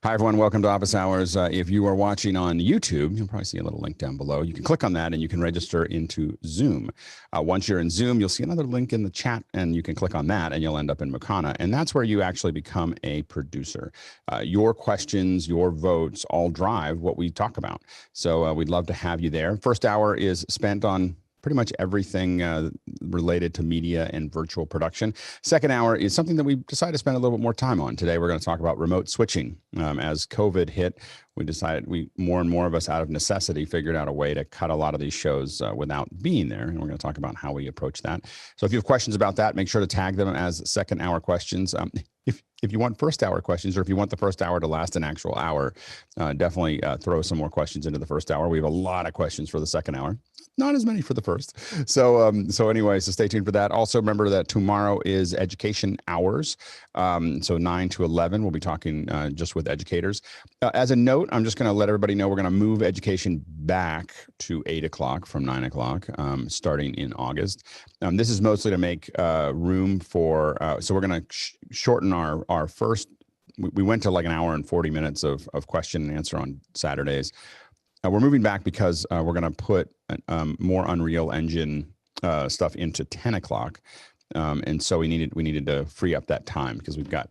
Hi, everyone. Welcome to Office Hours. If you are watching on YouTube, you'll probably see a little link down below. You can click on that and you can register into Zoom. Once you're in Zoom, you'll see another link in the chat and you can click on that and you'll end up in Mukana. And that's where you actually become a producer. Your questions, your votes all drive what we talk about. So we'd love to have you there. First hour is spent on pretty much everything related to media and virtual production. Second hour is something that we decided to spend a little bit more time on. Today, we're going to talk about remote switching. As COVID hit, we decided more and more of us out of necessity figured out a way to cut a lot of these shows without being there. And we're going to talk about how we approach that. So if you have questions about that, make sure to tag them as second hour questions. If you want first hour questions, or if you want the first hour to last an actual hour, definitely throw some more questions into the first hour. We have a lot of questions for the second hour. Not as many for the first. So anyway, so stay tuned for that. Also, remember that tomorrow is education hours. So 9 to 11, we'll be talking just with educators. As a note, I'm just going to let everybody know we're going to move education back to 8 o'clock from 9 o'clock, starting in August. This is mostly to make room for, so we're going to shorten our first, we went to like an hour and 40 minutes of question and answer on Saturdays. We're moving back because we're going to put more Unreal Engine stuff into 10 o'clock, and so we needed to free up that time because we've got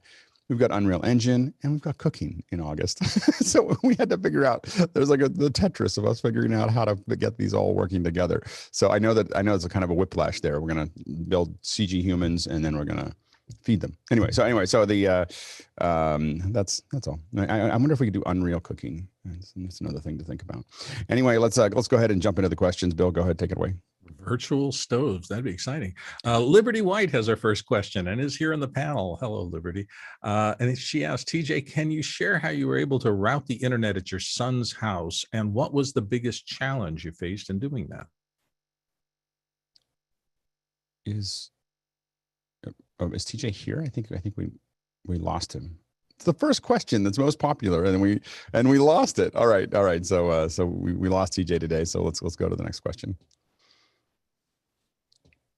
Unreal Engine and we've got cooking in August. So we had to figure out, there's like the Tetris of us figuring out how to get these all working together. So I know it's a kind of a whiplash there. We're going to build CG humans and then we're going to feed them. Anyway, so the that's all. I wonder if we could do Unreal cooking. That's another thing to think about. Anyway, let's go ahead and jump into the questions. Bill, go ahead, take it away. Virtual stoves, that'd be exciting. Liberty White has our first question and is here in the panel. Hello, Liberty. And she asked, TJ, can you share how you were able to route the internet at your son's house, and what was the biggest challenge you faced in doing that? Is TJ here? I think we lost him. It's the first question that's most popular, and we lost it. All right. So we lost TJ today. So let's go to the next question.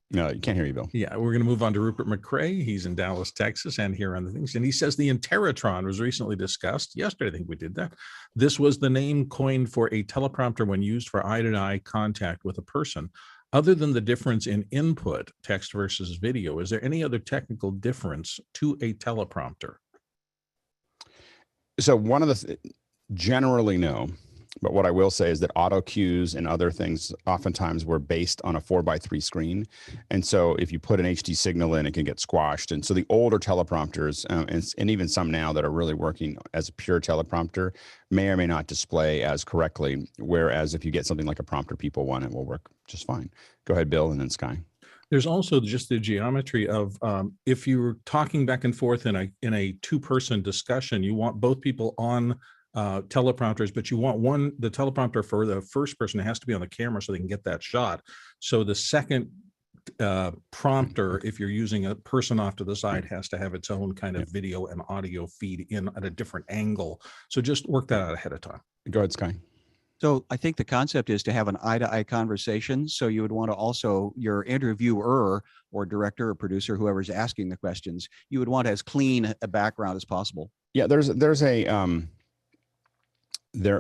No, you can't hear you, Bill. Yeah, we're going to move on to Rupert McCrae. He's in Dallas, Texas, and here on the things. And he says the Interrotron was recently discussed. Yesterday, I think we did that. This was the name coined for a teleprompter when used for eye-to-eye contact with a person. Other than the difference in input, text versus video, is there any other technical difference to a teleprompter? So one of the generally no, but what I will say is that auto cues and other things oftentimes were based on a 4:3 screen. And so if you put an HD signal in, it can get squashed. And so the older teleprompters, and even some now that are really working as a pure teleprompter, may or may not display as correctly. Whereas if you get something like a Prompter People one, it will work just fine. Go ahead, Bill, and then Sky. There's also just the geometry of if you're talking back and forth in a two-person discussion, you want both people on teleprompters, but you want the teleprompter for the first person has to be on the camera so they can get that shot. So the second prompter, if you're using a person off to the side, has to have its own kind of video and audio feed in at a different angle. So just work that out ahead of time. Go ahead, Sky. So I think the concept is to have an eye-to-eye conversation. So you would want to also, your interviewer or director or producer, whoever's asking the questions, you would want as clean a background as possible. Yeah, there's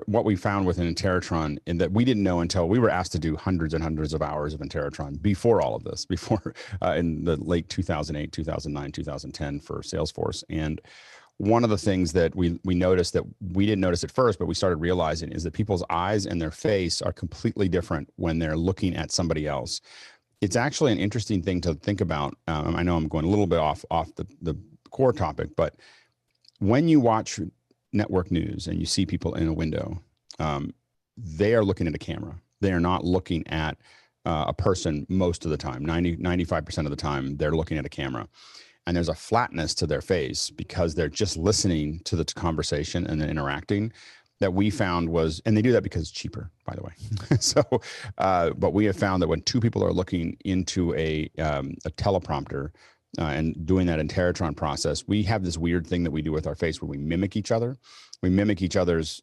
what we found with an Interrotron, in that we didn't know until we were asked to do hundreds and hundreds of hours of Interrotron before all of this, before in the late 2008, 2009, 2010 for Salesforce. And one of the things that we noticed that we didn't notice at first, but we started realizing, is that people's eyes and their face are completely different when they're looking at somebody else. It's actually an interesting thing to think about. I know I'm going a little bit off the core topic, but when you watch network news and you see people in a window, they are looking at a camera. They are not looking at a person most of the time. 95% of the time, they're looking at a camera. And there's a flatness to their face because they're just listening to the conversation and then interacting, that we found was, and they do that because it's cheaper, by the way. So, but we have found that when two people are looking into a teleprompter and doing that Interrotron process, we have this weird thing that we do with our face where we mimic each other. We mimic each other's,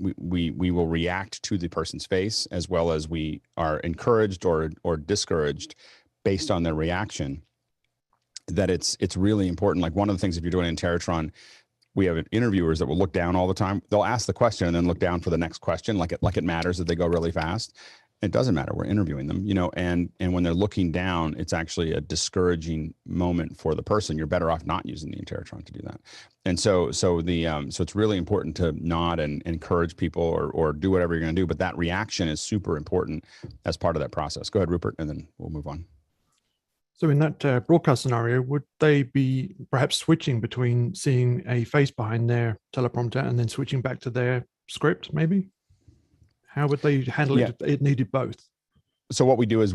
we will react to the person's face, as well as we are encouraged or discouraged based on their reaction. That it's really important. Like one of the things, if you're doing Interrotron, we have interviewers that will look down all the time. They'll ask the question and then look down for the next question, like it matters that they go really fast. It doesn't matter. We're interviewing them, and when they're looking down, it's actually a discouraging moment for the person. You're better off not using the Interrotron to do that. And so it's really important to nod and encourage people or do whatever you're going to do. But that reaction is super important as part of that process. Go ahead, Rupert, and then we'll move on. So in that broadcast scenario, would they be perhaps switching between seeing a face behind their teleprompter and then switching back to their script, maybe? How would they handle it if it needed both? So what we do is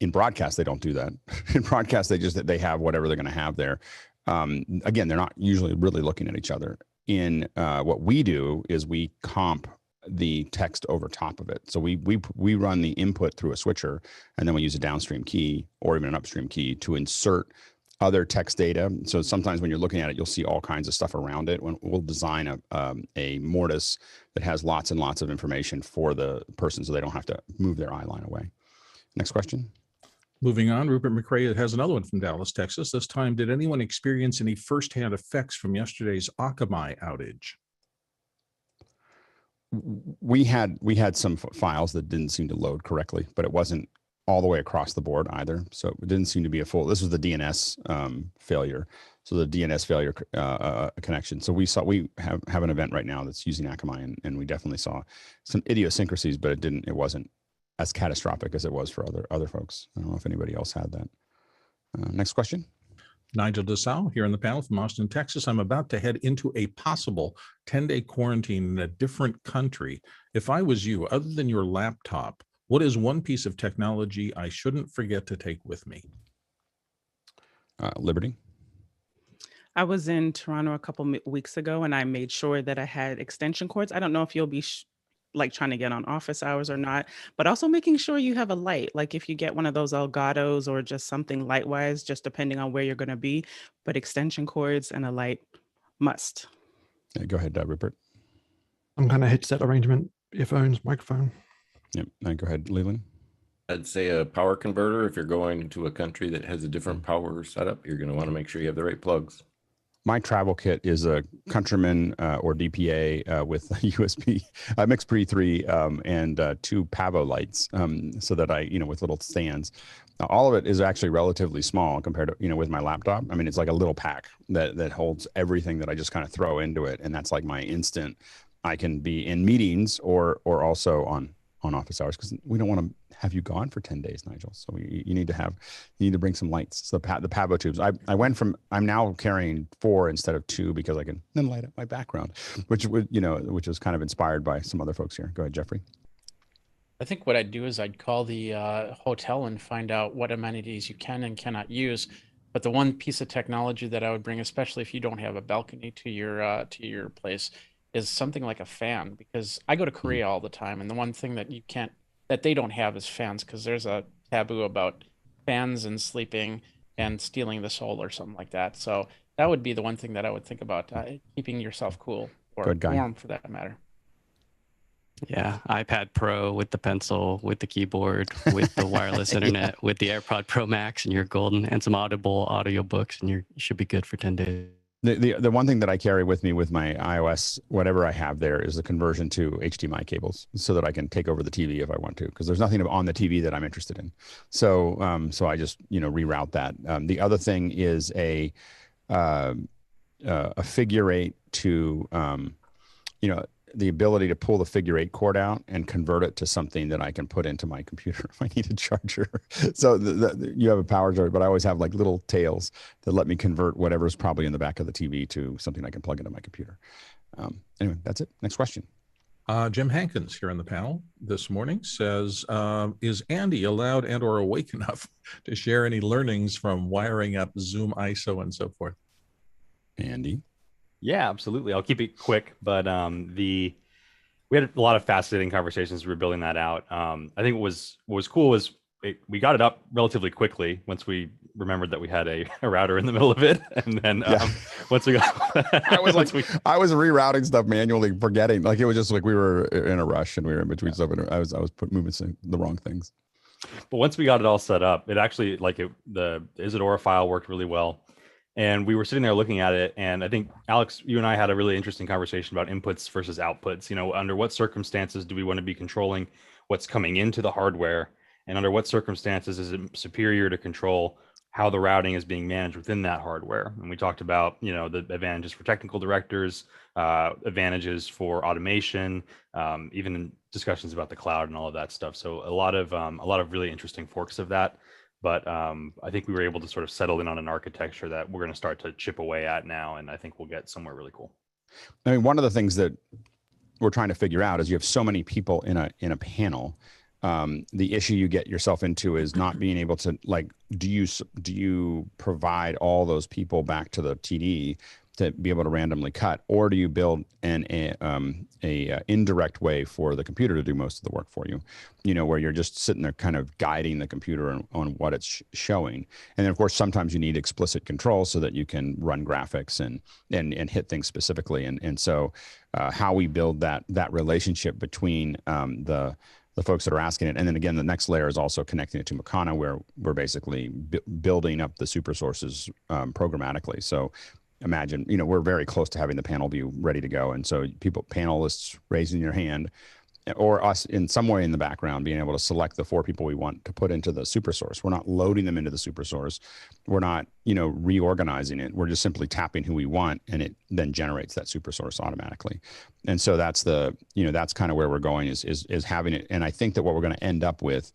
in broadcast, they don't do that. In broadcast, they have whatever they're going to have there. Again, they're not usually really looking at each other. In what we do is we comp the text over top of it. So we run the input through a switcher, and then we use a downstream key or even an upstream key to insert other text data. So sometimes when you're looking at it, you'll see all kinds of stuff around it. When we'll design a mortise that has lots and lots of information for the person, so they don't have to move their eye line away. Next question. Moving on, Rupert McRae has another one from Dallas, Texas. This time, did anyone experience any firsthand effects from yesterday's Akamai outage? We had some files that didn't seem to load correctly, but it wasn't all the way across the board either. So it didn't seem to be this was the DNS failure. So the DNS failure connection. So we have an event right now that's using Akamai, and we definitely saw some idiosyncrasies, but it wasn't as catastrophic as it was for other folks. I don't know if anybody else had that. Next question. Nigel DeSalle here in the panel from Austin, Texas. I'm about to head into a possible 10-day quarantine in a different country. If I was you, other than your laptop, what is one piece of technology I shouldn't forget to take with me? Liberty. I was in Toronto a couple weeks ago, and I made sure that I had extension cords. I don't know if you'll be like trying to get on office hours or not, but also making sure you have a light. Like if you get one of those Elgatos or just something light-wise, just depending on where you're going to be, but extension cords and a light must. Yeah, go ahead, Rupert. Some kind of headset arrangement, earphones, microphone. Yep. Go ahead, Leland. I'd say a power converter. If you're going into a country that has a different power setup, you're going to want to make sure you have the right plugs. My travel kit is a Countryman or DPA with USB, MixPre 3 and 2 Pavo lights, so that with little stands. All of it is actually relatively small compared to, with my laptop. I mean, it's like a little pack that holds everything that I just kind of throw into it. And that's like my instant. I can be in meetings or also on office hours, because we don't want to have you gone for 10 days, Nigel. So you need to bring some lights. So the Pavo tubes. I'm now carrying 4 instead of 2 because I can then light up my background, which was kind of inspired by some other folks here. Go ahead, Jeffrey. I think what I'd do is I'd call the hotel and find out what amenities you can and cannot use. But the one piece of technology that I would bring, especially if you don't have a balcony to your place, is something like a fan, because I go to Korea all the time, and the one thing that they don't have is fans, because there's a taboo about fans and sleeping and stealing the soul or something like that. So that would be the one thing that I would think about, keeping yourself cool or warm for that matter. Yeah, iPad Pro with the pencil, with the keyboard, with the wireless internet, with the AirPod Pro Max, and you're golden, and some Audible audiobooks, and you should be good for 10 days. The one thing that I carry with me with my iOS, whatever I have there, is the conversion to HDMI cables, so that I can take over the TV if I want to, because there's nothing on the TV that I'm interested in. So I just reroute that. The other thing is a figure 8 to the ability to pull the figure 8 cord out and convert it to something that I can put into my computer if I need a charger. So you have a power charger, but I always have like little tails that let me convert whatever's probably in the back of the TV to something I can plug into my computer. Anyway, that's it. Next question. Jim Hankins here on the panel this morning says, is Andy allowed and or awake enough to share any learnings from wiring up ZoomISO and so forth? Andy? Yeah, absolutely. I'll keep it quick, but we had a lot of fascinating conversations. We were building that out. I think what was cool was we got it up relatively quickly once we remembered that we had a router in the middle of it, and then once we got, I was rerouting stuff manually, forgetting. Like it was just like we were in a rush and we were in between stuff, and I was moving the wrong things. But once we got it all set up, it actually the Isadora file worked really well. And we were sitting there looking at it, and I think Alex, you and I had a really interesting conversation about inputs versus outputs. You know, under what circumstances do we want to be controlling what's coming into the hardware, and under what circumstances is it superior to control how the routing is being managed within that hardware? And we talked about, you know, the advantages for technical directors, advantages for automation, even in discussions about the cloud and all of that stuff. So a lot of really interesting forks of that. But I think we were able to sort of settle in on an architecture that we're going to start to chip away at now, and I think we'll get somewhere really cool. I mean, one of the things that we're trying to figure out is you have so many people in a panel. The issue you get yourself into is not being able to, like, do you provide all those people back to the TD to be able to randomly cut, or do you build an indirect way for the computer to do most of the work for you? You know, where you're just sitting there kind of guiding the computer on what it's showing. And then of course, sometimes you need explicit control so that you can run graphics and hit things specifically. And so how we build that relationship between the folks that are asking it. And then again, the next layer is also connecting it to Makana, where we're basically building up the super sources programmatically. So imagine, you know, we're very close to having the panel view ready to go. And so panelists raising your hand, or us in some way in the background, being able to select the 4 people we want to put into the super source. We're not loading them into the super source. We're not, you know, reorganizing it. We're just simply tapping who we want, and it then generates that super source automatically. And so that's that's kind of where we're going is having it. And I think that what we're going to end up with,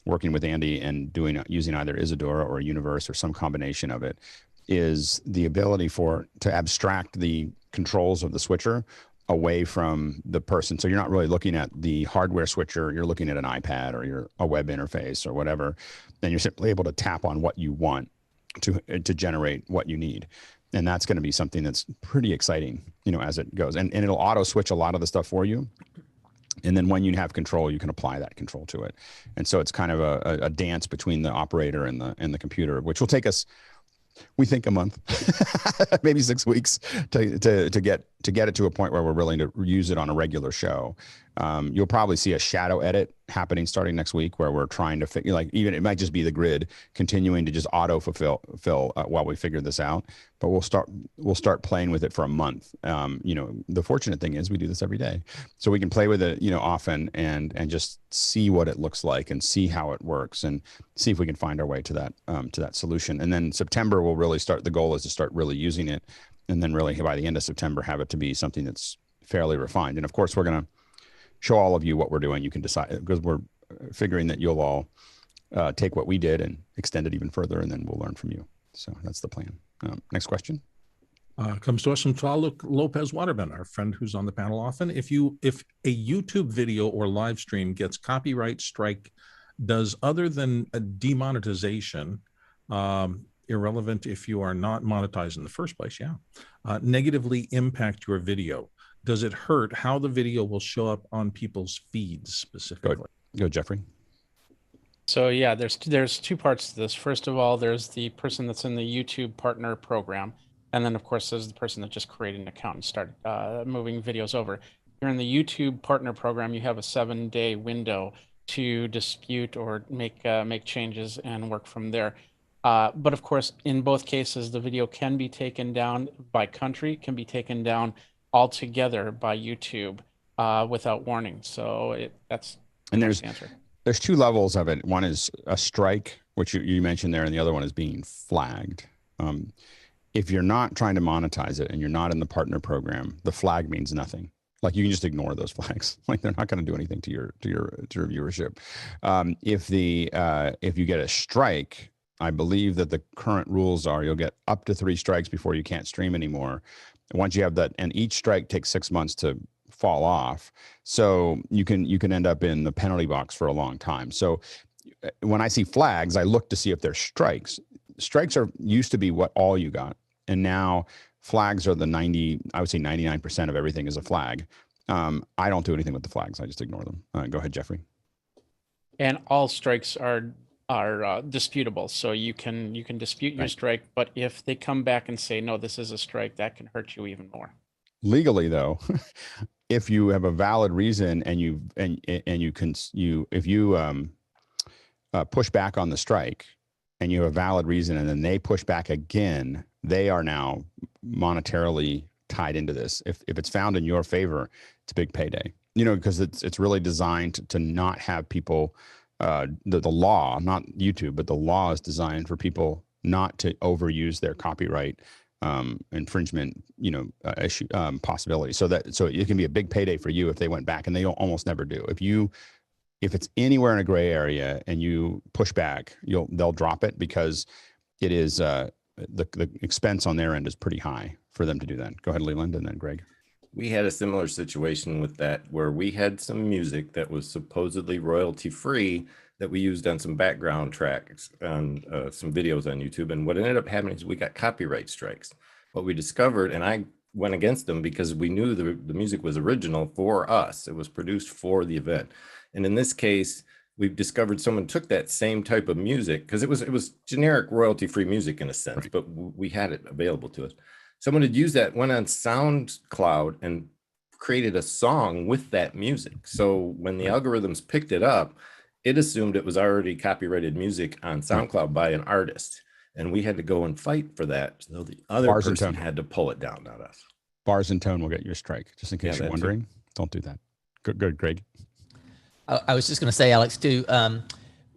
working with Andy and using either Isadora or Universe or some combination of it, is the ability to abstract the controls of the switcher away from the person. So you're not really looking at the hardware switcher, you're looking at an iPad or a web interface or whatever, and you're simply able to tap on what you want to generate what you need. And that's going to be something that's pretty exciting, you know, as it goes. And it'll auto switch a lot of the stuff for you. And then when you have control, you can apply that control to it. And so it's kind of a dance between the operator and the computer, which will take us, we think, a month, maybe 6 weeks to get it to a point where we're willing to use it on a regular show. You'll probably see a shadow edit happening starting next week, where we're trying to figure, like, even it might just be the grid continuing to just auto fulfill while we figure this out. But we'll start playing with it for a month. You know, the fortunate thing is we do this every day, so we can play with it, you know, often and just see what it looks like and see how it works and see if we can find our way to that solution. And then September we'll really start. The goal is to start really using it, and then really by the end of September have it to be something that's fairly refined. And of course we're going to show all of you what we're doing. You can decide, because we're figuring that you'll all take what we did and extend it even further, and then we'll learn from you. So that's the plan. Next question. Comes to us from Lopez Waterman, our friend who's on the panel often. If a YouTube video or live stream gets copyright strike, does, other than a demonetization, irrelevant if you are not monetized in the first place, negatively impact your video? Does it hurt how the video will show up on people's feeds specifically? Go, Jeffrey. So yeah, there's 2 parts to this. First of all, there's the person that's in the YouTube partner program. And then of course, there's the person that just created an account and started moving videos over. You're in the YouTube partner program, you have a 7-day window to dispute or make changes and work from there. But of course, in both cases, the video can be taken down by country, can be taken down altogether by YouTube without warning. So that's the answer. There's 2 levels of it. One is a strike, which you mentioned there, and the other one is being flagged. If you're not trying to monetize it and you're not in the partner program, the flag means nothing. Like, you can just ignore those flags. Like, they're not going to do anything to your viewership. If you get a strike, I believe that the current rules are you'll get up to 3 strikes before you can't stream anymore. Once you have that, and each strike takes 6 months to fall off, so you can end up in the penalty box for a long time. So when I see flags, I look to see if they're strikes. Strikes used to be what all you got, and now flags are I would say 99% of everything is a flag. I don't do anything with the flags. I just ignore them. Go ahead, Jeffrey. And all strikes are disputable, so you can dispute your strike, but if they come back and say no, this is a strike, that can hurt you even more. Legally, though, if you have a valid reason and if you push back on the strike and you have a valid reason, and then they push back again, they are now monetarily tied into this. If it's found in your favor, it's a big payday, you know, because it's really designed to not have people, the law, not YouTube, but the law is designed for people not to overuse their copyright infringement, you know, issue possibility. So it can be a big payday for you if they went back, and they almost never do. If it's anywhere in a gray area and you push back, they'll drop it, because it is the expense on their end is pretty high for them to do that. Go ahead, Leland, and then Greg. We had a similar situation with that, where we had some music that was supposedly royalty free that we used on some background tracks on some videos on YouTube. And what ended up happening is we got copyright strikes. What we discovered, and I went against them because we knew the music was original for us. It was produced for the event. And in this case, we've discovered someone took that same type of music, because it was generic royalty free music in a sense, but we had it available to us. Someone had used that, went on SoundCloud and created a song with that music. So when the algorithms picked it up, it assumed it was already copyrighted music on SoundCloud by an artist. And we had to go and fight for that. So the other person had to pull it down, not us. Bars and tone will get you a strike, just in case you're wondering. Don't do that. Good, Greg. I was just going to say, Alex, too,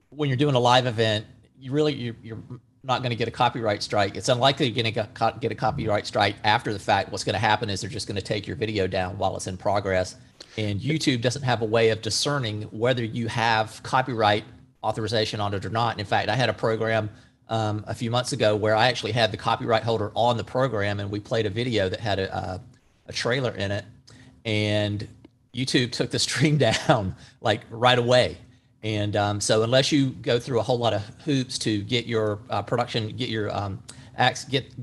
when you're doing a live event, you're not going to get a copyright strike. It's unlikely you're going to get a copyright strike after the fact. What's going to happen is they're just going to take your video down while it's in progress. And YouTube doesn't have a way of discerning whether you have copyright authorization on it or not. And in fact, I had a program a few months ago where I actually had the copyright holder on the program, and we played a video that had a trailer in it, and YouTube took the stream down like right away. And so unless you go through a whole lot of hoops to get your production, get your acts, get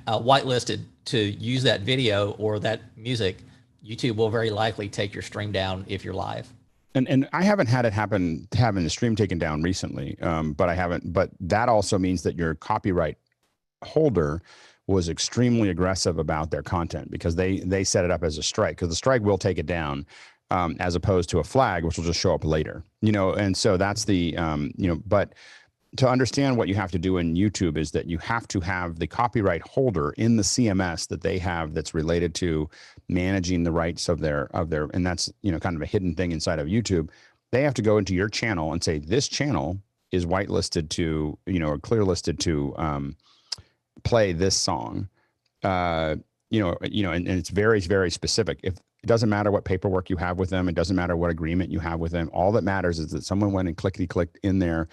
whitelisted to use that video or that music, YouTube will very likely take your stream down if you're live. And I haven't had it happen, having the stream taken down recently, but that also means that your copyright holder was extremely aggressive about their content, because they set it up as a strike, because the strike will take it down, as opposed to a flag, which will just show up later, you know. And so that's the, you know, but to understand what you have to do in YouTube is that you have to have the copyright holder in the CMS that they have that's related to managing the rights of their, and that's, you know, kind of a hidden thing inside of YouTube. They have to go into your channel and say, this channel is whitelisted to, you know, or clear listed to play this song, and it's very, very specific. If it doesn't matter what paperwork you have with them, it doesn't matter what agreement you have with them. All that matters is that someone went and clicked in there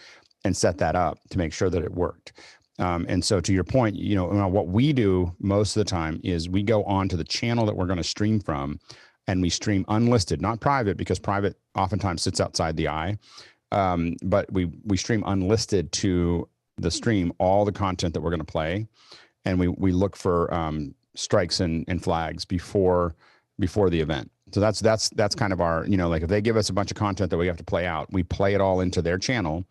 and set that up to make sure that it worked. And so to your point, you know, what we do most of the time is we go on to the channel that we're going to stream from, and we stream unlisted, not private, because private oftentimes sits outside the eye. But we stream unlisted to the stream all the content that we're going to play, and we look for strikes and flags before the event. So that's kind of our, you know, like if they give us a bunch of content that we have to play out, we play it all into their channel.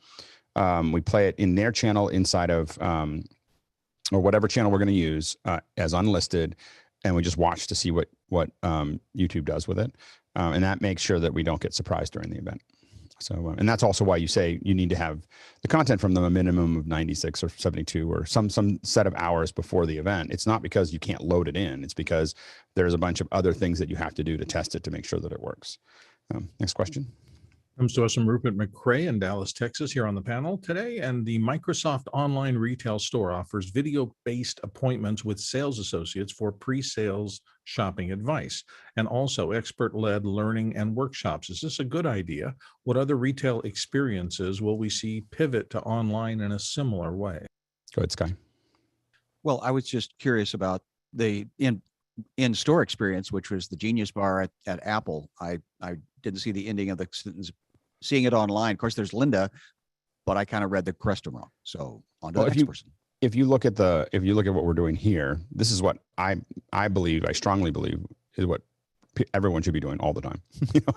We play it in their channel inside of, or whatever channel we're going to use as unlisted, and we just watch to see what YouTube does with it, and that makes sure that we don't get surprised during the event. So, and that's also why you say you need to have the content from them a minimum of 96 or 72 or some set of hours before the event. It's not because you can't load it in. It's because there's a bunch of other things that you have to do to test it to make sure that it works. Next question. Comes to us from Rupert McCrae in Dallas, Texas, here on the panel today. And the Microsoft Online Retail Store offers video-based appointments with sales associates for pre-sales shopping advice, and also expert-led learning and workshops. Is this a good idea? What other retail experiences will we see pivot to online in a similar way? Go ahead, Sky. Well, I was just curious about the in-store experience, which was the Genius Bar at Apple. I didn't see the ending of the sentence. Seeing it online, of course, there's Linda, but I kind of read the question wrong. So on to the next person. If you look at what we're doing here, this is what I strongly believe is what everyone should be doing all the time. You know,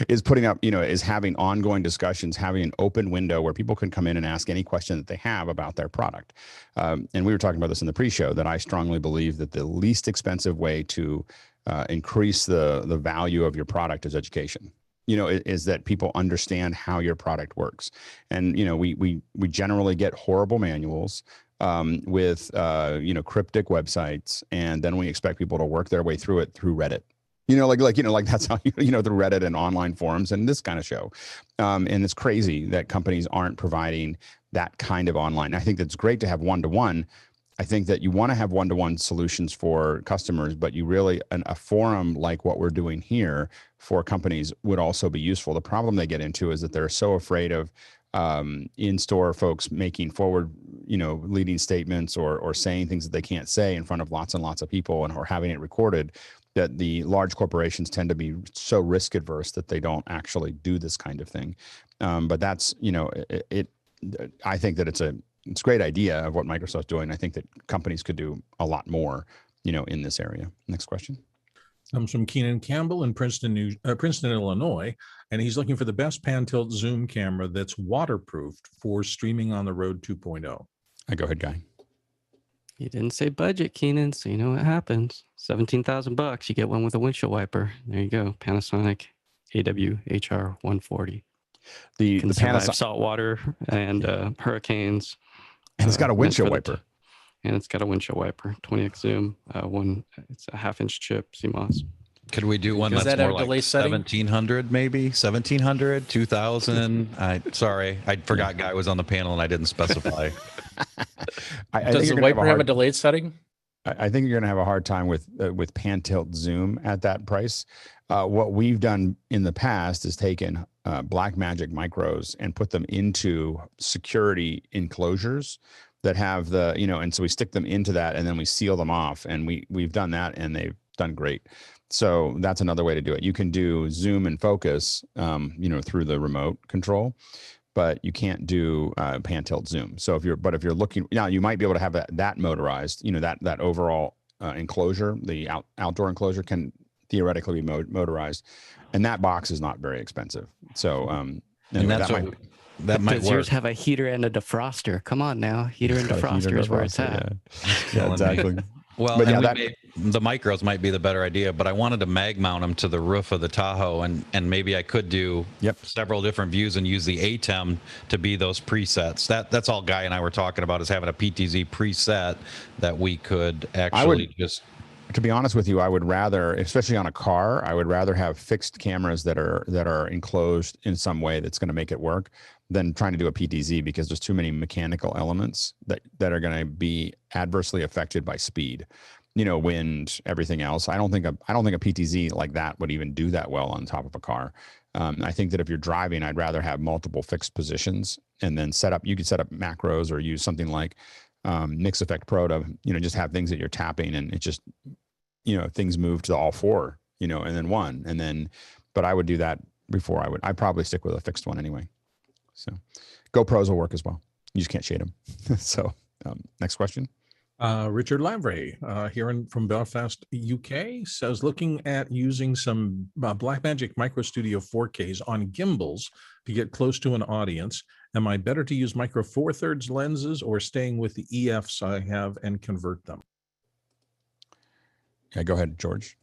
is putting up, you know, is having ongoing discussions, having an open window where people can come in and ask any question that they have about their product. And we were talking about this in the pre-show, that I strongly believe that the least expensive way to increase the value of your product is education. You know, is that people understand how your product works. And, you know, we generally get horrible manuals. with cryptic websites, and then we expect people to work their way through it through Reddit. Like that's how through Reddit and online forums and this kind of show. And it's crazy that companies aren't providing that kind of online. I think that's great to have one-to-one. I think that you want to have one-to-one solutions for customers, but you really, a forum like what we're doing here for companies would also be useful. The problem they get into is that they're so afraid of in-store folks making forward, leading statements or saying things that they can't say in front of lots and lots of people or having it recorded, that the large corporations tend to be so risk adverse that they don't actually do this kind of thing. But that's, I think that it's a great idea of what Microsoft's doing. I think that companies could do a lot more, in this area. Next question. Comes from Keenan Campbell in Princeton, Illinois, and he's looking for the best pan tilt zoom camera that's waterproofed for streaming on the road 2.0. Go ahead, Guy. You didn't say budget, Keenan, so you know what happens. $17,000, you get one with a windshield wiper. There you go, Panasonic AWHR 140. The Panasonic saltwater and hurricanes. And it's got a windshield wiper. And it's got a windshield wiper, 20x zoom, it's a 1/2-inch chip CMOS. Could we do one that's more like 1700, maybe 1700, 2000? Sorry, I forgot Guy was on the panel and I didn't specify. Does the wiper have a delayed setting? I think you're going to have a hard time with pan tilt zoom at that price. What we've done in the past is taken Blackmagic micros and put them into security enclosures that have the, and so we stick them into that and then we seal them off, and we've done that and they've done great. So that's another way to do it. You can do zoom and focus, through the remote control, but you can't do pan tilt zoom. So if you're looking now, you might be able to have that motorized, that overall enclosure, the outdoor enclosure can theoretically be motorized, and that box is not very expensive. So, and that's that might Does work. yours have a heater and a defroster? Come on now, heater and defroster is where it's at. Yeah, exactly. Well, but the micros might be the better idea, but I wanted to mag mount them to the roof of the Tahoe, and maybe I could do several different views and use the ATEM to be those presets. That's all Guy and I were talking about, is having a PTZ preset that we could actually To be honest with you, I would rather, especially on a car, I would rather have fixed cameras that are enclosed in some way that's going to make it work than trying to do a PTZ, because there's too many mechanical elements that are going to be adversely affected by speed, wind, everything else. I don't think a PTZ like that would even do that well on top of a car. I think that if you're driving, I'd rather have multiple fixed positions and then you could set up macros or use something like Mix Effect Pro to, just have things that you're tapping and it just, things move to all four, and then one, but I would do that before I'd probably stick with a fixed one anyway. So GoPros will work as well. You just can't shade them. So next question. Richard Lavray here from Belfast, UK, says, looking at using some Blackmagic Micro Studio 4Ks on gimbals to get close to an audience. Am I better to use Micro Four Thirds lenses or staying with the EFs I have and convert them? Yeah, go ahead, George.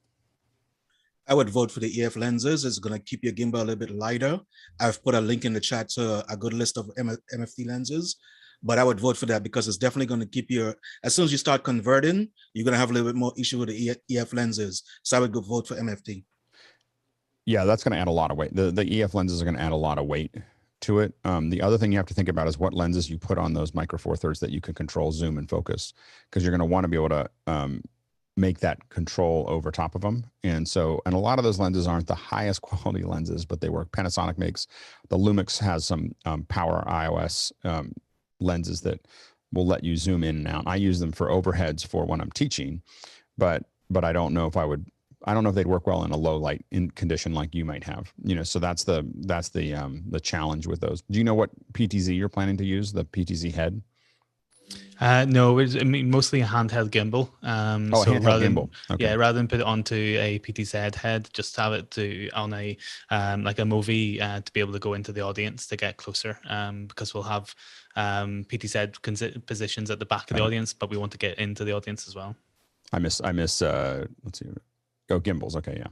I would vote for the EF lenses. It's going to keep your gimbal a little bit lighter. I've put a link in the chat to a good list of MFT lenses, but I would vote for that because it's definitely going to keep as soon as you start converting, you're going to have a little bit more issue with the EF lenses. So I would go vote for MFT. Yeah, that's going to add a lot of weight. The EF lenses are going to add a lot of weight to it. The other thing you have to think about is what lenses you put on those Micro Four Thirds that you can control zoom and focus, because you're going to want to be able to make that control over top of them. And a lot of those lenses aren't the highest quality lenses, but they work. Panasonic makes, the Lumix has some power iOS lenses that will let you zoom in and out. I use them for overheads for when I'm teaching, but I don't know if they'd work well in a low light condition like you might have, so that's the challenge with those. Do you know what PTZ you're planning to use, the PTZ head? No, mostly a handheld gimbal. Handheld gimbal. Okay. Rather than put it onto a PTZ head, just have it on a like a movie to be able to go into the audience to get closer. Because we'll have PTZ positions at the back of the audience, but we want to get into the audience as well. I miss. Let's see. Gimbals. Okay,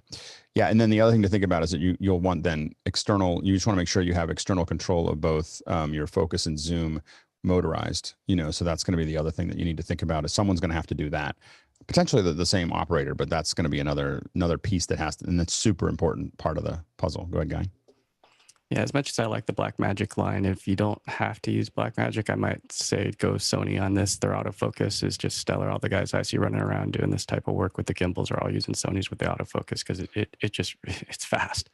yeah. And then the other thing to think about is that you'll want then external. You just want to make sure you have external control of both your focus and zoom motorized, you know, so that's going to be the other thing that you need to think about is someone's going to have to do that. Potentially the same operator, but that's going to be another piece that has to, and that's super important part of the puzzle. Go ahead, Guy. Yeah, as much as I like the Blackmagic line, if you don't have to use Blackmagic, I might say go Sony on this. Their autofocus is just stellar. All the guys I see running around doing this type of work with the gimbals are all using Sonys with the autofocus because it just, it's fast.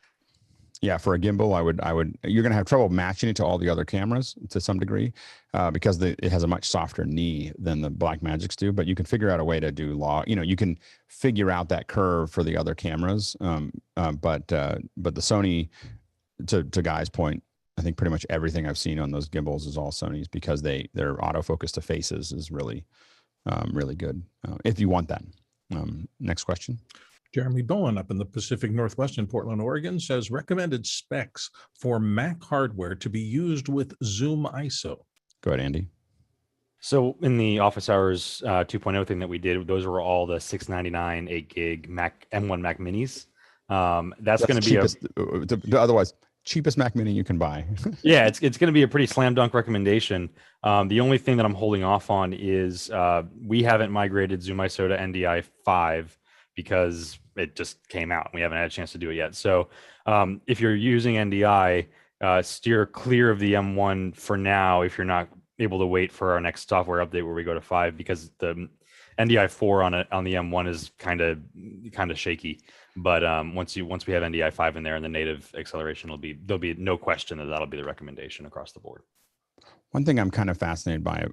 Yeah, for a gimbal, I would. You're going to have trouble matching it to all the other cameras to some degree because it has a much softer knee than the Blackmagics do. But you can figure out a way to do you know, you can figure out that curve for the other cameras. But the Sony, to Guy's point, I think pretty much everything I've seen on those gimbals is all Sonys because their autofocus to faces is really really good if you want that. Next question. Jeremy Bowen up in the Pacific Northwest in Portland, Oregon says recommended specs for Mac hardware to be used with ZoomISO. Go ahead, Andy. So in the office hours 2.0 thing that we did, those were all the 699 8 gig Mac M1 Mac Minis. That's going to be cheapest, otherwise cheapest Mac Mini you can buy. Yeah, it's going to be a pretty slam dunk recommendation. The only thing that I'm holding off on is we haven't migrated ZoomISO to NDI 5 because it just came out and we haven't had a chance to do it yet. So if you're using NDI, steer clear of the M1 for now if you're not able to wait for our next software update where we go to 5, because the NDI 4 on the M1 is kind of shaky. But once we have NDI 5 in there and the native acceleration, there'll be no question that'll be the recommendation across the board. One thing I'm kind of fascinated by,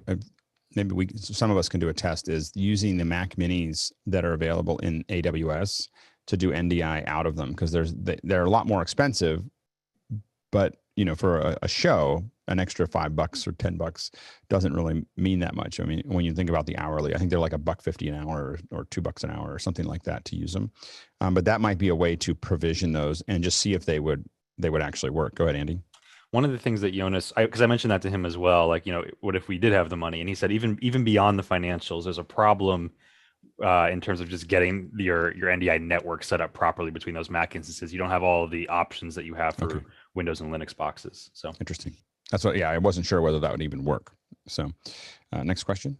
maybe some of us can do a test, is using the Mac Minis that are available in AWS to do NDI out of them, because they're a lot more expensive, but you know, for a show, an extra $5 or $10 doesn't really mean that much. I mean, when you think about the hourly, I think they're like $1.50 an hour or $2 an hour or something like that to use them. But that might be a way to provision those and just see if they would actually work. Go ahead, Andy. One of the things that Jonas, because I mentioned that to him as well, like, you know, what if we did have the money? And he said, even beyond the financials, there's a problem in terms of just getting your NDI network set up properly between those Mac instances. You don't have all of the options that you have for Windows and Linux boxes. So interesting. That's what, yeah, I wasn't sure whether that would even work. So next question.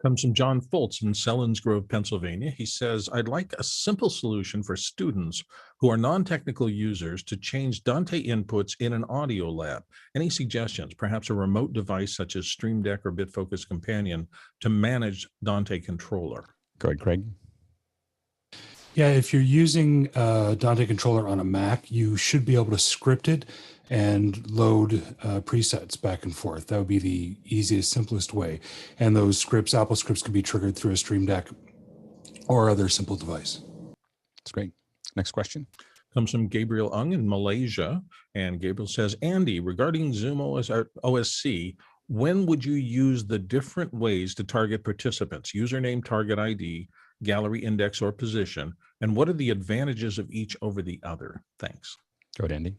Comes from John Foltz in Selins Grove, Pennsylvania. He says, I'd like a simple solution for students who are non-technical users to change Dante inputs in an audio lab. Any suggestions? Perhaps a remote device such as Stream Deck or BitFocus Companion to manage Dante controller. Go ahead, Craig. Yeah, if you're using Dante controller on a Mac, you should be able to script it and load presets back and forth. That would be the easiest, simplest way. And those scripts, Apple scripts, could be triggered through a Stream Deck or other simple device. That's great. Next question. Comes from Gabriel Ung in Malaysia. And Gabriel says, Andy, regarding Zoom OSC, when would you use the different ways to target participants? Username, target ID, gallery index, or position? And what are the advantages of each over the other? Thanks. Go ahead, Andy.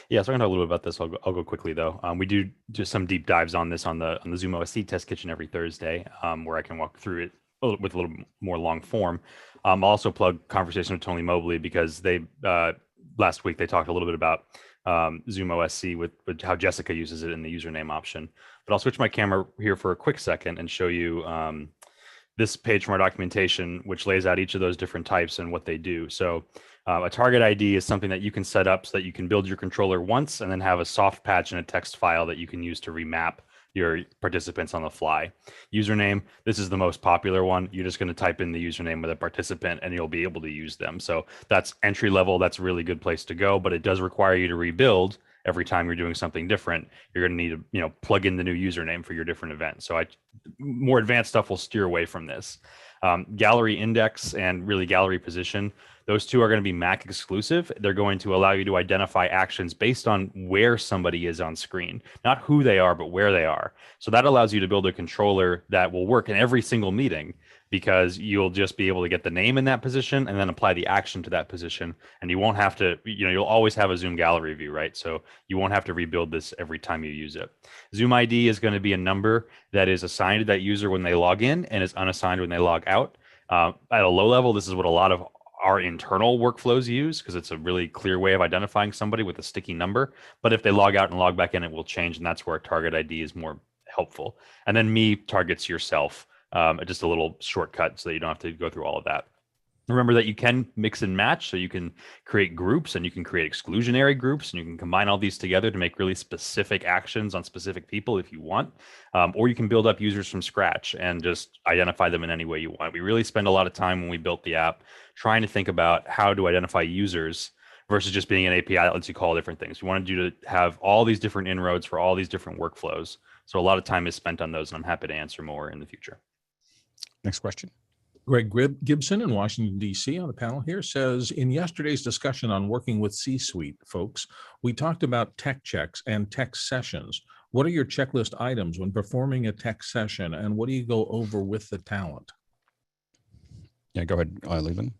Yeah, so I'm going to talk a little bit about this. I'll go quickly though. We do just some deep dives on this on the Zoom OSC Test Kitchen every Thursday, where I can walk through it with a little more long form. I'll also plug Conversation with Tony Mobley, because they last week they talked a little bit about Zoom OSC with how Jessica uses it in the username option. But I'll switch my camera here for a quick second and show you this page from our documentation, which lays out each of those different types and what they do. So a target ID is something that you can set up so that you can build your controller once and then have a soft patch and a text file that you can use to remap your participants on the fly. Username, this is the most popular one. You're just going to type in the username of the participant and you'll be able to use them. So that's entry level. That's a really good place to go, but it does require you to rebuild every time you're doing something different. You're going to need to, plug in the new username for your different event. So more advanced stuff will steer away from this. Gallery index and really gallery position, those two are going to be Mac exclusive. They're going to allow you to identify actions based on where somebody is on screen, not who they are, but where they are. So that allows you to build a controller that will work in every single meeting, because you'll just be able to get the name in that position and then apply the action to that position. And you won't have to, you'll always have a Zoom gallery view, right? So you won't have to rebuild this every time you use it. Zoom ID is going to be a number that is assigned to that user when they log in and is unassigned when they log out. At a low level, this is what a lot of our internal workflows use, because it's a really clear way of identifying somebody with a sticky number. But if they log out and log back in, it will change. And that's where our target ID is more helpful. And then me targets yourself, just a little shortcut so that you don't have to go through all of that. Remember that you can mix and match, so you can create groups and you can create exclusionary groups, and you can combine all these together to make really specific actions on specific people if you want, or you can build up users from scratch and just identify them in any way you want. We really spend a lot of time when we built the app trying to think about how to identify users versus just being an API that lets you call different things. We wanted you to have all these different inroads for all these different workflows. So a lot of time is spent on those, and I'm happy to answer more in the future. Next question. Greg Gibson in Washington, D.C. on the panel here says, in yesterday's discussion on working with C-suite folks, we talked about tech checks and tech sessions. What are your checklist items when performing a tech session, and what do you go over with the talent? Yeah, go ahead, Leland.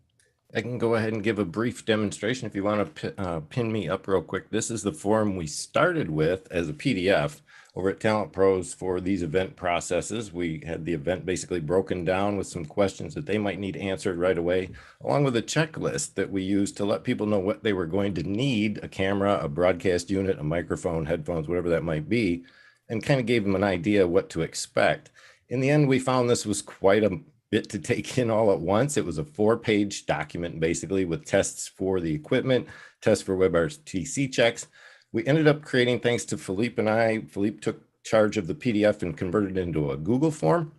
I can go ahead and give a brief demonstration if you want to pin me up real quick. This is the form we started with as a PDF over at Talent Pros for these event processes. We had the event basically broken down with some questions that they might need answered right away, along with a checklist that we used to let people know what they were going to need: a camera, a broadcast unit, a microphone, headphones, whatever that might be, and kind of gave them an idea of what to expect. In the end, we found this was quite a bit to take in all at once. It was a 4-page document, basically, with tests for the equipment, tests for WebRTC checks. We ended up creating, thanks to Philippe and I, Philippe took charge of the PDF and converted it into a Google form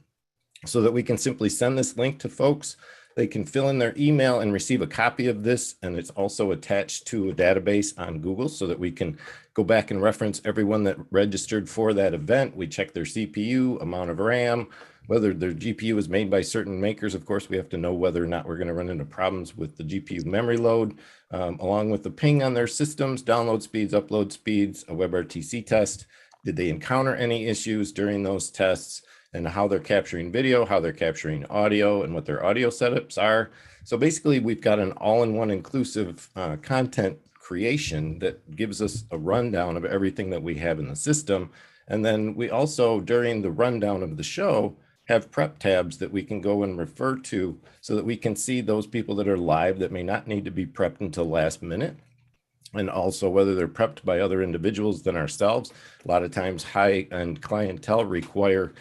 so that we can simply send this link to folks. They can fill in their email and receive a copy of this, and it's also attached to a database on Google so that we can go back and reference everyone that registered for that event. We check their CPU, amount of RAM, whether their GPU is made by certain makers. Of course, we have to know whether or not we're going to run into problems with the GPU memory load, along with the ping on their systems, download speeds, upload speeds, a WebRTC test. Did they encounter any issues during those tests, and how they're capturing video, how they're capturing audio, and what their audio setups are. So basically, we've got an all-in-one inclusive content creation that gives us a rundown of everything that we have in the system. And then we also, during the rundown of the show, have prep tabs that we can go and refer to so that we can see those people that are live that may not need to be prepped until last minute. And also whether they're prepped by other individuals than ourselves. A lot of times high-end clientele require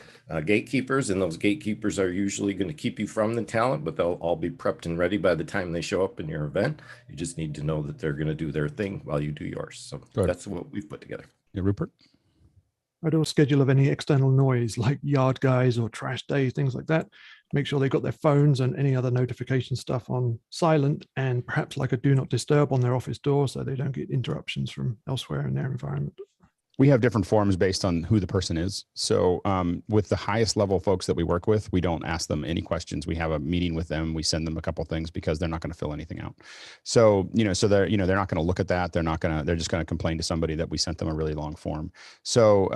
gatekeepers, and those gatekeepers are usually going to keep you from the talent, but they'll all be prepped and ready by the time they show up in your event. You just need to know that they're going to do their thing while you do yours. So that's what we've put together. Yeah, Rupert? I'd also schedule of any external noise like yard guys or trash day, things like that. Make sure they've got their phones and any other notification stuff on silent, and perhaps like a do not disturb on their office door so they don't get interruptions from elsewhere in their environment. We have different forms based on who the person is. So with the highest level folks that we work with, we don't ask them any questions. We have a meeting with them. We send them a couple things because they're not going to fill anything out. So, so they're not going to look at that. They're just going to complain to somebody that we sent them a really long form. So,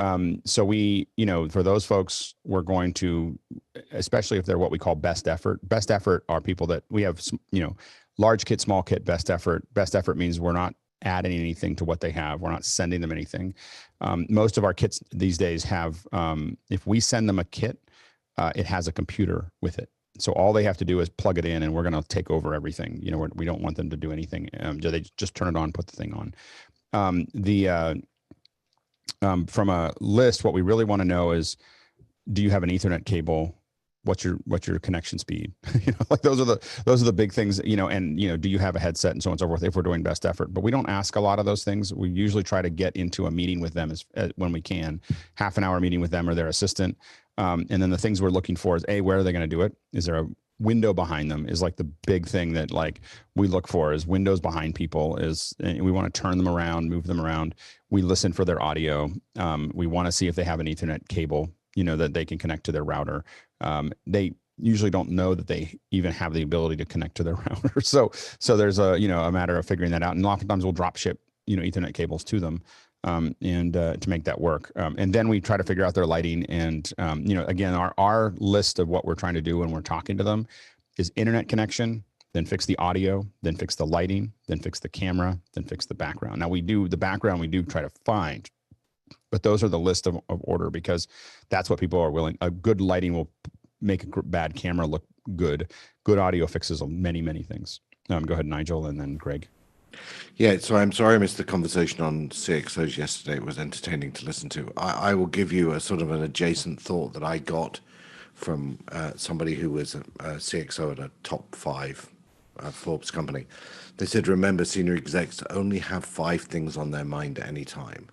so we, for those folks, we're going to, especially if they're what we call best effort are people that we have, large kit, small kit, best effort. Best effort means we're not adding anything to what they have. We're not sending them anything. Most of our kits these days have, if we send them a kit, it has a computer with it. So all they have to do is plug it in, and we're going to take over everything. We don't want them to do anything. They just turn it on, put the thing on. From a list, what we really want to know is, do you have an Ethernet cable? What's your connection speed? Like those are the big things, and do you have a headset and so on and so forth if we're doing best effort. But we don't ask a lot of those things. We usually try to get into a meeting with them when we can, half an hour meeting with them or their assistant. And then the things we're looking for is, where are they going to do it? Is there a window behind them? Is like the big thing that we look for is windows behind people. We want to turn them around, move them around. We listen for their audio. We want to see if they have an Ethernet cable, that they can connect to their router. They usually don't know that they even have the ability to connect to their router. So there's a matter of figuring that out. And oftentimes we'll drop ship, Ethernet cables to them, and to make that work. And then we try to figure out their lighting. And, again, our list of what we're trying to do when we're talking to them is internet connection, then fix the audio, then fix the lighting, then fix the camera, then fix the background. Now we do try to find, but those are the list of order, because that's what people are willing. A good lighting will make a bad camera look good. Good audio fixes many, many things. Go ahead, Nigel, and then Greg. Yeah, so I'm sorry I missed the conversation on CXOs yesterday. It was entertaining to listen to. I will give you a sort of an adjacent thought that I got from somebody who was a CXO at a top 5 Forbes company. They said, remember, senior execs only have 5 things on their mind at any time.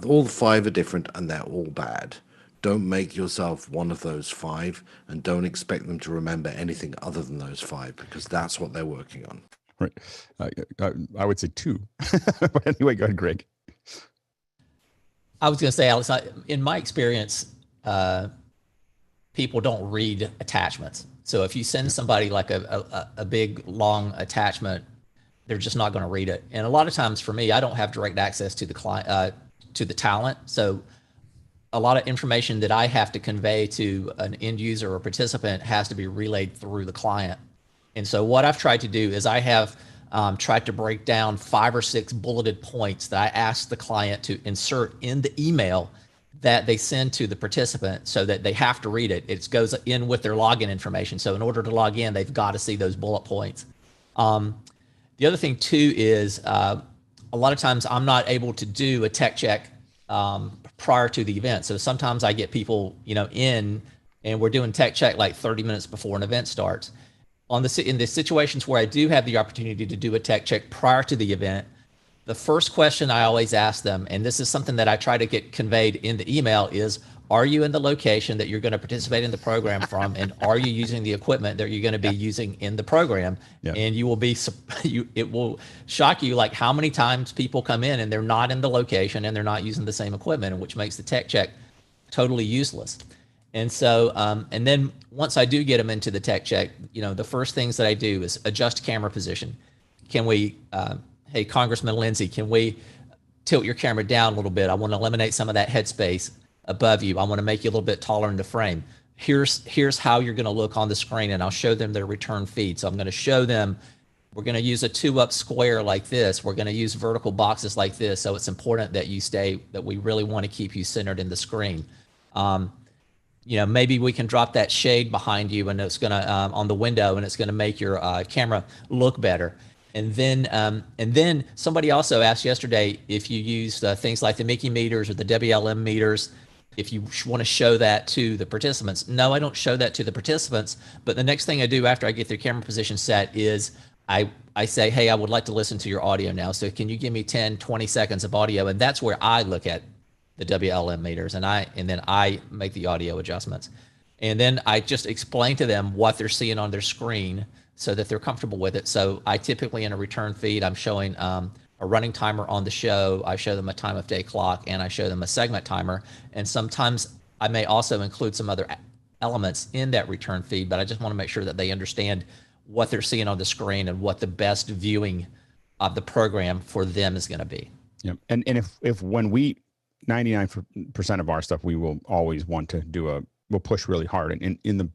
All 5 are different and they're all bad. Don't make yourself one of those 5 and don't expect them to remember anything other than those 5 because that's what they're working on. Right. I would say 2. But anyway, go ahead, Greg. I was going to say, Alex, in my experience, people don't read attachments. So if you send somebody like a big, long attachment, they're just not going to read it. And a lot of times for me, I don't have direct access to the client, to the talent. So a lot of information that I have to convey to an end user or participant has to be relayed through the client. And so what I've tried to do is I have tried to break down 5 or 6 bulleted points that I ask the client to insert in the email that they send to the participant so that they have to read it. It goes in with their login information. So in order to log in, they've got to see those bullet points. The other thing too is a lot of times I'm not able to do a tech check prior to the event. So sometimes I get people, in and we're doing tech check like 30 minutes before an event starts. In the situations where I do have the opportunity to do a tech check prior to the event, the first question I always ask them, and this is something that I try to get conveyed in the email, is, are you in the location that you're going to participate in the program from? And are you using the equipment that you're going to be using in the program? Yeah. And you will be, it will shock you like how many times people come in and they're not in the location and they're not using the same equipment, which makes the tech check totally useless. And so, and then once I do get them into the tech check, the first things that I do is adjust camera position. Can we, hey, Congressman Lindsay, can we tilt your camera down a little bit? I want to eliminate some of that headspace above you. I want to make you a little bit taller in the frame. Here's how you're going to look on the screen, and I'll show them their return feed. So I'm going to show them, we're going to use a 2-up square like this. We're going to use vertical boxes like this. So it's important that that we really want to keep you centered in the screen. Maybe we can drop that shade behind you and it's going to, on the window, and it's going to make your camera look better. And then somebody also asked yesterday if you use things like the Mickey meters or the WLM meters, if you want to show that to the participants. No, I don't show that to the participants. But the next thing I do after I get their camera position set is I say, hey, I would like to listen to your audio now. So can you give me 10, 20 seconds of audio? And that's where I look at the WLM meters and then I make the audio adjustments. And then I just explain to them what they're seeing on their screen so that they're comfortable with it. So I typically in a return feed, I'm showing a running timer on the show. I show them a time of day clock and I show them a segment timer. And sometimes I may also include some other elements in that return feed, but I just want to make sure that they understand what they're seeing on the screen and what the best viewing of the program for them is going to be. Yeah. And if when we, 99% of our stuff, we will always want to do we'll push really hard in the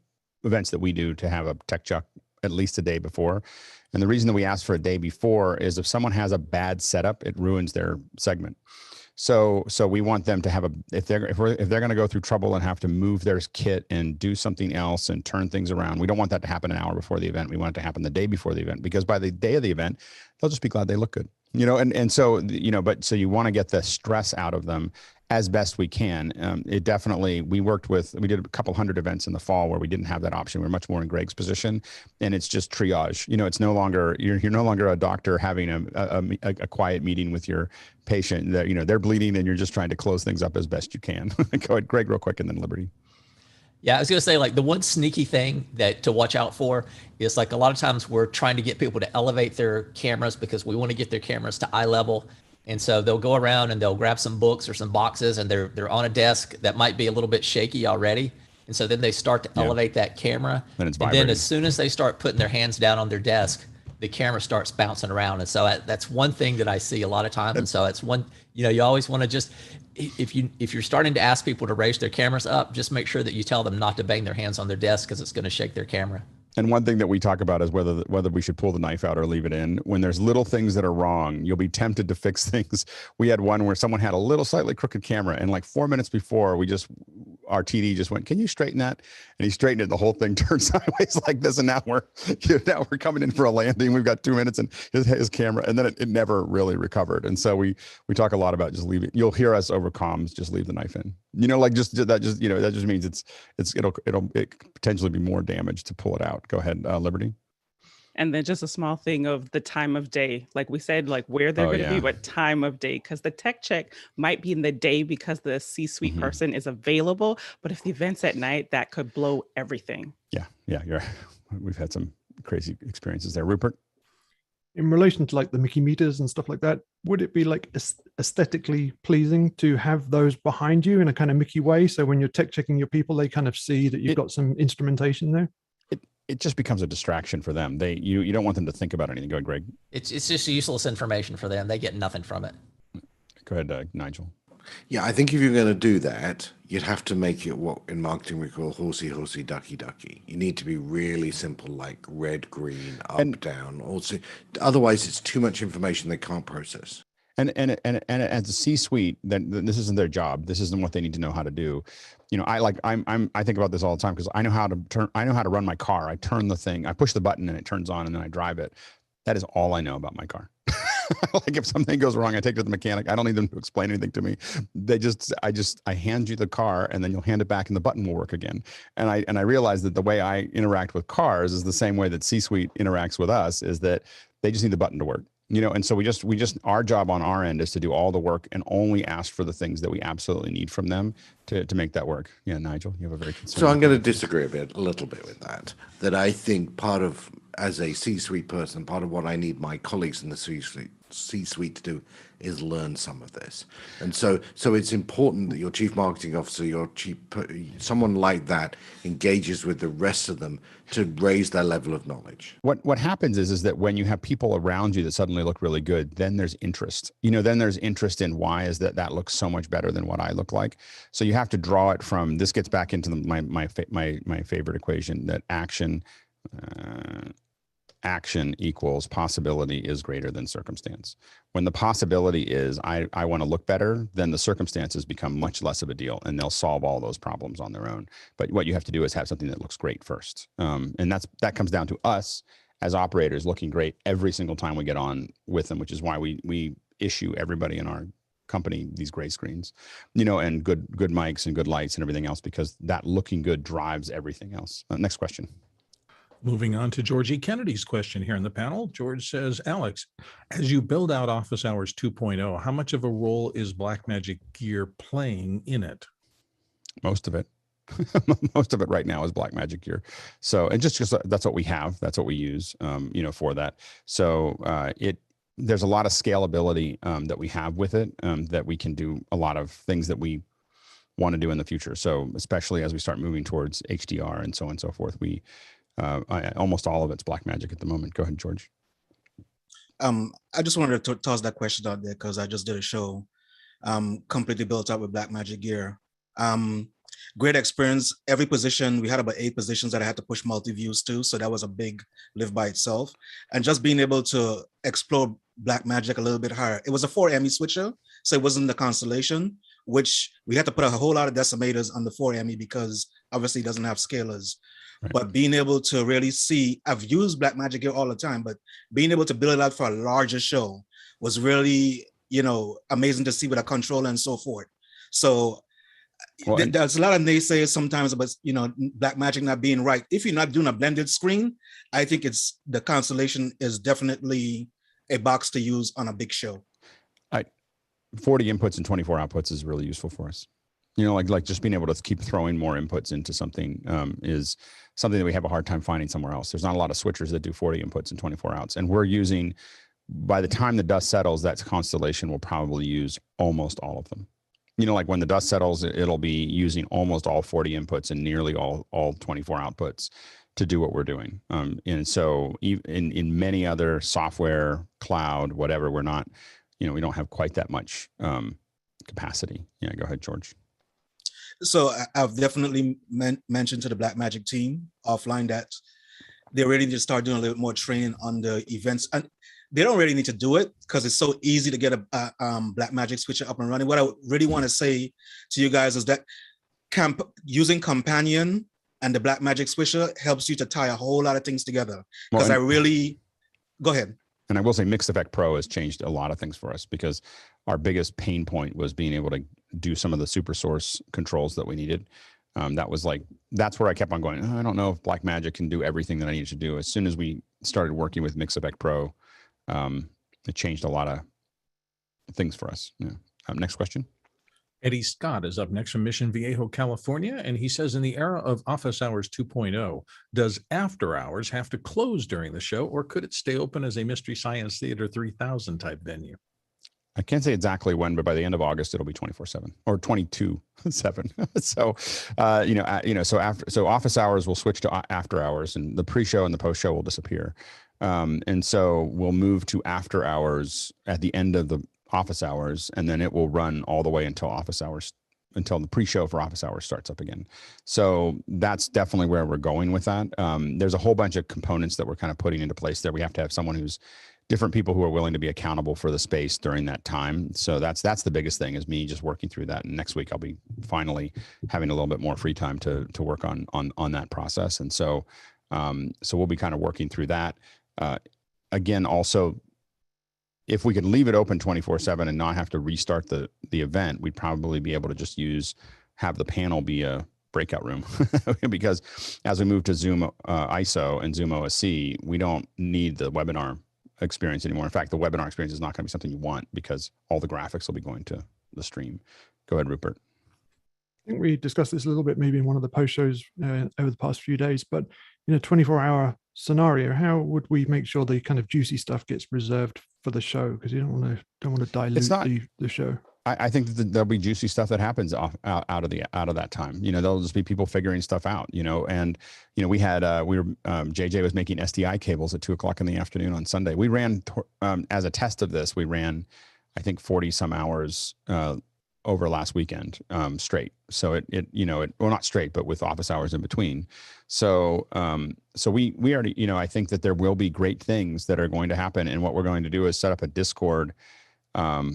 events that we do to have a tech check at least a day before. And the reason that we ask for a day before is if someone has a bad setup, it ruins their segment. So we want them to have if they're going to go through trouble and have to move their kit and do something else and turn things around, we don't want that to happen an hour before the event. We want it to happen the day before the event, because by the day of the event, they'll just be glad they look good. And so, but so you want to get the stress out of them as best we can. It definitely, we did a couple hundred events in the fall where we didn't have that option. We're much more in Greg's position, and it's just triage. It's no longer, you're no longer a doctor having a quiet meeting with your patient that, they're bleeding and you're just trying to close things up as best you can. Go ahead, Greg, real quick, and then Liberty. Yeah, I was going to say, like, the one sneaky thing to watch out for is, like, a lot of times we're trying to get people to elevate their cameras because we want to get their cameras to eye level. And so they'll go around and they'll grab some books or some boxes, and they're on a desk that might be a little bit shaky already. And so then they start to elevate that camera. And then as soon as they start putting their hands down on their desk, the camera starts bouncing around. And so that's one thing that I see a lot of times. And so it's one, you always want to just, if you're starting to ask people to raise their cameras up, just make sure that you tell them not to bang their hands on their desk because it's going to shake their camera. And one thing that we talk about is whether we should pull the knife out or leave it in. When there's little things that are wrong, you'll be tempted to fix things. We had one where someone had a little slightly crooked camera, and like 4 minutes before, we just our TD just went, "Can you straighten that?" And he straightened it. The whole thing turned sideways like this, and now we're coming in for a landing. We've got 2 minutes, and his camera, and then it never really recovered. And so we talk a lot about just leaving. You'll hear us over comms, just leave the knife in. Like that just means it'll potentially be more damage to pull it out. Go ahead, Liberty. And then just a small thing of the time of day, like we said, like where they're going to be, what time of day, because the tech check might be in the day because the C-suite person is available. But if the event's at night, that could blow everything. Yeah, we've had some crazy experiences there. Rupert? In relation to like the Mickey meters and stuff like that, would it be like aesthetically pleasing to have those behind you in a kind of Mickey way? So when you're tech checking your people, they kind of see that you've got some instrumentation there? It just becomes a distraction for them. You don't want them to think about anything. Go ahead, Greg. It's just useless information for them. They get nothing from it. Go ahead, Nigel. Yeah, I think if you're going to do that, you'd have to make it what in marketing we call horsey, horsey, ducky, ducky. You need to be really simple, like red, green, up, down. Also, otherwise, it's too much information they can't process. And as a C-suite, then this isn't their job. This isn't what they need to know how to do. I think about this all the time because I know how to run my car. I turn the thing, I push the button and it turns on, and then I drive it. That is all I know about my car. Like if something goes wrong, I take it to the mechanic. I don't need them to explain anything to me. I hand you the car, and then you'll hand it back, and the button will work again. And I realize that the way I interact with cars is the same way that C-suite interacts with us. Is that they just need the button to work. And so we just our job on our end is to do all the work and only ask for the things that we absolutely need from them to make that work. Yeah, Nigel, you have a very concerned. So I'm going to disagree a little bit with that. That I think part of, as a C-suite person, part of what I need my colleagues in the C-suite to do is learn some of this. And so it's important that your chief marketing officer, someone like that engages with the rest of them to raise their level of knowledge. What happens is that when you have people around you that suddenly look really good, then there's interest. Then there's interest in why is that looks so much better than what I look like. So you have to draw it from, this gets back into my favorite equation, that action equals possibility is greater than circumstance. When the possibility is I want to look better, then the circumstances become much less of a deal, and they'll solve all those problems on their own. But what you have to do is have something that looks great first. And that comes down to us as operators looking great every single time we get on with them, which is why we issue everybody in our company these gray screens, and good mics and good lights and everything else, because that looking good drives everything else. Next question. Moving on to George E. Kennedy's question here in the panel. George says, Alex, as you build out Office Hours 2.0, how much of a role is Blackmagic Gear playing in it? Most of it. Most of it right now is Blackmagic Gear. So, and just that's what we have. That's what we use, for that. So there's a lot of scalability that we have with it, that we can do a lot of things that we want to do in the future. So especially as we start moving towards HDR and so on and so forth, almost all of it's Blackmagic at the moment. Go ahead, George. I just wanted to toss that question out there because I just did a show completely built out with Blackmagic Gear. Great experience. Every position, we had about 8 positions that I had to push multi-views to. So that was a big lift by itself. And just being able to explore Blackmagic a little bit higher. It was a 4 ME switcher, so it wasn't the Constellation, which we had to put a whole lot of decimators on the 4 ME because obviously it doesn't have scalars. Right. But being able to really see, I've used Blackmagic Gear all the time, but being able to build it out for a larger show was really, amazing to see with a controller and so forth. So there's a lot of naysayers sometimes about, Blackmagic not being right. If you're not doing a blended screen, I think the Constellation is definitely a box to use on a big show. 40 inputs and 24 outputs is really useful for us. Like just being able to keep throwing more inputs into something is something that we have a hard time finding somewhere else. There's not a lot of switchers that do 40 inputs and 24 outs. And we're using, by the time the dust settles, that Constellation will probably use almost all of them. Like when the dust settles, it'll be using almost all 40 inputs and nearly all 24 outputs to do what we're doing. And so in many other software, cloud, whatever, we're not, we don't have quite that much capacity. Yeah, go ahead, George. So I've definitely mentioned to the Blackmagic team offline that they really need to start doing a little bit more training on the events. And they don't really need to do it because it's so easy to get a Blackmagic switcher up and running. What I really want to say to you guys is that using Companion and the Blackmagic Swisher helps you to tie a whole lot of things together. Well, Because go ahead. And I will say Mix Effect Pro has changed a lot of things for us, because our biggest pain point was being able to do some of the super source controls that we needed. That's where I kept on going, oh, I don't know if Blackmagic can do everything that I needed to do. As soon as we started working with Mix Effect Pro, it changed a lot of things for us. Yeah. Next question. Eddie Scott is up next from Mission Viejo, California. And he says, in the era of Office Hours 2.0, does After Hours have to close during the show, or could it stay open as a Mystery Science Theater 3000 type venue? I can't say exactly when, but by the end of August, it'll be 24/7 or 22/7. So Office Hours will switch to After Hours, and the pre-show and the post-show will disappear. And so we'll move to After Hours at the end of the Office Hours, and then it will run all the way until until the pre-show for Office Hours starts up again. So that's definitely where we're going with that. There's a whole bunch of components that we're kind of putting into place there. We have to have someone who's different people who are willing to be accountable for the space during that time. So that's the biggest thing, is me just working through that. And next week I'll be finally having a little bit more free time to work on that process. And so we'll be kind of working through that. Again, also, if we could leave it open 24/7 and not have to restart the event, we'd probably be able to just have the panel be a breakout room, because as we move to ZoomISO and ZoomOSC, we don't need the webinar experience anymore. In fact, the webinar experience is not going to be something you want, because all the graphics will be going to the stream. Go ahead, Rupert. I think we discussed this a little bit maybe in one of the post shows over the past few days, but in a 24-hour scenario, how would we make sure the kind of juicy stuff gets reserved for the show? Because you don't want to dilute the show. I think that there'll be juicy stuff that happens out of that time. There'll just be people figuring stuff out. And JJ was making SDI cables at 2:00 in the afternoon on Sunday. We ran as a test of this. We ran, I think, 40 some hours over last weekend straight. So well, not straight, but with office hours in between. So we already, I think that there will be great things that are going to happen. And what we're going to do is set up a Discord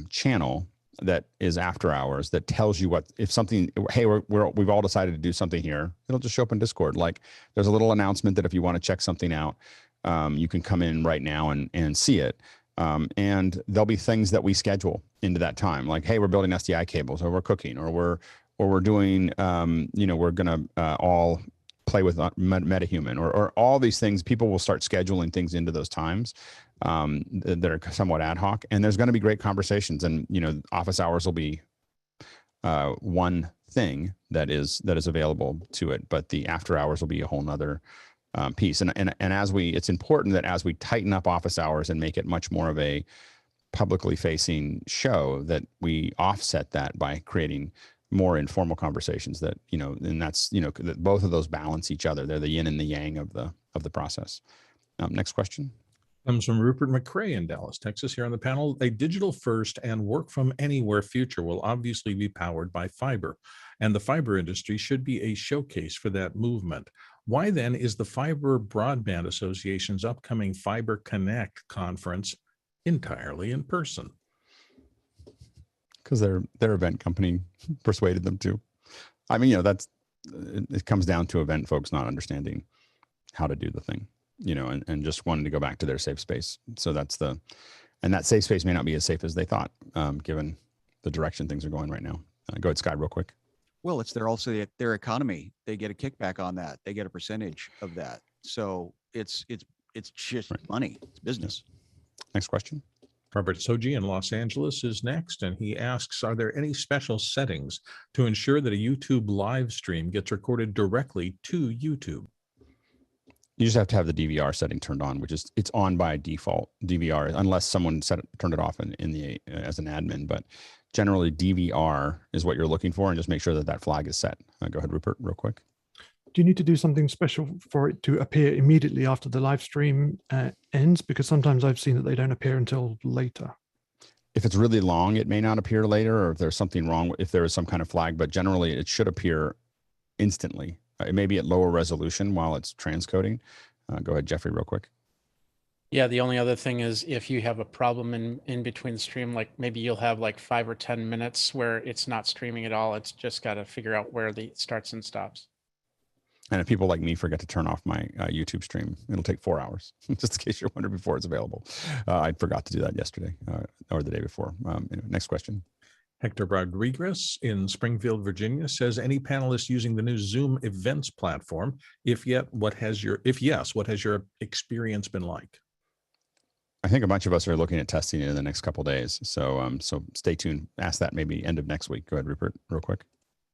channel that is After Hours that tells you if something, hey, we've all decided to do something here. It'll just show up in Discord. Like, there's a little announcement that if you want to check something out, you can come in right now and see it. And there'll be things that we schedule into that time, like, hey, we're building SDI cables, or we're cooking, or we're doing, we're going to all play with MetaHuman, or all these things. People will start scheduling things into those times that are somewhat ad hoc, and there's going to be great conversations. And office hours will be one thing that is available to it, but the after hours will be a whole nother piece. And it's important that as we tighten up office hours and make it much more of a publicly facing show, that we offset that by creating more informal conversations that, and that's, that both of those balance each other. They're the yin and the yang of the process. Next question. Comes from Rupert McCrae in Dallas, Texas, here on the panel. A digital first and work from anywhere future will obviously be powered by fiber, and the fiber industry should be a showcase for that movement. Why then is the Fiber Broadband Association's upcoming Fiber Connect conference entirely in person? Because their event company persuaded them to. I mean, it comes down to event folks not understanding how to do the thing, and just wanting to go back to their safe space. So and that safe space may not be as safe as they thought, given the direction things are going right now. Go ahead, Sky, real quick. Well, it's their economy. They get a kickback on that. They get a percentage of that. So it's just money. It's business. Next question. Robert Soji in Los Angeles is next, and he asks, are there any special settings to ensure that a YouTube live stream gets recorded directly to YouTube? You just have to have the DVR setting turned on, it's on by default, DVR, unless someone turned it off as an admin. But generally, DVR is what you're looking for, and just make sure that flag is set. Go ahead, Rupert, real quick. Do you need to do something special for it to appear immediately after the live stream ends? Because sometimes I've seen that they don't appear until later. If it's really long, it may not appear later, or if there's something wrong, if there is some kind of flag, but generally it should appear instantly. It may be at lower resolution while it's transcoding. Go ahead, Jeffrey, real quick. Yeah, the only other thing is if you have a problem in between the stream, like maybe you'll have like 5 or 10 minutes where it's not streaming at all. It's just got to figure out where the starts and stops. And if people like me forget to turn off my YouTube stream, it'll take 4 hours, just in case you're wondering before it's available. I forgot to do that yesterday or the day before. Anyway, next question. Hector Rodriguez in Springfield, Virginia says, any panelist using the new Zoom events platform? If yes, what has your experience been like? I think a bunch of us are looking at testing it in the next couple of days. So so stay tuned. Ask that maybe end of next week. Go ahead, Rupert, real quick.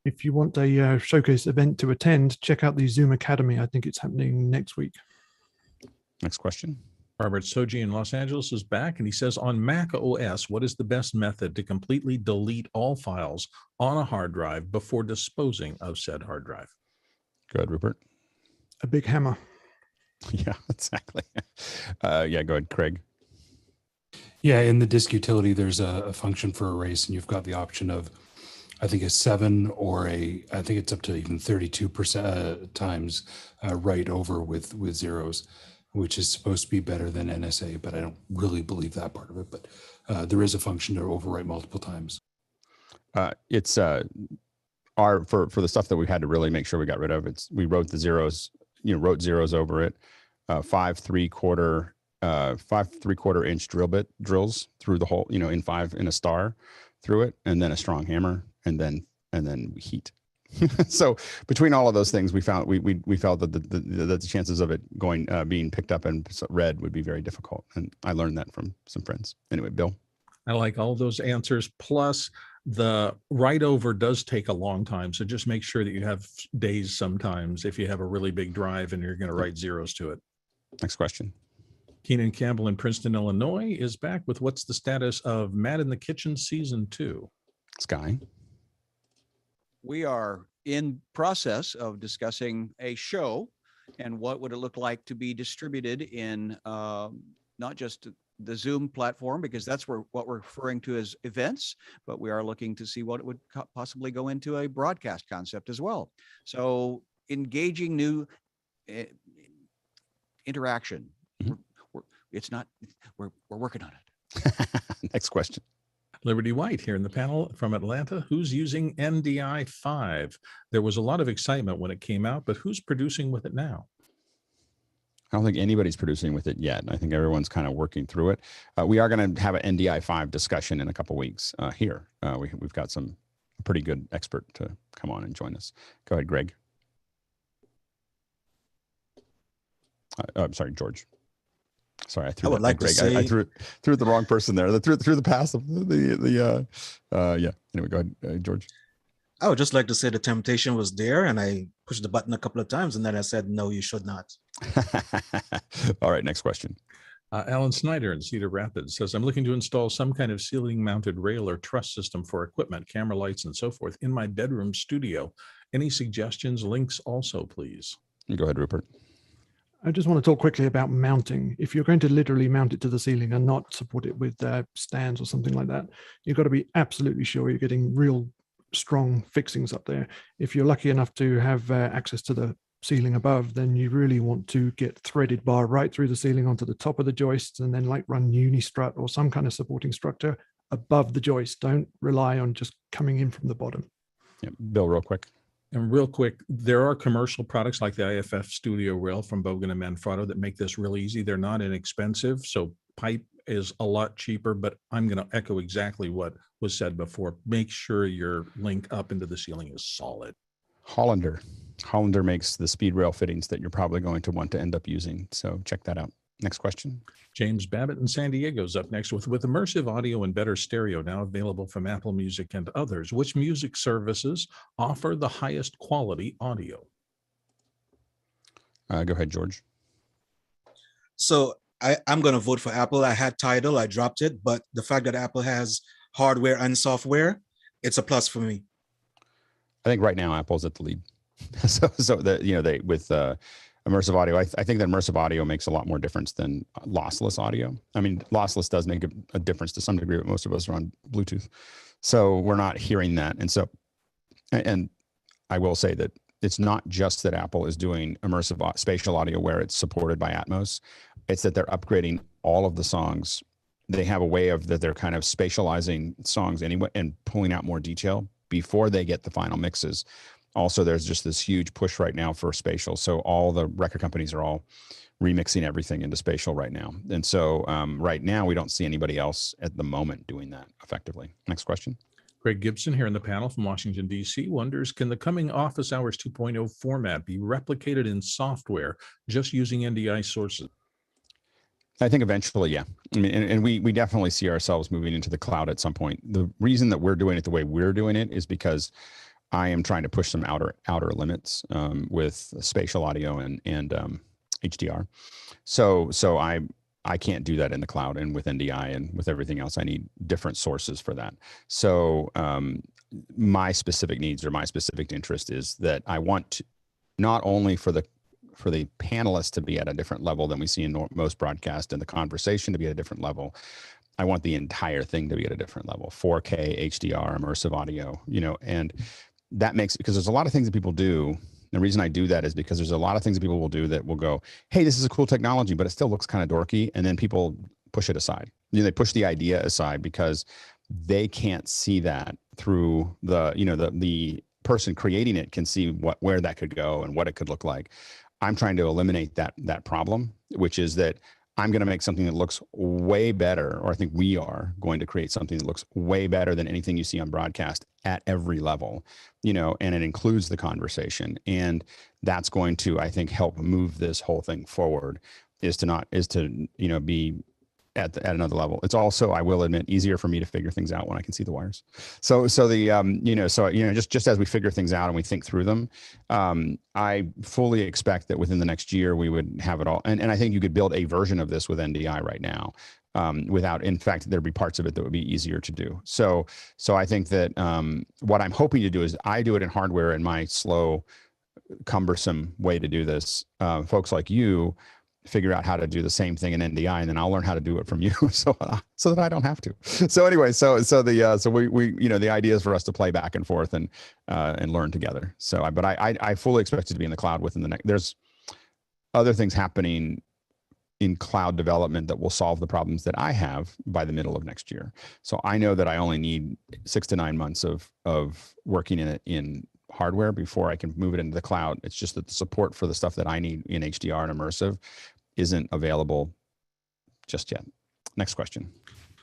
If you want a showcase event to attend, check out the Zoom Academy. I think it's happening next week. Next question. Robert Soji in Los Angeles is back, and he says, on Mac OS, what is the best method to completely delete all files on a hard drive before disposing of said hard drive? Go ahead, Rupert. A big hammer. Yeah, exactly. Yeah, go ahead, Craig. Yeah, in the disk utility, there's a function for erase, and you've got the option of, I think, a 7 or I think it's up to even 32% times write over with zeros, which is supposed to be better than NSA, but I don't really believe that part of it. But there is a function to overwrite multiple times. It's for the stuff that we had to really make sure we got rid of. We wrote the zeros, wrote zeros over it. 5 3/4 inch drills through the hole, in a star through it, and then a strong hammer, and then heat. So between all of those things, we found we felt that the chances of it being picked up and read would be very difficult, and I learned that from some friends. Anyway, Bill. I like all those answers. Plus, the write over does take a long time, so just make sure that you have days sometimes if you have a really big drive and you're going to write zeros to it. Next question. Keenan Campbell in Princeton, Illinois is back with what's the status of Mad in the Kitchen Season 2? Sky. We are in process of discussing a show and what would it look like to be distributed in not just the Zoom platform, because that's what we're referring to as events, but we are looking to see what it would possibly go into a broadcast concept as well. So engaging new interaction. Mm-hmm. We're working on it. Next question. Liberty White here in the panel from Atlanta. Who's using NDI 5? There was a lot of excitement when it came out, but who's producing with it now? I don't think anybody's producing with it yet. I think everyone's kind of working through it. We are going to have an NDI 5 discussion in a couple weeks here. We've got some pretty good expert to come on and join us. Go ahead, Greg. I'm sorry, George. Sorry, I threw that like Greg. I threw the wrong person there. Threw the pass of yeah. Anyway, go ahead, George. I would just like to say the temptation was there, and I pushed the button a couple of times, and then I said, no, you should not. All right, next question. Alan Snyder in Cedar Rapids says, I'm looking to install some kind of ceiling-mounted rail or truss system for equipment, camera lights, and so forth in my bedroom studio. Any suggestions, links also, please? Go ahead, Rupert. I just want to talk quickly about mounting. If you're going to literally mount it to the ceiling and not support it with stands or something like that, you've got to be absolutely sure you're getting real strong fixings up there. If you're lucky enough to have access to the ceiling above, then you really want to get threaded bar right through the ceiling onto the top of the joists, and then run uni-strut or some kind of supporting structure above the joist. Don't rely on just coming in from the bottom. Yeah, Bill, real quick. And real quick, there are commercial products like the IFF Studio Rail from Bogan and Manfrotto that make this really easy. They're not inexpensive, so pipe is a lot cheaper, but I'm going to echo exactly what was said before. Make sure your link up into the ceiling is solid. Hollander makes the speed rail fittings that you're probably going to want to end up using, so check that out. Next question. James Babbitt in San Diego is up next with immersive audio and better stereo now available from Apple Music and others. Which music services offer the highest quality audio? Go ahead, George. So I'm going to vote for Apple. I had Tidal, I dropped it, but the fact that Apple has hardware and software, it's a plus for me. I think right now Apple's at the lead. so they with immersive audio, I think that immersive audio makes a lot more difference than lossless audio. I mean, lossless does make a difference to some degree, but most of us are on Bluetooth, so we're not hearing that. And I will say that it's not just that Apple is doing immersive spatial audio where it's supported by Atmos. It's that they're upgrading all of the songs. They have a way of that they're kind of spatializing songs anyway and pulling out more detail before they get the final mixes. Also, there's just this huge push right now for spatial. So all the record companies are all remixing everything into spatial right now. And so right now, we don't see anybody else at the moment doing that effectively. Next question. Greg Gibson here in the panel from Washington, D.C. wonders, can the coming Office Hours 2.0 format be replicated in software just using NDI sources? I think eventually, yeah. I mean, and we definitely see ourselves moving into the cloud at some point. The reason that we're doing it the way we're doing it is because I am trying to push some outer limits with spatial audio and HDR. So I can't do that in the cloud, and with NDI and with everything else, I need different sources for that. So my specific needs or my specific interest is that I want to, not only for the panelists to be at a different level than we see in most broadcast, and the conversation to be at a different level. I want the entire thing to be at a different level, 4K, HDR, immersive audio, and that makes, because there's a lot of things that people do. The reason I do that is because there's a lot of things that people will do that will go, hey, this is a cool technology, but it still looks kind of dorky. And then people push it aside. They push the idea aside because they can't see that through the person creating it can see where that could go and what it could look like. I'm trying to eliminate that problem, which is that I'm going to make something that looks way better, or I think we are going to create something that looks way better than anything you see on broadcast at every level, and it includes the conversation. And that's going to, I think, help move this whole thing forward, is to be at another level. It's also, I will admit, easier for me to figure things out when I can see the wires. So just as we figure things out and we think through them, I fully expect that within the next year we would have it all. And I think you could build a version of this with NDI right now, without, in fact, there'd be parts of it that would be easier to do. So I think that what I'm hoping to do is I do it in hardware in my slow, cumbersome way to do this. Folks like you figure out how to do the same thing in NDI, and then I'll learn how to do it from you, so that I don't have to. So anyway, so the idea is for us to play back and forth and learn together. So, but I fully expect it to be in the cloud within the next. There's other things happening in cloud development that will solve the problems that I have by the middle of next year. So I know that I only need 6 to 9 months of working in it in hardware before I can move it into the cloud. It's just that the support for the stuff that I need in HDR and immersive isn't available just yet. Next question.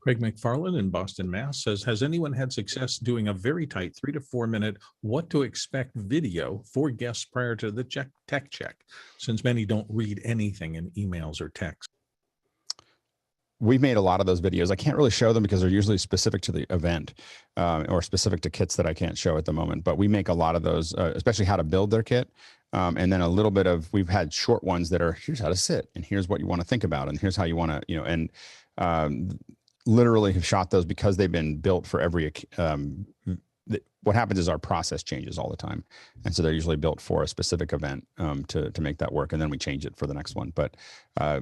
Craig McFarland in Boston, Mass. says, has anyone had success doing a very tight 3 to 4 minute what to expect video for guests prior to the tech check, since many don't read anything in emails or text? We've made a lot of those videos. I can't really show them because they're usually specific to the event or specific to kits that I can't show at the moment. But we make a lot of those, especially how to build their kit. And then a little bit of, we've had short ones that are, here's how to sit, and here's what you want to think about, and here's how you want to, and literally have shot those because they've been built for every, what happens is our process changes all the time. And so they're usually built for a specific event to make that work. And then we change it for the next one. But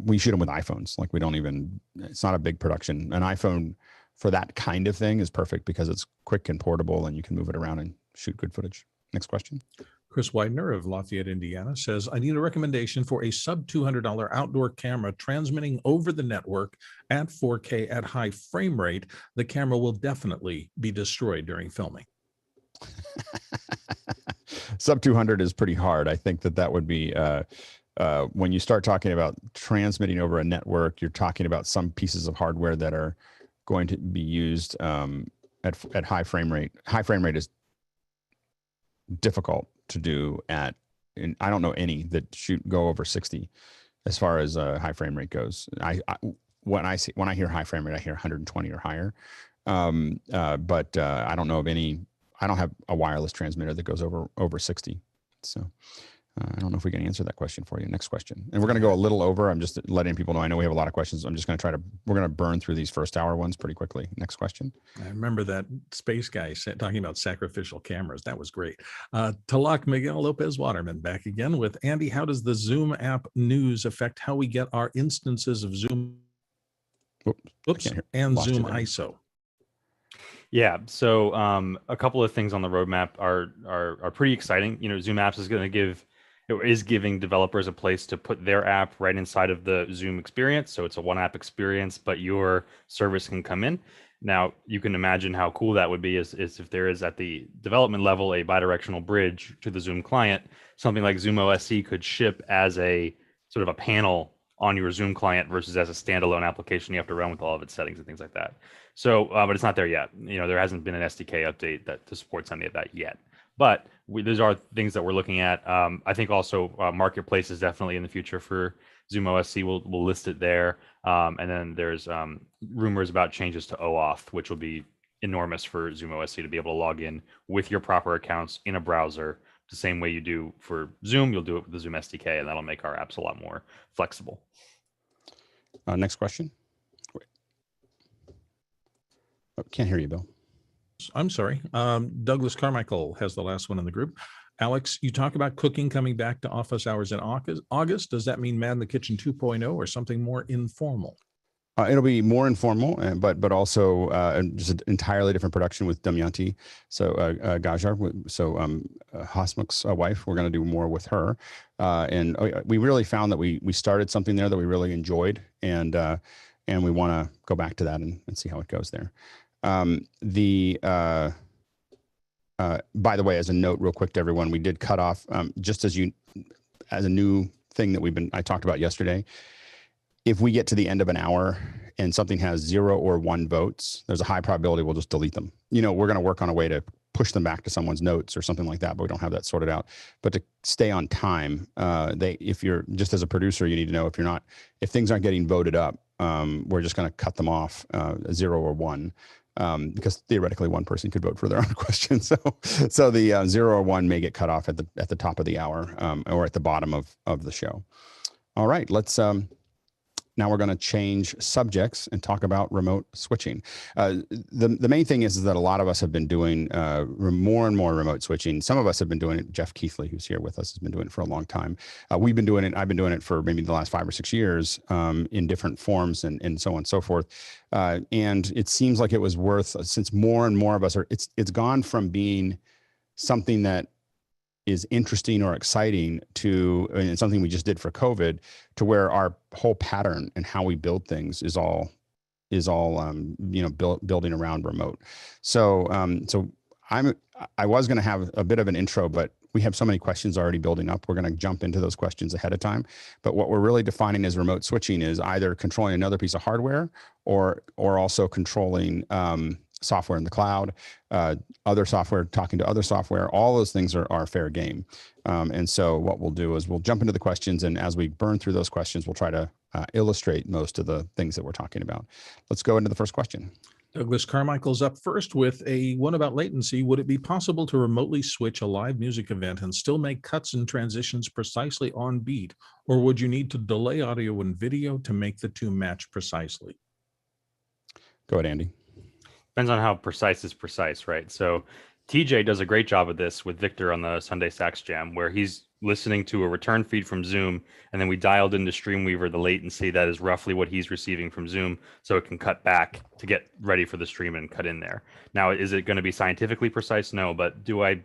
we shoot them with iPhones. Like we don't even, it's not a big production. An iPhone for that kind of thing is perfect because it's quick and portable and you can move it around and shoot good footage. Next question. Chris Widener of Lafayette, Indiana says, I need a recommendation for a sub $200 outdoor camera transmitting over the network at 4K at high frame rate. The camera will definitely be destroyed during filming. Sub 200 is pretty hard. I think that would be, when you start talking about transmitting over a network, you're talking about some pieces of hardware that are going to be used at high frame rate. High frame rate is difficult to do and I don't know any that go over 60 as far as high frame rate goes. When I hear high frame rate, I hear 120 or higher. But I don't know of any. I don't have a wireless transmitter that goes over 60. So I don't know if we can answer that question for you. Next question. And we're going to go a little over. I'm just letting people know. I know we have a lot of questions. I'm just going to we're going to burn through these first hour ones pretty quickly. Next question. I remember that space guy talking about sacrificial cameras. That was great. Talak Miguel Lopez Waterman back again with Andy. How does the Zoom app news affect how we get our instances of Zoom and ZoomISO? Yeah, so a couple of things on the roadmap are pretty exciting. You know, Zoom Apps is giving developers a place to put their app right inside of the Zoom experience. So it's a one app experience, but your service can come in. Now you can imagine how cool that would be is if there is at the development level a bidirectional bridge to the Zoom client. Something like ZoomISO could ship as a sort of a panel on your Zoom client versus as a standalone application you have to run with all of its settings and things like that. So, but it's not there yet. You know, there hasn't been an SDK update that supports any of that yet. But those are things that we're looking at. I think also Marketplace is definitely in the future for ZoomISO. We'll list it there. And then there's rumors about changes to OAuth, which will be enormous for ZoomISO to be able to log in with your proper accounts in a browser. The same way you do for Zoom, you'll do it with the Zoom SDK, and that'll make our apps a lot more flexible. Next question. Oh, can't hear you, Bill. I'm sorry. Douglas Carmichael has the last one in the group. Alex, you talk about cooking coming back to office hours in August. Does that mean Man the Kitchen 2.0 or something more informal? It'll be more informal, but also just an entirely different production with Damayanti. So Gajar, so Hasmuk's wife, we're going to do more with her. And we really found that we started something there that we really enjoyed, and we want to go back to that and see how it goes there. By the way, as a note real quick to everyone, we did cut off, just as a new thing that I talked about yesterday. If we get to the end of an hour and something has 0 or 1 votes, there's a high probability we'll just delete them. You know, we're going to work on a way to push them back to someone's notes or something like that, but we don't have that sorted out. But to stay on time, if you're just as a producer, you need to know if things aren't getting voted up, we're just going to cut them off 0 or 1. Because theoretically one person could vote for their own question. So the 0 or 1 may get cut off at the top of the hour or at the bottom of the show. All right, let's now we're going to change subjects and talk about remote switching. The main thing is that a lot of us have been doing more and more remote switching. Some of us have been doing it. Jeff Keithley, who's here with us, has been doing it for a long time. We've been doing it. I've been doing it for maybe the last 5 or 6 years in different forms and so on and so forth. And it seems like it was worth, since more and more of us it's gone from being something that is interesting or exciting and something we just did for COVID, to where our whole pattern and how we build things is all building around remote. So I was going to have a bit of an intro, but we have so many questions already building up. We're going to jump into those questions ahead of time. But what we're really defining as remote switching is either controlling another piece of hardware or also controlling software in the cloud, other software talking to other software. All those things are fair game. And so what we'll do is we'll jump into the questions, and as we burn through those questions, we'll try to illustrate most of the things that we're talking about. Let's go into the first question. Douglas Carmichael's up first with one about latency. Would it be possible to remotely switch a live music event and still make cuts and transitions precisely on beat? Or would you need to delay audio and video to make the two match precisely? Go ahead, Andy. Depends on how precise is precise, right? So TJ does a great job of this with Victor on the Sunday Sax Jam, where he's listening to a return feed from Zoom, and then we dialed into Streamweaver the latency that is roughly what he's receiving from Zoom, so it can cut back to get ready for the stream and cut in there. Now, is it going to be scientifically precise? No, but do I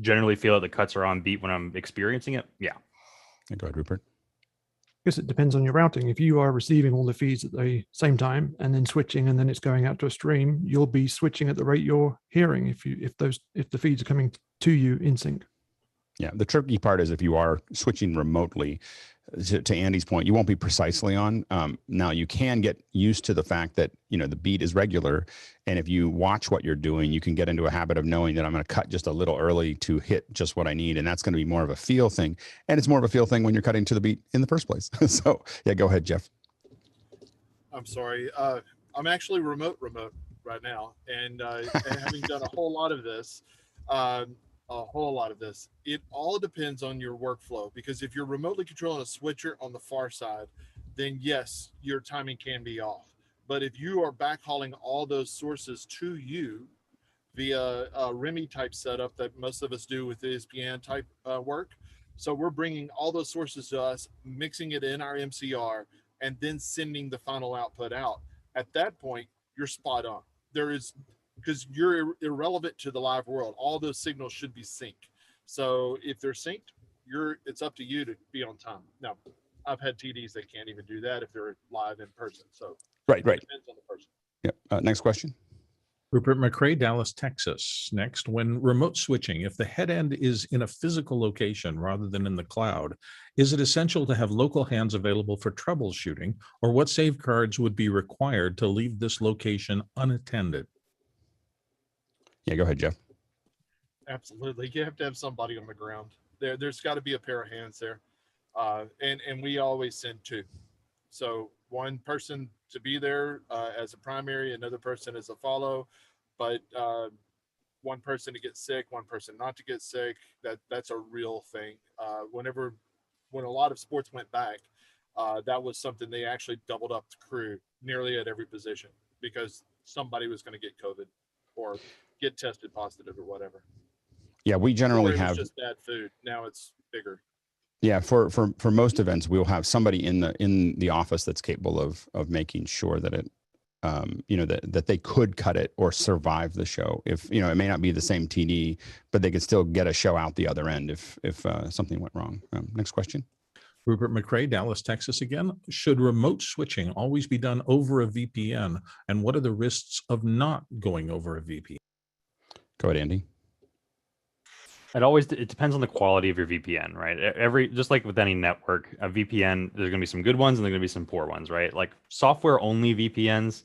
generally feel that the cuts are on beat when I'm experiencing it? Yeah. Go ahead, Rupert. I guess it depends on your routing. If you are receiving all the feeds at the same time and then switching, and then it's going out to a stream, you'll be switching at the rate you're hearing if the feeds are coming to you in sync. Yeah, the tricky part is if you are switching remotely, to Andy's point, you won't be precisely on. Now you can get used to the fact that, the beat is regular. And if you watch what you're doing, you can get into a habit of knowing that I'm going to cut just a little early to hit just what I need. And that's going to be more of a feel thing. And it's more of a feel thing when you're cutting to the beat in the first place. So yeah, go ahead, Jeff. I'm sorry. I'm actually remote right now. And having done a whole lot of this, it all depends on your workflow, because if you're remotely controlling a switcher on the far side, then yes, your timing can be off. But if you are backhauling all those sources to you via a REMI type setup that most of us do with ESPN type work, so we're bringing all those sources to us, mixing it in our MCR, and then sending the final output out. At that point, you're spot on. There is because you're irrelevant to the live world. All those signals should be synced. So if they're synced, it's up to you to be on time. Now, I've had TDs that can't even do that if they're live in person. So right. it depends on the person. Yep. Next question. Rupert McRae, Dallas, Texas. Next, when remote switching, if the head end is in a physical location rather than in the cloud, is it essential to have local hands available for troubleshooting, or what safeguards would be required to leave this location unattended? Yeah, go ahead, Jeff. Absolutely. You have to have somebody on the ground. There's got to be a pair of hands there. And we always send two. So one person to be there as a primary, another person as a follow, but one person to get sick, one person not to get sick. That's a real thing. When a lot of sports went back, that was something they actually doubled up the crew nearly at every position because somebody was going to get COVID or get tested positive or whatever. Yeah, we generally have just bad food. Now it's bigger. Yeah, for most events, we'll have somebody in the office that's capable of making sure that it, that they could cut it or survive the show. If it may not be the same TD, but they could still get a show out the other end if something went wrong. Next question. Rupert McRae, Dallas, Texas again. Should remote switching always be done over a VPN? And what are the risks of not going over a VPN? Go ahead, Andy. It depends on the quality of your VPN, right? Just like with any network, a VPN, there's going to be some good ones and there's going to be some poor ones, right? Like software only VPNs,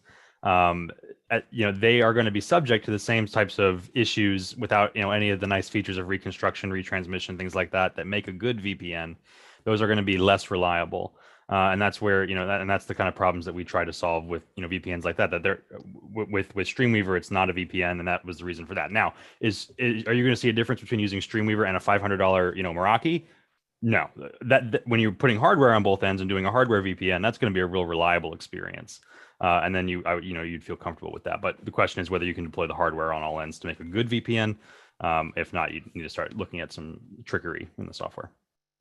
they are going to be subject to the same types of issues without, any of the nice features of reconstruction, retransmission, things like that make a good VPN. Those are going to be less reliable. And that's where, and that's the kind of problems that we try to solve with, VPNs like that they're with Streamweaver, it's not a VPN. And that was the reason for that. Now are you going to see a difference between using Streamweaver and a $500, Meraki? No, that when you're putting hardware on both ends and doing a hardware VPN, that's going to be a real reliable experience. And then you'd feel comfortable with that. But the question is whether you can deploy the hardware on all ends to make a good VPN. If not, you need to start looking at some trickery in the software.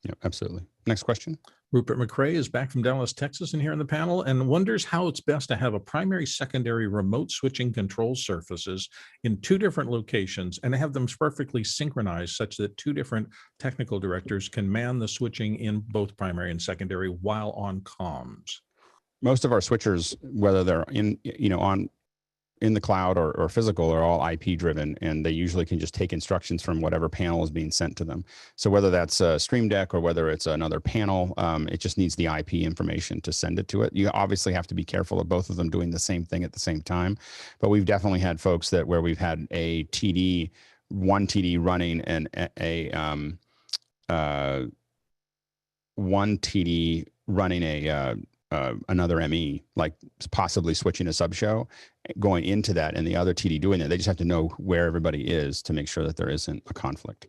Yeah, absolutely. Next question. Rupert McRae is back from Dallas, Texas, and here in the panel, and wonders how it's best to have a primary, secondary remote switching control surfaces in two different locations and have them perfectly synchronized such that two different technical directors can man the switching in both primary and secondary while on comms. Most of our switchers, whether they're in the cloud or physical, are all IP driven, and they usually can just take instructions from whatever panel is being sent to them. So whether that's a Stream Deck or whether it's another panel, it just needs the IP information to send it to it. You obviously have to be careful of both of them doing the same thing at the same time. But we've definitely had folks where we've had one TD running and one TD running another ME, like possibly switching a sub show, going into that, and the other TD doing it. They just have to know where everybody is to make sure that there isn't a conflict.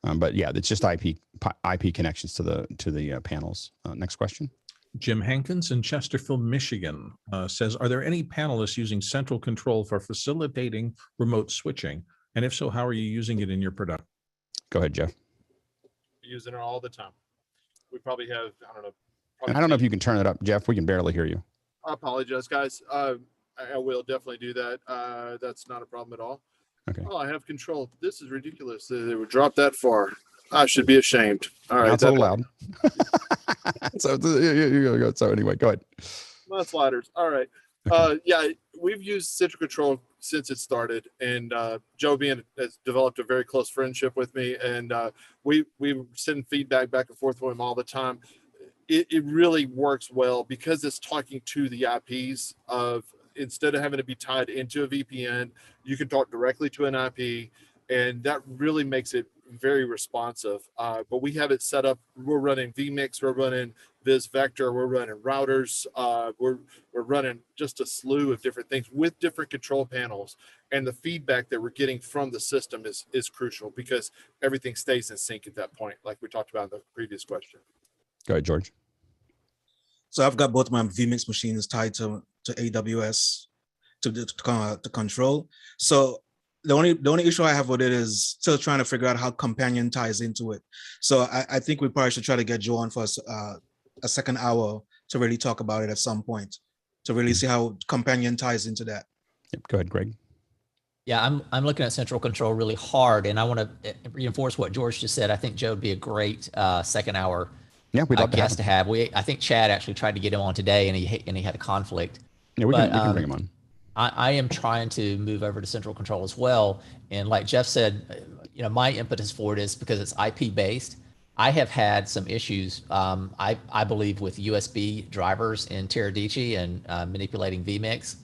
But yeah, it's just IP connections to the panels. Next question. Jim Hankins in Chesterfield, Michigan says, are there any panelists using central control for facilitating remote switching? And if so, how are you using it in your product? Go ahead, Jeff. Using it all the time. We probably have, I don't know if you can turn it up, Jeff. We can barely hear you. I apologize, guys. I will definitely do that. That's not a problem at all. Okay. Oh, I have control. This is ridiculous. They would drop that far. I should be ashamed. All right. That's a little loud. So anyway, go ahead. My sliders. All right. Yeah, we've used central control since it started, and Joe has developed a very close friendship with me, and we send feedback back and forth with him all the time. It really works well because it's talking to the IPs of, instead of having to be tied into a VPN, you can talk directly to an IP, and that really makes it very responsive. But we have it set up. We're running vMix, we're running VisVector, we're running routers, we're running just a slew of different things with different control panels. And the feedback that we're getting from the system is crucial because everything stays in sync at that point, like we talked about in the previous question. Go ahead, George. So I've got both my vMix machines tied to AWS to control. So the only issue I have with it is still trying to figure out how Companion ties into it. So I think we probably should try to get Joe on for a second hour to really talk about it at some point, to really see how Companion ties into that. Yep. Go ahead, Greg. Yeah, I'm looking at central control really hard, and I want to reinforce what George just said. I think Joe would be a great second hour we'd love guest to have. I think Chad actually tried to get him on today, and he had a conflict. Yeah, we can bring him on. I am trying to move over to central control as well, and like Jeff said, my impetus for it is because it's IP based. I have had some issues, I believe, with USB drivers in Teradici and manipulating vMix.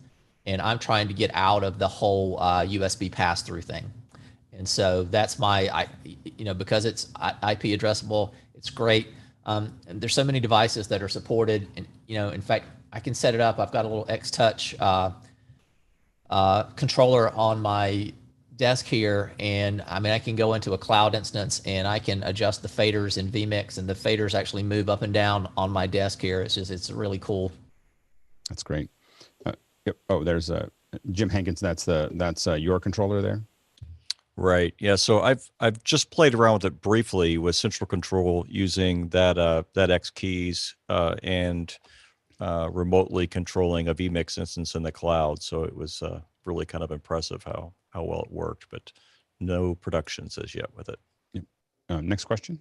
And I'm trying to get out of the whole USB pass-through thing. And so that's because it's IP addressable, it's great. And there's so many devices that are supported. And, in fact, I can set it up. I've got a little X-Touch controller on my desk here. And I can go into a cloud instance and I can adjust the faders in vMix, and the faders actually move up and down on my desk here. It's really cool. That's great. Yep. Oh, there's Jim Hankins. That's your controller there. Right. Yeah. So I've just played around with it briefly with central control using that X keys and remotely controlling a vMix instance in the cloud. So it was really kind of impressive how well it worked, but no productions as yet with it. Yep. Next question.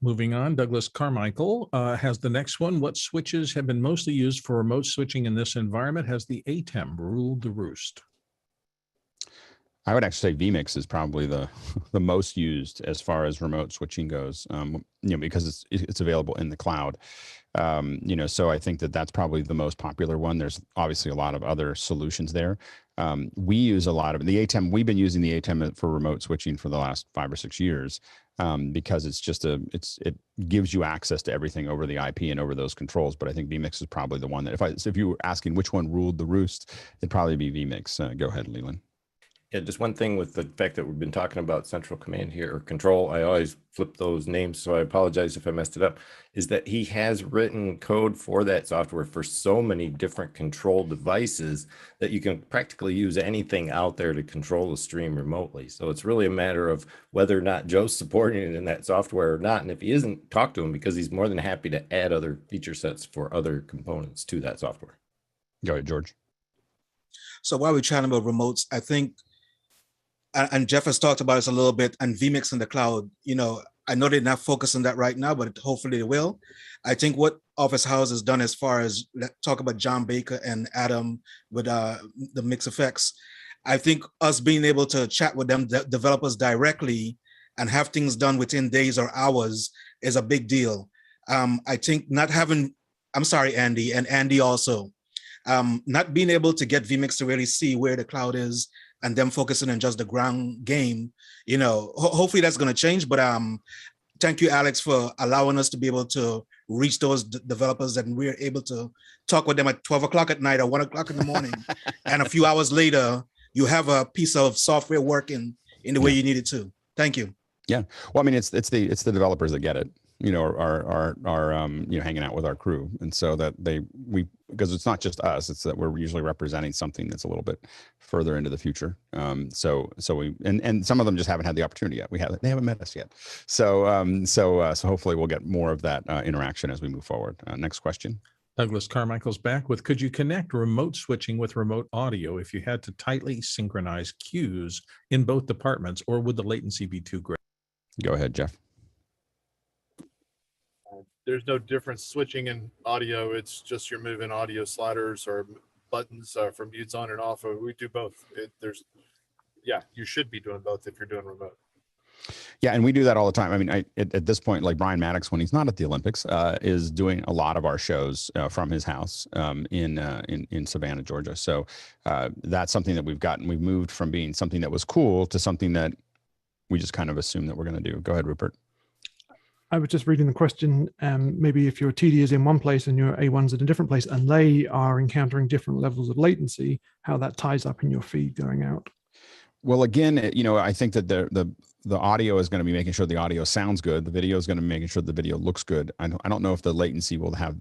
Moving on, Douglas Carmichael has the next one. What switches have been mostly used for remote switching in this environment? Has the ATEM ruled the roost? I would actually say vMix is probably the most used as far as remote switching goes, because it's available in the cloud. So I think that's probably the most popular one. There's obviously a lot of other solutions there. We use a lot of the ATEM. We've been using the ATEM for remote switching for the last 5 or 6 years. Because it's just it gives you access to everything over the IP and over those controls. But I think vMix is probably the one that if you were asking which one ruled the roost, it'd probably be vMix. Go ahead, Leland. Yeah, just one thing with the fact that we've been talking about central command here, or control, I always flip those names, so I apologize if I messed it up, is that he has written code for that software for so many different control devices that you can practically use anything out there to control the stream remotely. So it's really a matter of whether or not Joe's supporting it in that software or not. And if he isn't, talk to him, because he's more than happy to add other feature sets for other components to that software. Go ahead, George. So while we're chatting about remotes, I think, and Jeff has talked about this a little bit, and vMix in the cloud, I know they're not focused on that right now, but hopefully they will. I think what Office House has done as far as talk about John Baker and Adam with the mix effects, I think us being able to chat with them, developers directly, and have things done within days or hours is a big deal. I think not having, I'm sorry, Andy, and Andy also, not being able to get vMix to really see where the cloud is and them focusing on just the ground game, hopefully that's going to change. But thank you, Alex, for allowing us to be able to reach those developers, and we're able to talk with them at 12 o'clock at night or 1 o'clock in the morning. And a few hours later, you have a piece of software working in the way you need it to. Thank you. Yeah. Well, it's the developers that get it, are hanging out with our crew. And so that because it's not just us, it's that we're usually representing something that's a little bit further into the future. So some of them just haven't had the opportunity yet. They haven't met us yet. So hopefully we'll get more of that interaction as we move forward. Next question. Douglas Carmichael's back with, could you connect remote switching with remote audio if you had to tightly synchronize cues in both departments, or would the latency be too great? Go ahead, Jeff. There's no difference switching in audio. It's just you're moving audio sliders or buttons from mutes on and off. We do both. You should be doing both if you're doing remote. Yeah, and we do that all the time. At this point, like Brian Maddox, when he's not at the Olympics, is doing a lot of our shows from his house in Savannah, Georgia. So that's something that we've moved from being something that was cool to something that we just kind of assume that we're going to do. Go ahead, Rupert. I was just reading the question. Maybe if your TD is in one place and your A1's in a different place, and they are encountering different levels of latency, how that ties up in your feed going out. Well, again, I think that the audio is going to be making sure the audio sounds good. The video is going to be making sure the video looks good. I don't know if the latency will have.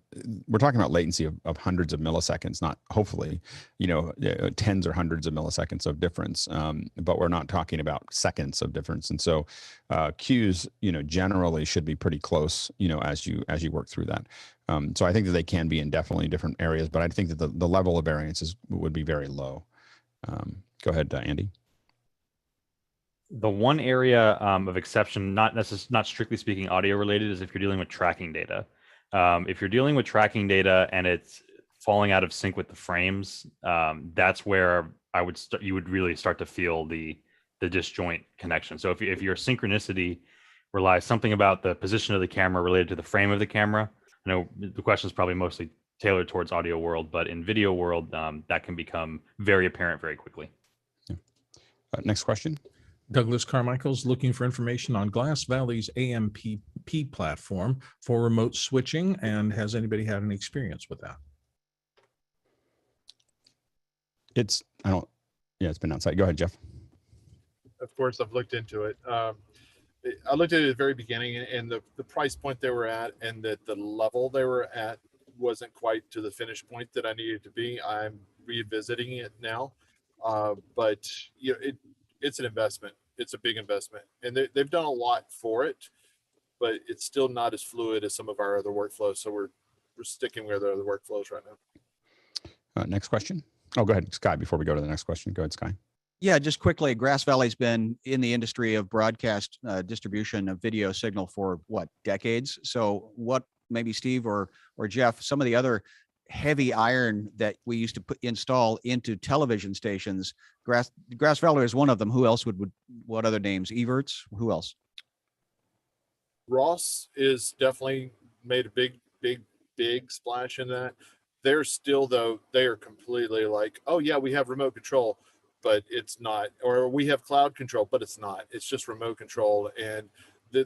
We're talking about latency of hundreds of milliseconds, not hopefully, tens or hundreds of milliseconds of difference. But we're not talking about seconds of difference. And so, cues, generally should be pretty close, as you work through that. So I think that they can be in definitely different areas, but I think that the level of variances would be very low. Go ahead, Andy. The one area of exception, not strictly speaking audio related, is if you're dealing with tracking data. If you're dealing with tracking data and it's falling out of sync with the frames, that's where you would really start to feel the disjoint connection. So if your synchronicity relies something about the position of the camera related to the frame of the camera, I know the question is probably mostly tailored towards audio world, but in video world, that can become very apparent very quickly. Yeah. Next question. Douglas Carmichael's looking for information on Glass Valley's AMPP platform for remote switching, and has anybody had any experience with that? It's been outside. Go ahead, Jeff. Of course, I've looked into it. I looked at it at the very beginning, and the price point they were at and that the level they were at wasn't quite to the finish point that I needed to be. I'm revisiting it now, but it's an investment. It's a big investment, and they've done a lot for it, but it's still not as fluid as some of our other workflows. So we're sticking with our other workflows right now. Next question. Oh, go ahead, Sky. Before we go to the next question, go ahead, Sky. Yeah, just quickly, Grass Valley's been in the industry of broadcast distribution of video signal for what, decades? So what, maybe Steve or Jeff, some of the other heavy iron that we used to install into television stations, Grass Valley is one of them. Who else what other names? Everts? Who else? Ross is definitely made a big splash in that. They're still, though, they are completely like, oh yeah, we have remote control, but it's not, or we have cloud control, but it's not. It's just remote control, and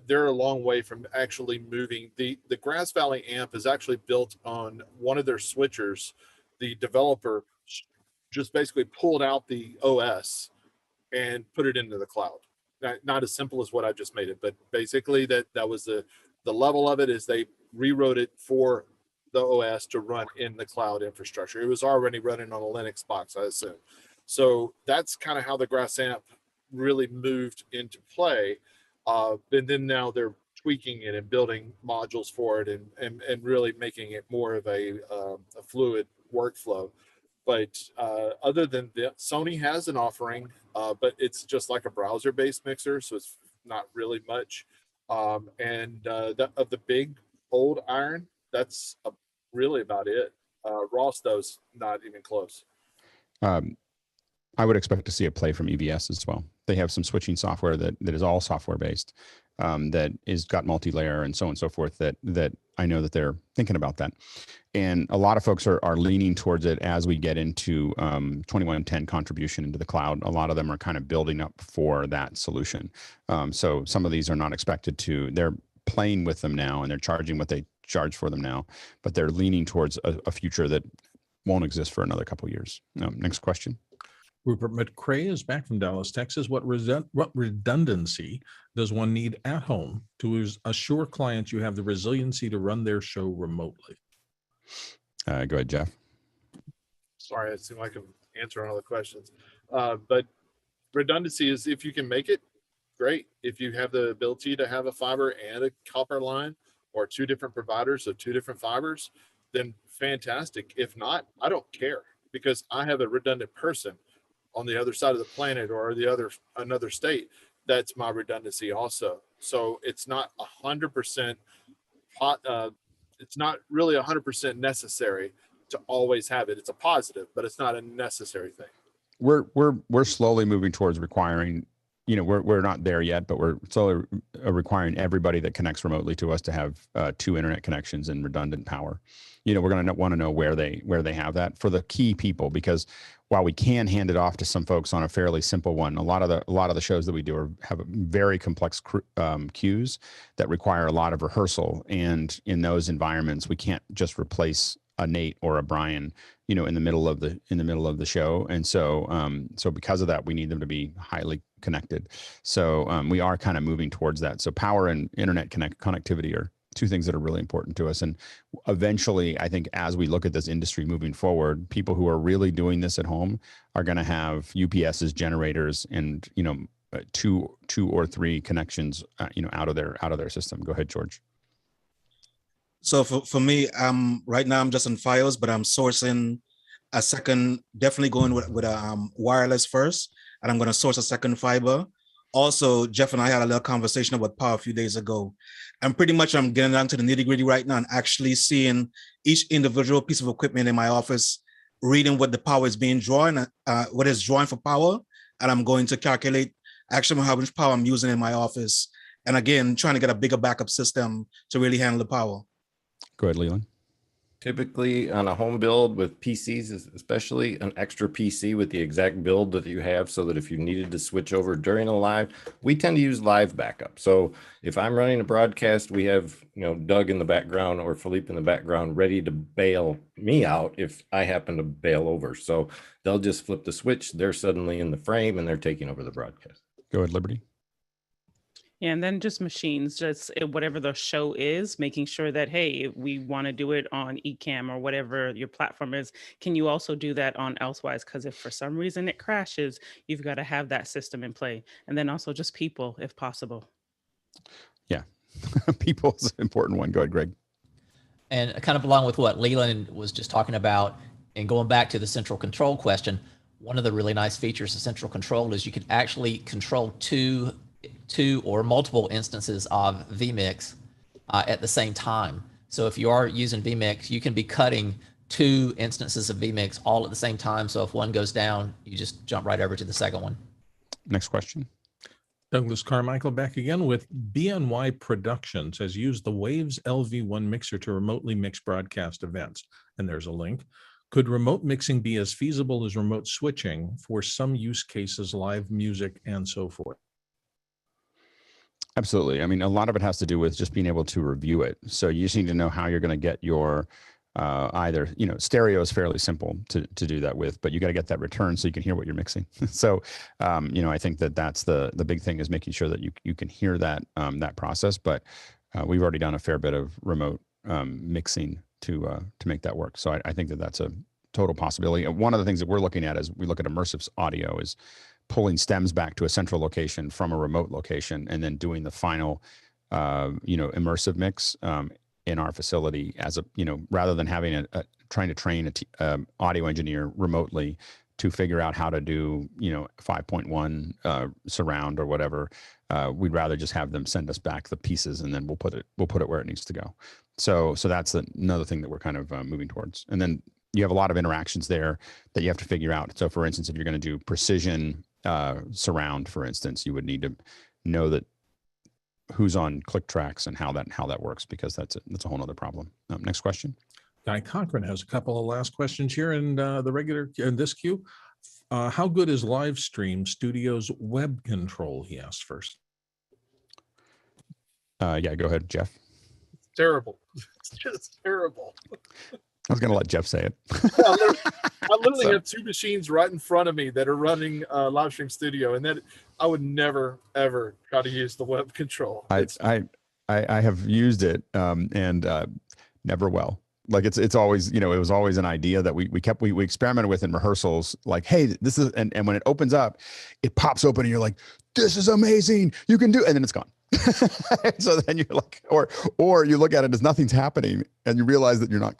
they're a long way from actually moving. The Grass Valley amp is actually built on one of their switchers. The developer just basically pulled out the OS and put it into the cloud. Not as simple as what I just made it, but basically that was the level of it. Is they rewrote it for the OS to run in the cloud infrastructure. It was already running on a Linux box, I assume. So that's kind of how the Grass amp really moved into play. And then now they're tweaking it and building modules for it and really making it more of a fluid workflow. But other than that, Sony has an offering, but it's just like a browser-based mixer, so it's not really much. And of the big old iron, that's really about it. Ross, though, is not even close. I would expect to see a play from EVS as well. They have some switching software that is all software based, that is got multi-layer and so on and so forth, that I know that they're thinking about that. And a lot of folks are leaning towards it as we get into 2110 contribution into the cloud. A lot of them are kind of building up for that solution. So some of these are not expected to, they're playing with them now and they're charging what they charge for them now, but they're leaning towards a future that won't exist for another couple of years. Next question. Rupert McCrae is back from Dallas, Texas. What redundancy does one need at home to assure clients you have the resiliency to run their show remotely? Go ahead, Jeff. Sorry, it seemed like I'm answering all the questions. But redundancy is, if you can make it, great. If you have the ability to have a fiber and a copper line, or two different providers of two different fibers, then fantastic. If not, I don't care, because I have a redundant person on the other side of the planet or another state. That's my redundancy also. So it's not 100%. It's not really 100% necessary to always have it. It's a positive, but it's not a necessary thing. We're slowly moving towards requiring. We're not there yet, but we're slowly requiring everybody that connects remotely to us to have 2 internet connections and redundant power. We're going to want to know where they have that for the key people, because while we can hand it off to some folks on a fairly simple one, a lot of the shows that we do have very complex queues that require a lot of rehearsal, and in those environments, we can't just replace a Nate or a Brian, in the middle of the show. And so because of that, we need them to be highly connected. So we are kind of moving towards that. So power and internet connectivity are two things that are really important to us. And eventually, I think as we look at this industry moving forward, people who are really doing this at home are going to have UPSs, generators, and, two or three connections, out of their system. Go ahead, George. So for me, right now I'm just on Fios, but I'm sourcing a second, definitely going with a wireless first, and I'm going to source a second fiber Also, Jeff and I had a little conversation about power a few days ago. And pretty much I'm getting down to the nitty-gritty right now and actually seeing each individual piece of equipment in my office, reading what the power is being drawn, what is drawing for power. And I'm going to calculate actually how much power I'm using in my office. And again, trying to get a bigger backup system to really handle the power. Go ahead, Leland. Typically on a home build with PCs, especially an extra PC with the exact build that you have, so that if you needed to switch over during a live, we tend to use live backup. So if I'm running a broadcast, we have, you know, Doug in the background or Philippe in the background ready to bail me out if I happen to bail over. So they'll just flip the switch. They're suddenly in the frame and they're taking over the broadcast. Go ahead, Liberty. Yeah, and then just machines, just whatever the show is, making sure that, hey, if we want to do it on Ecamm or whatever your platform is, can you also do that on Elsewise? Because if for some reason it crashes, you've got to have that system in play. And then also just people, if possible. Yeah, people is an important one. Go ahead, Greg. And kind of along with what Leland was just talking about, and going back to the central control question, one of the really nice features of central control is you can actually control two or multiple instances of vMix at the same time. So if you are using vMix, you can be cutting 2 instances of vMix all at the same time. So if one goes down, you just jump right over to the second one. Next question. Douglas Carmichael back again with BNY Productions has used the Waves LV1 mixer to remotely mix broadcast events. And there's a link. Could remote mixing be as feasible as remote switching for some use cases, live music and so forth? Absolutely. I mean, a lot of it has to do with just being able to review it. So you just need to know how you're going to get your either, you know, stereo is fairly simple to do that with, but you got to get that return so you can hear what you're mixing. So, you know, I think that that's the big thing is making sure that you can hear that that process. But we've already done a fair bit of remote mixing to make that work. So I think that that's a total possibility. And one of the things that we're looking at as we look at immersive audio is pulling stems back to a central location from a remote location and then doing the final, you know, immersive mix in our facility as a, you know, rather than having trying to train a audio engineer remotely to figure out how to do, you know, 5.1 surround or whatever. We'd rather just have them send us back the pieces and then we'll put it where it needs to go. So that's another thing that we're kind of moving towards. And then you have a lot of interactions there that you have to figure out. So for instance, if you're going to do precision surround, for instance, you would need to know that who's on click tracks and how that works, because that's a whole other problem. Next question. Guy Cochran has a couple of last questions here in the regular in this queue. How good is Live Stream Studio's web control? He asked first. Yeah, go ahead, Jeff. It's terrible. It's just terrible. I was going to let Jeff say it. I literally have 2 machines right in front of me that are running Livestream Studio, and that I would never ever try to use the web control. I have used it and never well. Like it's always, you know, it was always an idea that we experimented with in rehearsals. Like, hey, this is and when it opens up, it pops open and you're like, this is amazing. You can do, and then it's gone. So then you're like, or you look at it as nothing's happening, and you realize that you're not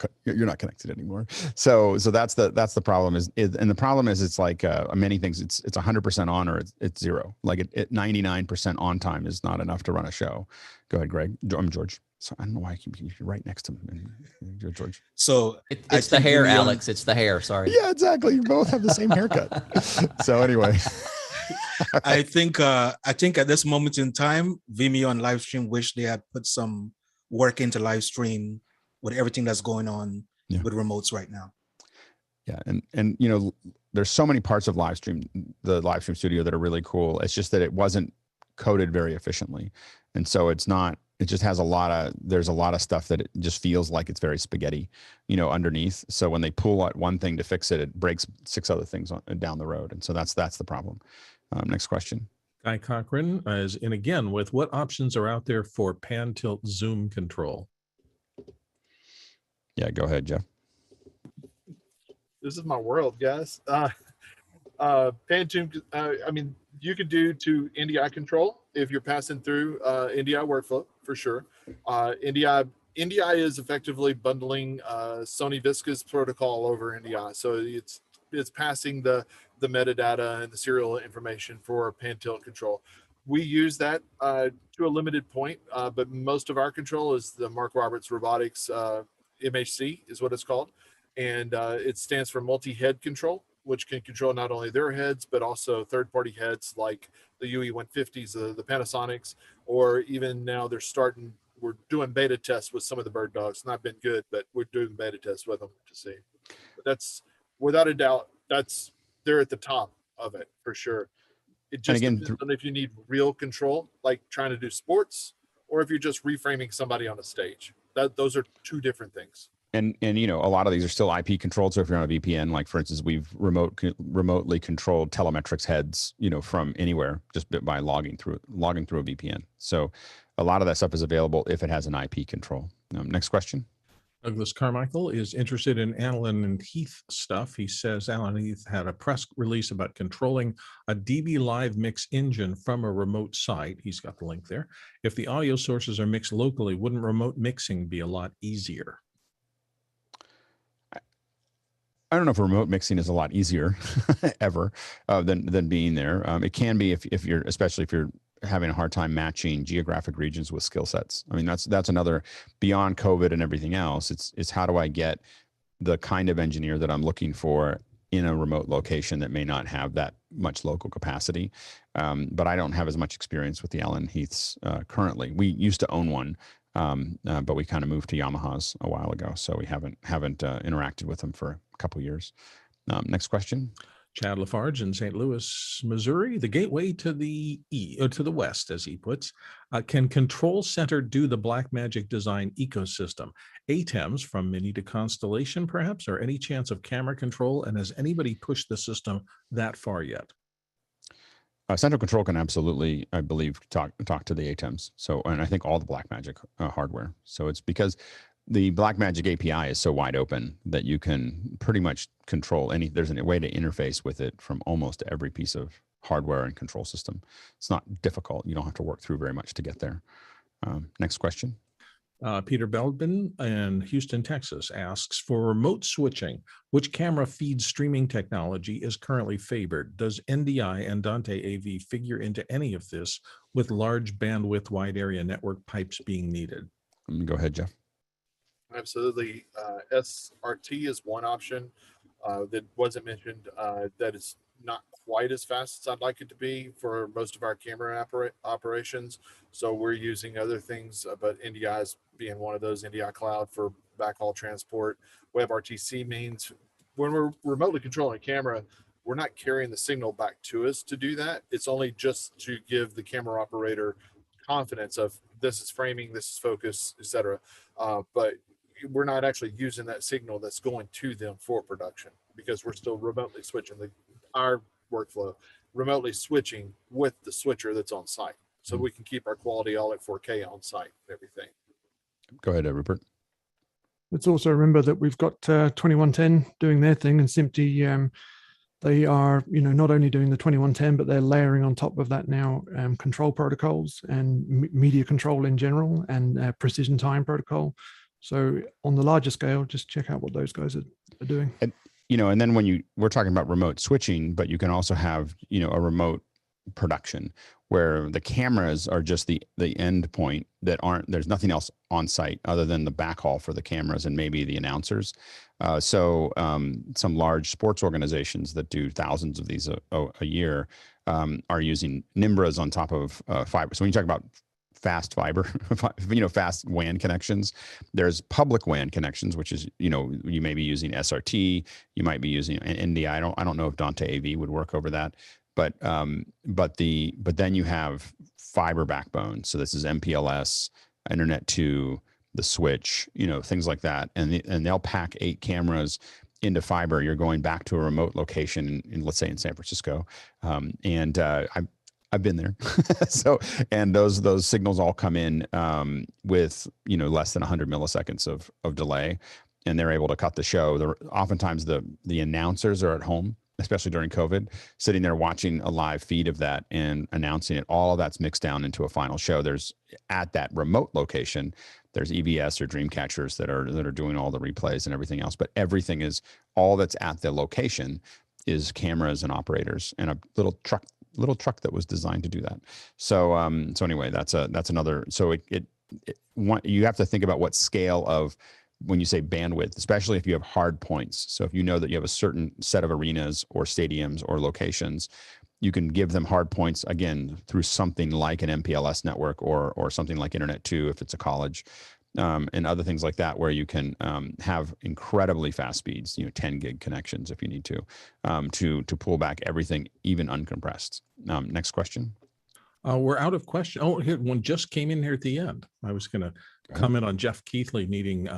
connected anymore. So that's the problem and the problem is it's like many things. It's 100% on or it's 0. Like it 99% on time is not enough to run a show. Go ahead, Greg. I'm George. So I don't know why I keep right next to him. George. So it's the hair, Alex. It's the hair. Sorry. Yeah, exactly. You both have the same haircut. So anyway. I think at this moment in time, Vimeo and Livestream wish they had put some work into Livestream with everything that's going on with remotes right now. Yeah, and you know, there's so many parts of the Livestream Studio that are really cool. It's just that it wasn't coded very efficiently, and so it's not. It just has there's a lot of stuff that it just feels like it's very spaghetti, you know, underneath. So when they pull out one thing to fix it, it breaks 6 other things down the road, and so that's the problem. Next question. Guy Cochran is in again with what options are out there for pan tilt zoom control? Yeah, go ahead, Jeff. This is my world, guys. Pan zoom. I mean, you could do to NDI control if you're passing through NDI workflow for sure. NDI is effectively bundling Sony Visca's protocol over NDI, so it's passing the metadata and the serial information for pan tilt control. we use that to a limited point, but most of our control is the Mark Roberts Robotics MHC is what it's called. And it stands for multi-head control, which can control not only their heads, but also third-party heads like the UE150s, the Panasonics, or even now we're doing beta tests with some of the bird dogs. Not been good, but we're doing beta tests with them to see. But that's, without a doubt, they're at the top of it for sure. It just depends on if you need real control, like trying to do sports, or if you're just reframing somebody on a stage. Those are two different things. And you know, a lot of these are still IP controlled. So if you're on a VPN, like for instance, we've remotely controlled telemetrics heads, you know, from anywhere just by logging through a VPN. So a lot of that stuff is available if it has an IP control. Next question. Douglas Carmichael is interested in Allen and Heath stuff. He says Allen and Heath had a press release about controlling a DB Live mix engine from a remote site. He's got the link there. If the audio sources are mixed locally, wouldn't remote mixing be a lot easier? I don't know if remote mixing is a lot easier ever than being there. It can be if you're, especially if you're having a hard time matching geographic regions with skill sets. I mean, that's another, beyond COVID and everything else. It's how do I get the kind of engineer that I'm looking for in a remote location that may not have that much local capacity. But I don't have as much experience with the Allen Heaths currently. We used to own one, but we kind of moved to Yamahas a while ago, so we haven't interacted with them for a couple of years. Next question. Chad Lafarge in St. Louis, Missouri, the gateway to the to the west, as he puts. Can Control Center do the Blackmagic design ecosystem? ATEMs from Mini to Constellation, perhaps, or any chance of camera control? And has anybody pushed the system that far yet? Central Control can absolutely, I believe, talk to the ATEMs. So, and I think all the Blackmagic hardware. So it's because the Blackmagic API is so wide open that you can pretty much control there's a way to interface with it from almost every piece of hardware and control system. It's not difficult. You don't have to work through very much to get there. Next question. Peter Belbin in Houston, Texas asks, for remote switching, which camera feed streaming technology is currently favored? Does NDI and Dante AV figure into any of this with large bandwidth wide area network pipes being needed? Go ahead, Jeff. Absolutely. SRT is one option that wasn't mentioned. That is not quite as fast as I'd like it to be for most of our camera operations. So we're using other things, but NDI is being one of those. NDI Cloud for backhaul transport. WebRTC means when we're remotely controlling a camera, we're not carrying the signal back to us to do that. It's only just to give the camera operator confidence of this is framing, this is focus, etc. But we're not actually using that signal that's going to them for production because we're still remotely switching our workflow, remotely switching with the switcher that's on site. So we can keep our quality all at 4K on site and everything. Go ahead, Rupert. Let's also remember that we've got 2110 doing their thing, and SMPTE, they are, not only doing the 2110, but they're layering on top of that now control protocols and media control in general and precision time protocol. So on the larger scale, just check out what those guys are doing. And, and then we're talking about remote switching, but you can also have, a remote production where the cameras are just the end point there's nothing else on site other than the backhaul for the cameras and maybe the announcers. So some large sports organizations that do thousands of these a year are using Nimbras on top of fiber. So when you talk about fast fiber, fast WAN connections, there's public WAN connections, which is, you may be using SRT, you might be using NDI. I don't know if Dante AV would work over that, but then you have fiber backbone. So this is MPLS, Internet 2, the switch, things like that. And they'll pack 8 cameras into fiber. You're going back to a remote location in let's say in San Francisco. I've been there. So, and those signals all come in with, less than 100 milliseconds of delay, and they're able to cut the show. Oftentimes the announcers are at home, especially during COVID, sitting there watching a live feed of that and announcing it. All of that's mixed down into a final show. There's at that remote location, there's EVS or dream catchers that are doing all the replays and everything else, but everything is all that's at the location is cameras and operators and a little truck little truck that was designed to do that. So so anyway, that's another. So you have to think about what scale of, when you say bandwidth, especially if you have hard points. So if you know that you have a certain set of arenas or stadiums or locations, you can give them hard points, again, through something like an MPLS network or something like Internet 2 if it's a college, and other things like that, where you can have incredibly fast speeds, 10 gig connections if you need to pull back everything, even uncompressed. Next question. We're out of question. Oh, here, one just came in here at the end. I was going to comment on Jeff Keithley needing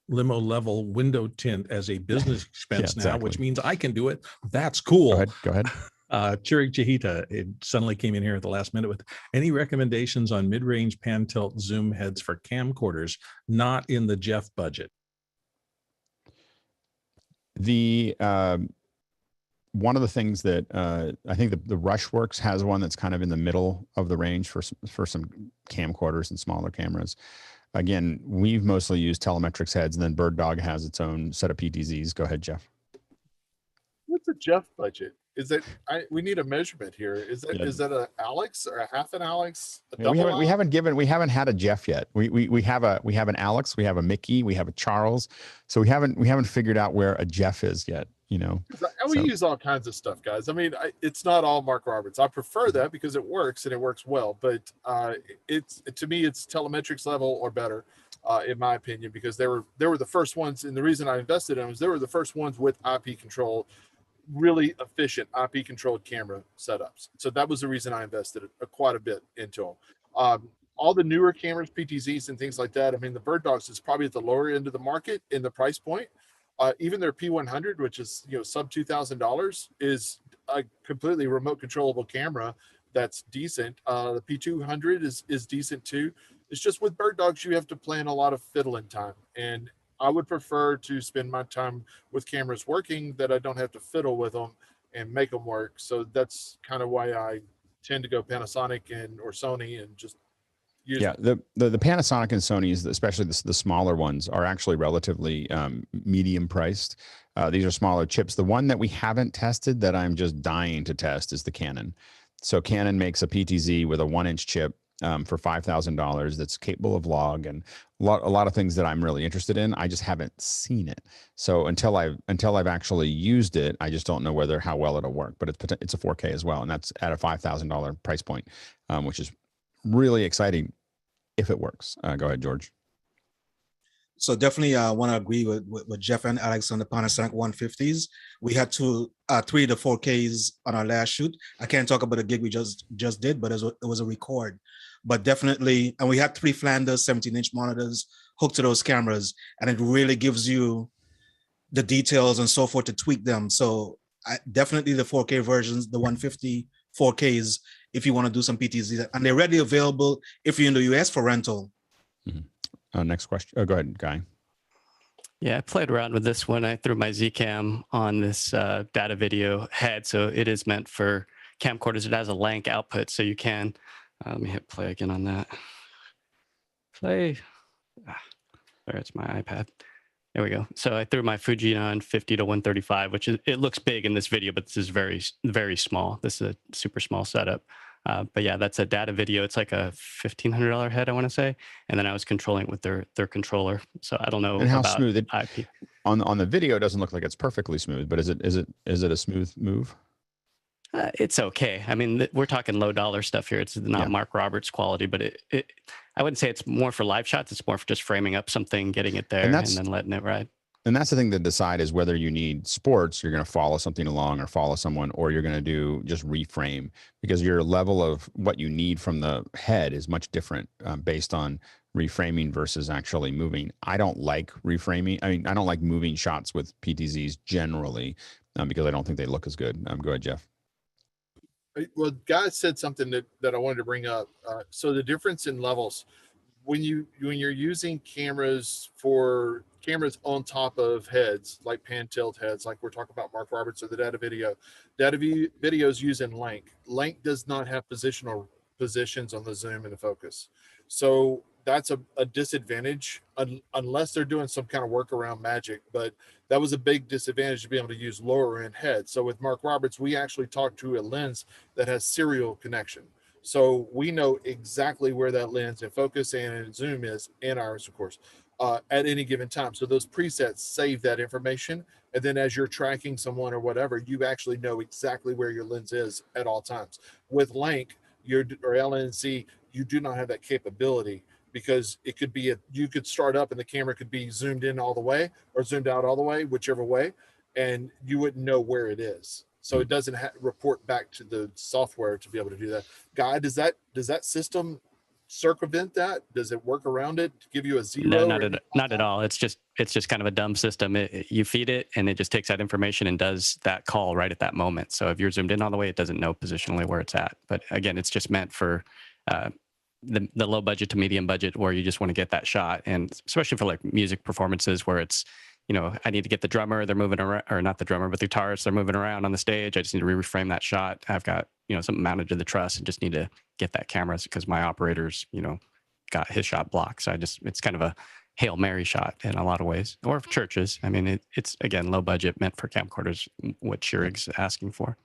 limo level window tint as a business expense now, which means I can do it. That's cool. Go ahead. Chirik Jahita, it suddenly came in here at the last minute with any recommendations on mid-range pan tilt zoom heads for camcorders, not in the Jeff budget. The one of the things that I think the Rushworks has one that's kind of in the middle of the range for some camcorders and smaller cameras. Again, we've mostly used telemetrics heads, and then Bird Dog has its own set of PTZs. Go ahead, Jeff. What's the Jeff budget? Is it? We need a measurement here. Is that a Alex or a half an Alex? We haven't had a Jeff yet. We have an Alex, we have a Mickey, we have a Charles. So we haven't figured out where a Jeff is yet. We use all kinds of stuff, guys. I mean, it's not all Mark Roberts. I prefer that because it works and it works well. But to me, it's telemetrics level or better, in my opinion, because they were the first ones. And the reason I invested in them is they were the first ones with IP control, really efficient IP controlled camera setups. So that was the reason I invested quite a bit into them. All the newer cameras, PTZs and things like that. I mean, the Bird Dogs is probably at the lower end of the market in the price point. Even their P100, which is sub $2,000, is a completely remote controllable camera that's decent. The P200 is decent too. It's just with Bird Dogs, you have to plan a lot of fiddling time, and I would prefer to spend my time with cameras working that I don't have to fiddle with them and make them work. So that's kind of why I tend to go Panasonic or Sony and just use them. The Panasonic and Sony's, especially the smaller ones, are actually relatively medium priced. These are smaller chips. The one that we haven't tested that I'm just dying to test is the Canon. So Canon makes a PTZ with a 1-inch chip for $5,000 that's capable of log and a lot of things that I'm really interested in. I just haven't seen it. So until I've actually used it, I just don't know how well it'll work. But it's a 4K as well, and that's at a $5,000 price point, which is really exciting if it works. Go ahead, George. So definitely I want to agree with Jeff and Alex on the Panasonic 150s. We had 3 to 4Ks on our last shoot. I can't talk about the gig we just did, but it was a record. But definitely, and we had 3 Flanders 17-inch monitors hooked to those cameras, and it really gives you the details and so forth to tweak them. So definitely the 4K versions, the 150 4Ks, if you want to do some PTZ, and they're readily available if you're in the US for rental. Mm-hmm. Next question. Oh, go ahead, Guy. Yeah, I played around with this one. I threw my Zcam on this data video head. So it is meant for camcorders. It has a LANC output, so you can, let me hit play again on that. Play. There, it's my iPad. There we go. So I threw my Fuji on 50 to 135, which it looks big in this video, but this is very, very small. This is a super small setup. But yeah, that's a data video. It's like a $1,500 head, I want to say. And then I was controlling it with their controller. So I don't know. And how about smooth IP. On the video, it doesn't look like it's perfectly smooth, but is it a smooth move? It's okay. I mean, we're talking low dollar stuff here. It's not Mark Roberts quality, but I wouldn't say it's more for live shots. It's more for just framing up something, getting it there, and then letting it ride. And that's the thing to decide is whether you need sports, you're going to follow something along or follow someone, or you're going to do just reframe, because your level of what you need from the head is much different based on reframing versus actually moving. I don't like reframing. I mean, I don't like moving shots with PTZs generally because I don't think they look as good. Go ahead, Jeff. Well, Guy said something that I wanted to bring up. So the difference in levels, when you're using cameras on top of heads, like pan tilt heads, like we're talking about Mark Roberts or the data videos using LANC. LANC does not have positional positions on the zoom and the focus. So that's a disadvantage unless they're doing some kind of workaround magic. But that was a big disadvantage to be able to use lower end heads. So with Mark Roberts, we actually talked to a lens that has serial connection. So we know exactly where that lens and focus and zoom is, and ours, of course, at any given time. So those presets save that information. And then as you're tracking someone or whatever, you actually know exactly where your lens is at all times. With Link or LNC, you do not have that capability, because it could be you could start up and the camera could be zoomed in all the way or zoomed out all the way, whichever way, and you wouldn't know where it is. So it doesn't report back to the software to be able to do that. Guy, does that system circumvent that? Does it work around it to give you a zero? No, not at all. It's just kind of a dumb system. You feed it and it just takes that information and does that call right at that moment. So if you're zoomed in all the way, it doesn't know positionally where it's at. But again, it's just meant for the low budget to medium budget, where you just want to get that shot. And especially for like music performances where it's, I need to get the drummer, they're moving around, or not the drummer, but the guitarist, they're moving around on the stage. I just need to reframe that shot. I've got, something mounted to the truss and just need to get that camera because my operator's, got his shot blocked. So it's kind of a Hail Mary shot in a lot of ways. Or for churches. I mean, it's again, low budget, meant for camcorders, what Schurig's asking for.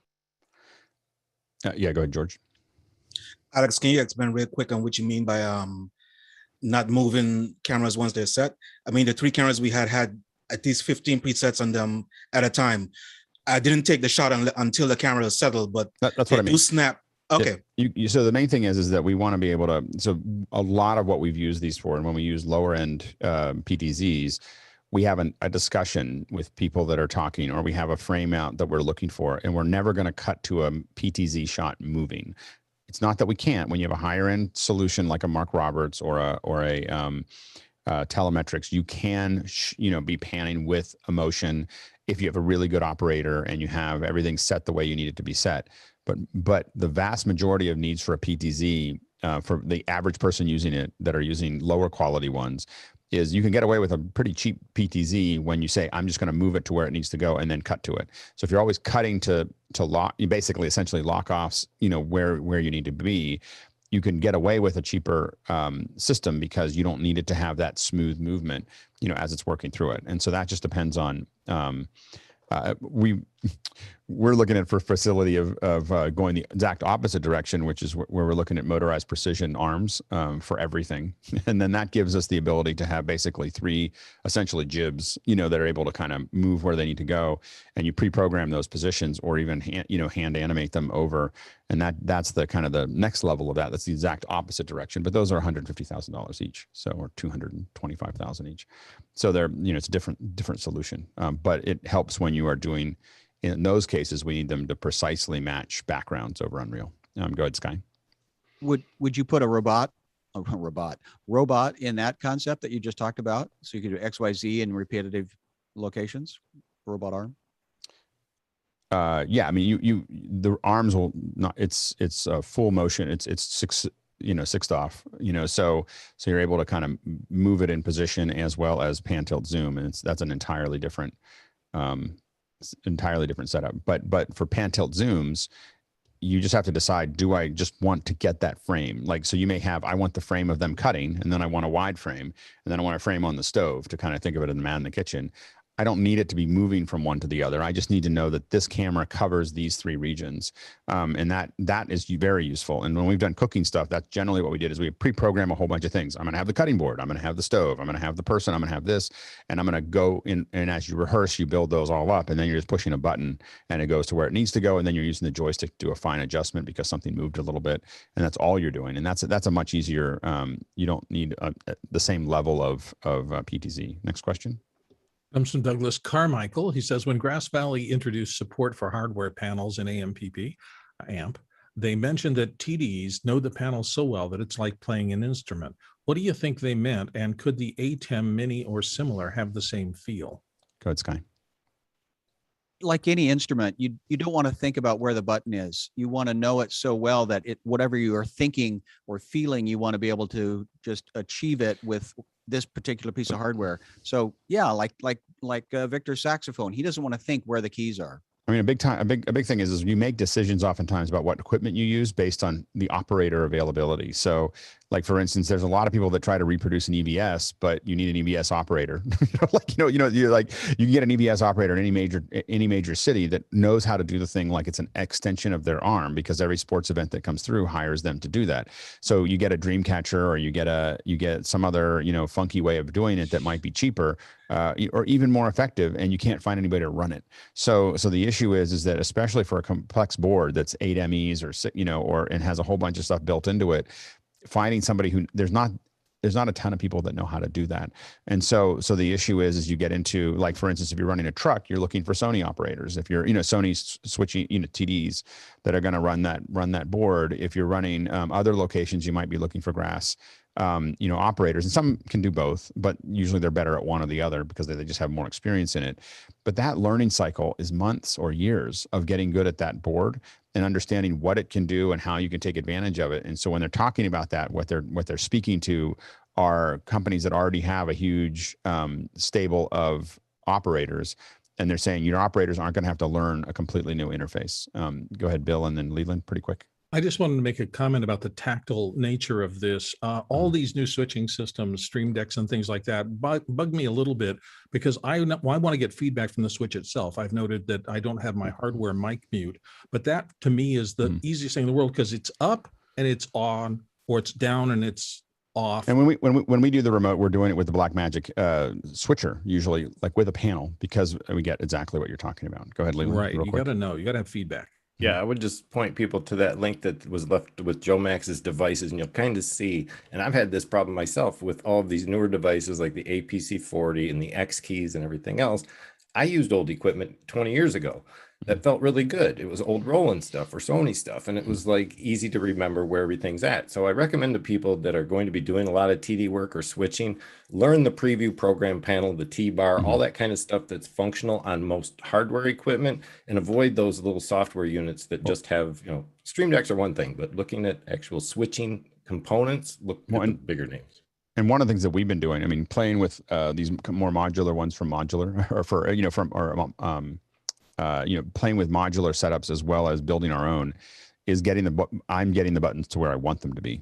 Yeah, go ahead, George. Alex, can you explain real quick on what you mean by not moving cameras once they're set? I mean, the 3 cameras we had at least 15 presets on them at a time. I didn't take the shot until the camera was settled, but that's what I mean. Do snap. Okay. So the main thing is that we want to be able to, so a lot of what we've used these for, and when we use lower end PTZs, we have a discussion with people that are talking, or we have a frame out that we're looking for, and we're never going to cut to a PTZ shot moving. It's not that we can't. When you have a higher end solution like a Mark Roberts or a telemetrics, you can be panning with a motion if you have a really good operator and you have everything set the way you need it to be set. But the vast majority of needs for a PTZ, for the average person using it that are using lower quality ones, is you can get away with a pretty cheap PTZ when you say, I'm just going to move it to where it needs to go and then cut to it. So if you're always cutting to lock, you basically essentially lock offs, where you need to be, you can get away with a cheaper system because you don't need it to have that smooth movement, as it's working through it. And so that just depends on, we're looking at for facility of going the exact opposite direction, which is where we're looking at motorized precision arms for everything. And then that gives us the ability to have basically 3 essentially jibs, that are able to kind of move where they need to go. And you pre-program those positions or even hand animate them over. And that's the kind of the next level of that. That's the exact opposite direction. But those are $150,000 each. So, or $225,000 each. So they're, it's a different solution. But it helps when you are doing, in those cases, we need them to precisely match backgrounds over Unreal. Go ahead, Sky. Would you put a robot in that concept that you just talked about? So you could do XYZ in repetitive locations, robot arm? Yeah, I mean, the arms will not. It's full motion. It's 6th off. So you're able to kind of move it in position as well as pan tilt zoom, and that's an entirely different setup. But for pan tilt zooms, you just have to decide: do I just want to get that frame? Like, so you may have, I want the frame of them cutting, and then I want a wide frame, and then I want a frame on the stove to kind of think of it as the man in the kitchen. I don't need it to be moving from one to the other. I just need to know that this camera covers these 3 regions. And that is very useful. And when we've done cooking stuff, that's generally what we did, is we pre-program a whole bunch of things. I'm going to have the cutting board. I'm going to have the stove. I'm going to have the person. I'm going to have this. And I'm going to go in, and as you rehearse, you build those all up, and then you're just pushing a button and it goes to where it needs to go. And then you're using the joystick to do a fine adjustment because something moved a little bit, and that's all you're doing. And that's a much easier, you don't need the same level of PTZ. Next question. Comes from Douglas Carmichael. He says, when Grass Valley introduced support for hardware panels in AMPP, AMP, they mentioned that TDs know the panels so well that it's like playing an instrument. What do you think they meant? And could the ATEM Mini or similar have the same feel? Go ahead, Sky. Like any instrument, you don't want to think about where the button is. You want to know it so well that whatever you are thinking or feeling, you want to be able to just achieve it with this particular piece of hardware. So yeah, like Victor's saxophone, he doesn't want to think where the keys are. I mean, a big thing is you make decisions oftentimes about what equipment you use based on the operator availability. So Like for instance, there's a lot of people that try to reproduce an EVS, but you need an EVS operator. You're like, you can get an EVS operator in any major city that knows how to do the thing like it's an extension of their arm, because every sports event that comes through hires them to do that. So you get a dream catcher, or you get some other, funky way of doing it that might be cheaper, or even more effective, and you can't find anybody to run it. So the issue is that especially for a complex board that's 8 MEs and has a whole bunch of stuff built into it, finding somebody who there's not a ton of people that know how to do that. And so the issue is you get into, like, for instance, if you're running a truck, you're looking for Sony operators. If you're, Sony switching, TDs that are going to run that board. If you're running other locations, you might be looking for grass, operators, and some can do both, but usually they're better at one or the other because they just have more experience in it. But that learning cycle is months or years of getting good at that board and understanding what it can do and how you can take advantage of it. And so when they're talking about that, what they're speaking to are companies that already have a huge stable of operators, and they're saying your operators aren't going to have to learn a completely new interface. Go ahead, Bill, and then Leland, pretty quick. I just wanted to make a comment about the tactile nature of this. All these new switching systems, stream decks and things like that bug me a little bit, because I want to get feedback from the switch itself. I've noted that I don't have my hardware mic mute, but that to me is the easiest thing in the world, because it's up and it's on, or it's down and it's off. And when we do the remote, we're doing it with the Blackmagic switcher, usually, like with a panel, because we get exactly what you're talking about. Go ahead, Leland. Right. You got to know. You got to have feedback. Yeah, I would just point people to that link that was left with Joe Max's devices, and you'll kind of see, and I've had this problem myself with all of these newer devices like the APC40 and the X keys and everything else. I used old equipment 20 years ago that felt really good. It was old Roland stuff or Sony stuff, and it was like easy to remember where everything's at. So I recommend to people that are going to be doing a lot of TD work or switching, learn the preview program panel, the T-bar, all that kind of stuff that's functional on most hardware equipment, and avoid those little software units that just have, stream decks are one thing, but looking at actual switching components, look at the bigger names. And one of the things that we've been doing, I mean, playing with these more modular ones from Modular, or playing with modular setups as well as building our own, is I'm getting the buttons to where I want them to be.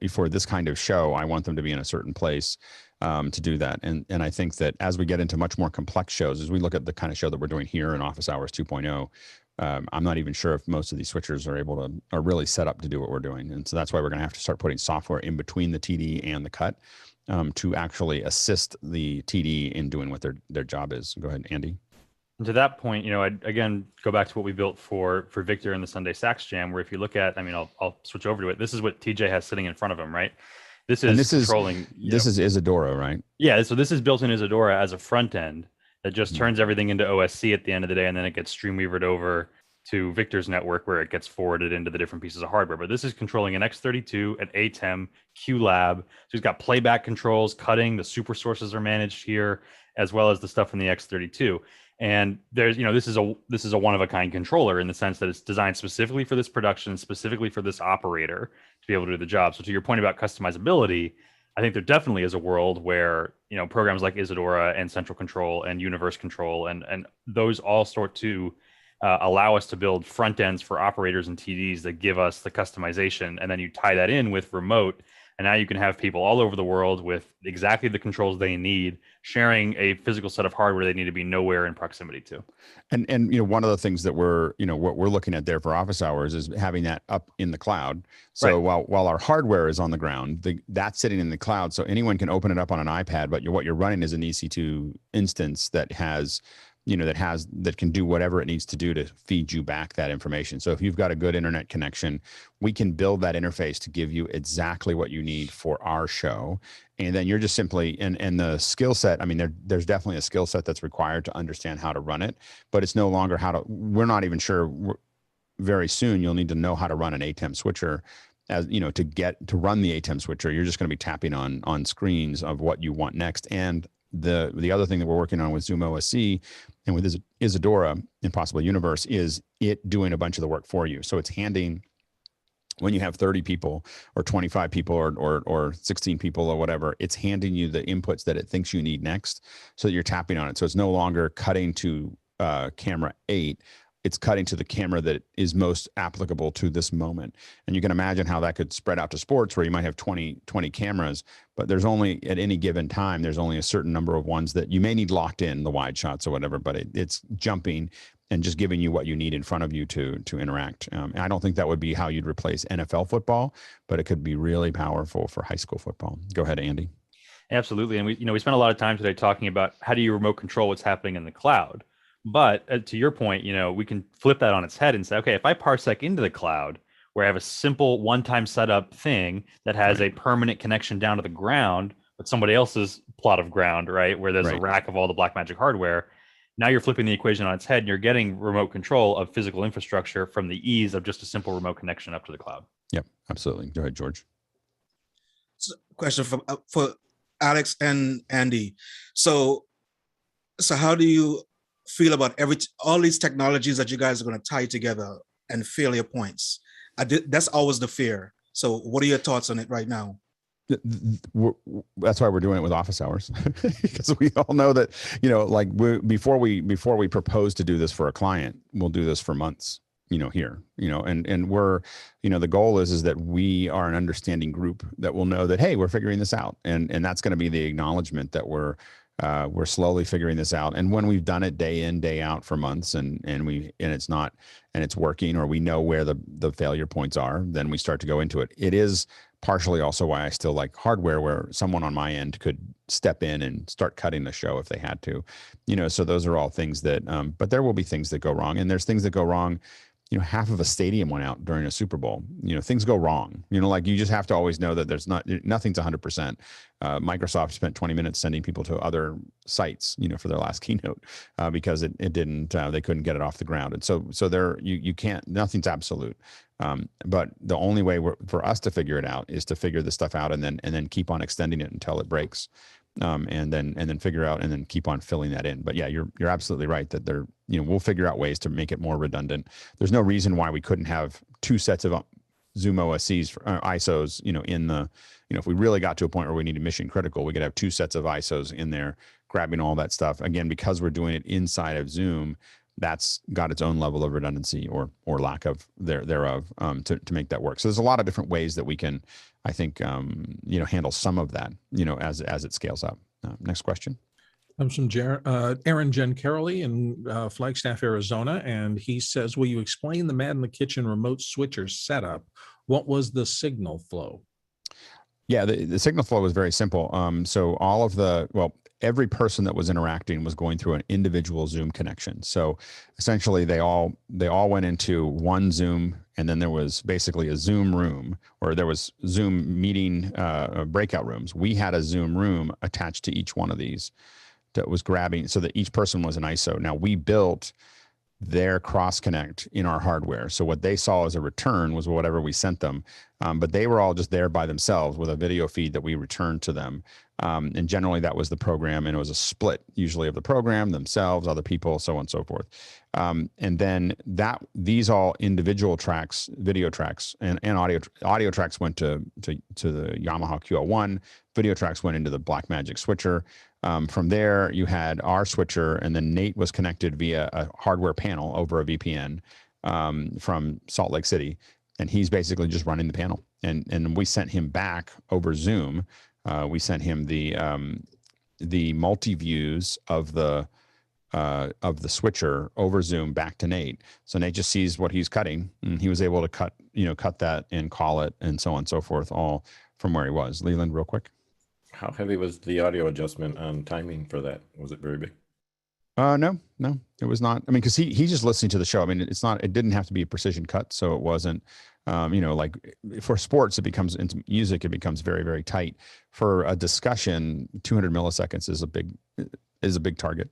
For this kind of show, I want them to be in a certain place to do that. And I think that as we get into much more complex shows, as we look at the kind of show that we're doing here in Office Hours 2.0, I'm not even sure if most of these switchers are really set up to do what we're doing. And so that's why we're going to have to start putting software in between the TD and the cut to actually assist the TD in doing what their job is. Go ahead, Andy. And to that point, I'd again go back to what we built for Victor in the Sunday Sax Jam, where if you look at, I'll switch over to it. This is what TJ has sitting in front of him, right? This is controlling. This is Isadora, right? Yeah. So this is built in Isadora as a front end that just turns everything into OSC at the end of the day, and then it gets Streamweavered over to Victor's network, where it gets forwarded into the different pieces of hardware. But this is controlling an X32, an ATEM, QLab. So he's got playback controls, cutting. The super sources are managed here, as well as the stuff from the X32. And there's, this is a one-of-a-kind controller in the sense that it's designed specifically for this production, specifically for this operator to be able to do the job. So to your point about customizability, I think there definitely is a world where, programs like Isadora and Central Control and Universe Control and those all sort to allow us to build front ends for operators and TDs that give us the customization. And then you tie that in with remote, and now you can have people all over the world with exactly the controls they need, sharing a physical set of hardware they need to be nowhere in proximity to. And one of the things that what we're looking at there for Office Hours is having that up in the cloud. So while our hardware is on the ground, that's sitting in the cloud, so anyone can open it up on an iPad. But what you're running is an EC2 instance that has that can do whatever it needs to do to feed you back that information. So if you've got a good internet connection, we can build that interface to give you exactly what you need for our show. And then you're just simply, and the skill set, there's definitely a skill set that's required to understand how to run it, but it's no longer we're not even sure. Very soon you'll need to know how to run an ATEM switcher. As to run the ATEM switcher, you're just going to be tapping on screens of what you want next. And the other thing that we're working on with ZoomOSC and with Isadora and possibly Universe is it doing a bunch of the work for you. So it's handing, when you have 30 people or 25 people or 16 people or whatever, it's handing you the inputs that it thinks you need next, so that you're tapping on it. So it's no longer cutting to camera 8. it's cutting to the camera that is most applicable to this moment. And you can imagine how that could spread out to sports where you might have 20 cameras, but there's only at any given time, there's only a certain number of ones that you may need locked in, the wide shots or whatever, but it's jumping and just giving you what you need in front of you to interact. And I don't think that would be how you'd replace NFL football, but it could be really powerful for high school football. Go ahead, Andy. Absolutely. And we spent a lot of time today talking about how do you remote control what's happening in the cloud. But to your point, we can flip that on its head and say, okay, if I parsec into the cloud where I have a simple one-time setup thing that has a permanent connection down to the ground, but somebody else's plot of ground, right, where there's a rack of all the Blackmagic hardware, now you're flipping the equation on its head and you're getting remote control of physical infrastructure from the ease of just a simple remote connection up to the cloud. Yep, absolutely. Go ahead, George. So, question for Alex and Andy. So how do you feel about all these technologies that you guys are going to tie together and failure points? That's always the fear. So what are your thoughts on it right now? That's why we're doing it with office hours, because we all know that, like before we propose to do this for a client, we'll do this for months, here, and we're, the goal is that we are an understanding group that will know that, hey, we're figuring this out. And that's going to be the acknowledgement that we're slowly figuring this out. And when we've done it day in, day out for months and it's working, or we know where the failure points are, then we start to go into it. It is partially also why I still like hardware, where someone on my end could step in and start cutting the show if they had to, so those are all things that, but there will be things that go wrong, and there's things that go wrong. Half of a stadium went out during a Super Bowl. Things go wrong. Like you just have to always know that nothing's 100%. Microsoft spent 20 minutes sending people to other sites, for their last keynote, because it didn't. They couldn't get it off the ground, and so there you can't. Nothing's absolute. But the only way for us to figure it out is to figure this stuff out and then keep on extending it until it breaks. And then figure out and then keep on filling that in. But yeah, you're absolutely right that we'll figure out ways to make it more redundant. There's no reason why we couldn't have two sets of Zoom OSCs for ISOs, in the, if we really got to a point where we needed mission critical, we could have two sets of ISOs in there grabbing all that stuff. Again, because we're doing it inside of Zoom, that's got its own level of redundancy or lack of thereof to make that work. So there's a lot of different ways that we can, I think, handle some of that, as it scales up. Next question. Comes from Aaron Gencarelli in Flagstaff, Arizona, and he says, will you explain the Man in the Kitchen remote switcher setup? What was the signal flow? Yeah, the signal flow was very simple. So every person that was interacting was going through an individual Zoom connection. So essentially they all went into one Zoom, and then there was basically a Zoom room, or there was Zoom meeting breakout rooms. We had a Zoom room attached to each one of these that was grabbing, so that each person was an ISO. Now we built their cross connect in our hardware. So what they saw as a return was whatever we sent them. But they were all just there by themselves with a video feed that we returned to them. And generally that was the program, and it was a split usually of the program, themselves, other people, so on and so forth. And then these all individual tracks, video tracks and audio tracks went to the Yamaha QL1, video tracks went into the Blackmagic switcher. From there, you had our switcher, and then Nate was connected via a hardware panel over a VPN from Salt Lake City, and he's basically just running the panel. And we sent him back over Zoom. We sent him the multi views of the switcher over Zoom back to Nate. So Nate just sees what he's cutting, and he was able to cut that and call it and so on and so forth, all from where he was. Leland, real quick. How heavy was the audio adjustment on timing for that? Was it very big? No, it was not. I mean, because he's just listening to the show. I mean, it didn't have to be a precision cut, so it wasn't. Like for sports, into music, it becomes very, very tight. For a discussion, 200 milliseconds is a big target.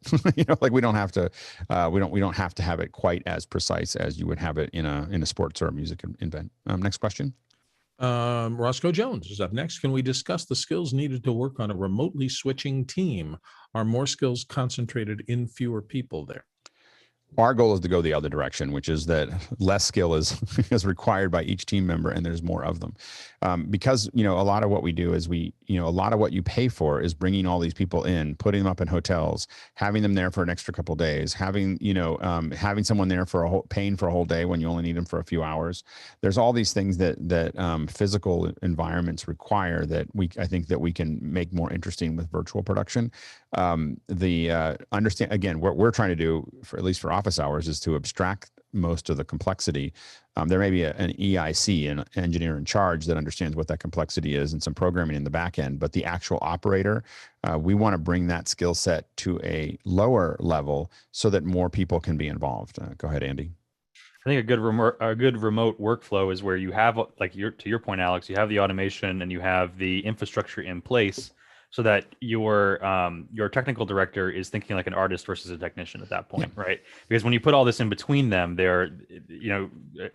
Like we don't have to have it quite as precise as you would have it in a sports or a music event. Next question. Roscoe Jones is up next. Can we discuss the skills needed to work on a remotely switching team? Are more skills concentrated in fewer people there? Our goal is to go the other direction, which is that less skill is is required by each team member, and there's more of them. Because a lot of what we do is a lot of what you pay for is bringing all these people in, putting them up in hotels, having them there for an extra couple of days, having having someone there for paying for a whole day when you only need them for a few hours. There's all these things that physical environments require that I think that we can make more interesting with virtual production. Understand again, what we're trying to do, for at least for office hours, is to abstract most of the complexity. There may be an EIC, an engineer in charge, that understands what that complexity is, and some programming in the back end. But the actual operator, we want to bring that skill set to a lower level so that more people can be involved. Go ahead, Andy. I think a good remote workflow is where you have, like to your point, Alex, you have the automation and you have the infrastructure in place, so that your technical director is thinking like an artist versus a technician at that point, right? Because when you put all this in between them, a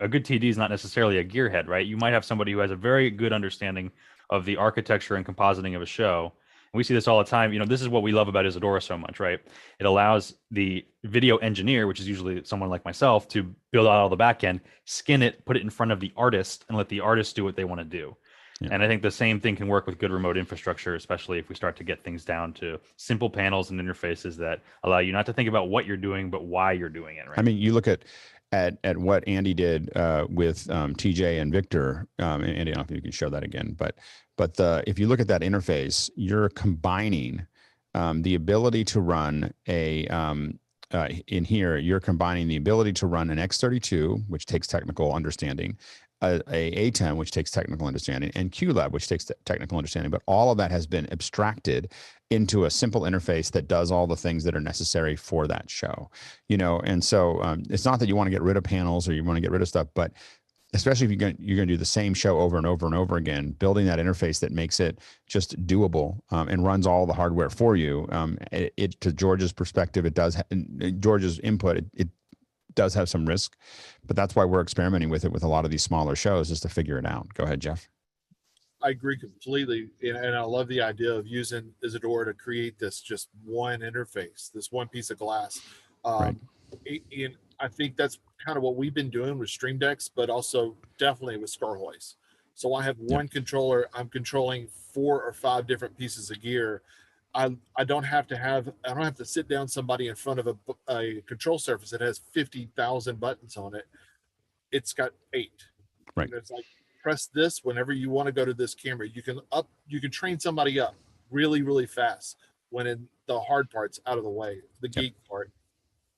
good TD is not necessarily a gearhead, right? You might have somebody who has a very good understanding of the architecture and compositing of a show. And we see this all the time. This is what we love about Isadora so much, right? It allows the video engineer, which is usually someone like myself, to build out all the back end, skin it, put it in front of the artist, and let the artist do what they want to do. And I think the same thing can work with good remote infrastructure, especially if we start to get things down to simple panels and interfaces that allow you not to think about what you're doing, but why you're doing it. Right? I mean, you look at what Andy did with TJ and Victor. Andy, I don't know if you can show that again, but if you look at that interface, you're combining the ability to run in here, you're combining the ability to run an X32, which takes technical understanding, a ATEM, which takes technical understanding, and QLab, which takes technical understanding. But all of that has been abstracted into a simple interface that does all the things that are necessary for that show. And so it's not that you want to get rid of panels or you want to get rid of stuff, but especially if you're going to do the same show over and over and over again, building that interface that makes it just doable and runs all the hardware for you. To George's perspective, it does. George's input, it does have some risk, but that's why we're experimenting with it with a lot of these smaller shows, just to figure it out. Go ahead, Jeff. I agree completely, and I love the idea of using Isadora to create this just one interface, this one piece of glass. Right. And I think that's kind of what we've been doing with Stream Decks, but also definitely with Scarhoist. So I have one controller. I'm controlling 4 or 5 different pieces of gear. I don't have to sit down somebody in front of a control surface that has 50,000 buttons on it. It's got 8. Right. And it's like, press this whenever you want to go to this camera. You can train somebody up really, really fast when in the hard part's out of the way, the geek part.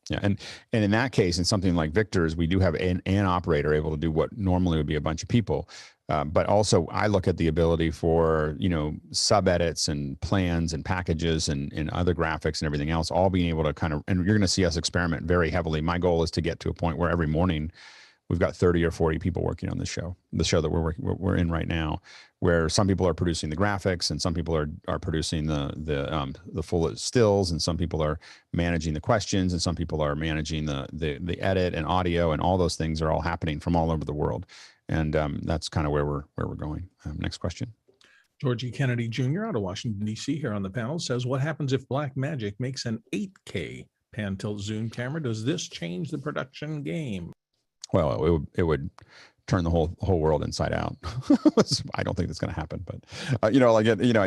Yeah, and in that case, in something like Victor's, we do have an operator able to do what normally would be a bunch of people. But also, I look at the ability for sub edits and plans and packages and other graphics and everything else, all being able to and you're going to see us experiment very heavily. My goal is to get to a point where every morning we've got 30 or 40 people working on the show that we're in right now, where some people are producing the graphics and some people are producing the full stills, and some people are managing the questions, and some people are managing the edit and audio, and all those things are all happening from all over the world. And that's kind of where we're going. Next question. Georgie Kennedy Jr. out of Washington, D.C. here on the panel says, what happens if Blackmagic makes an 8K pan tilt zoom camera? Does this change the production game? Well, it would turn the whole world inside out. I don't think that's going to happen, but I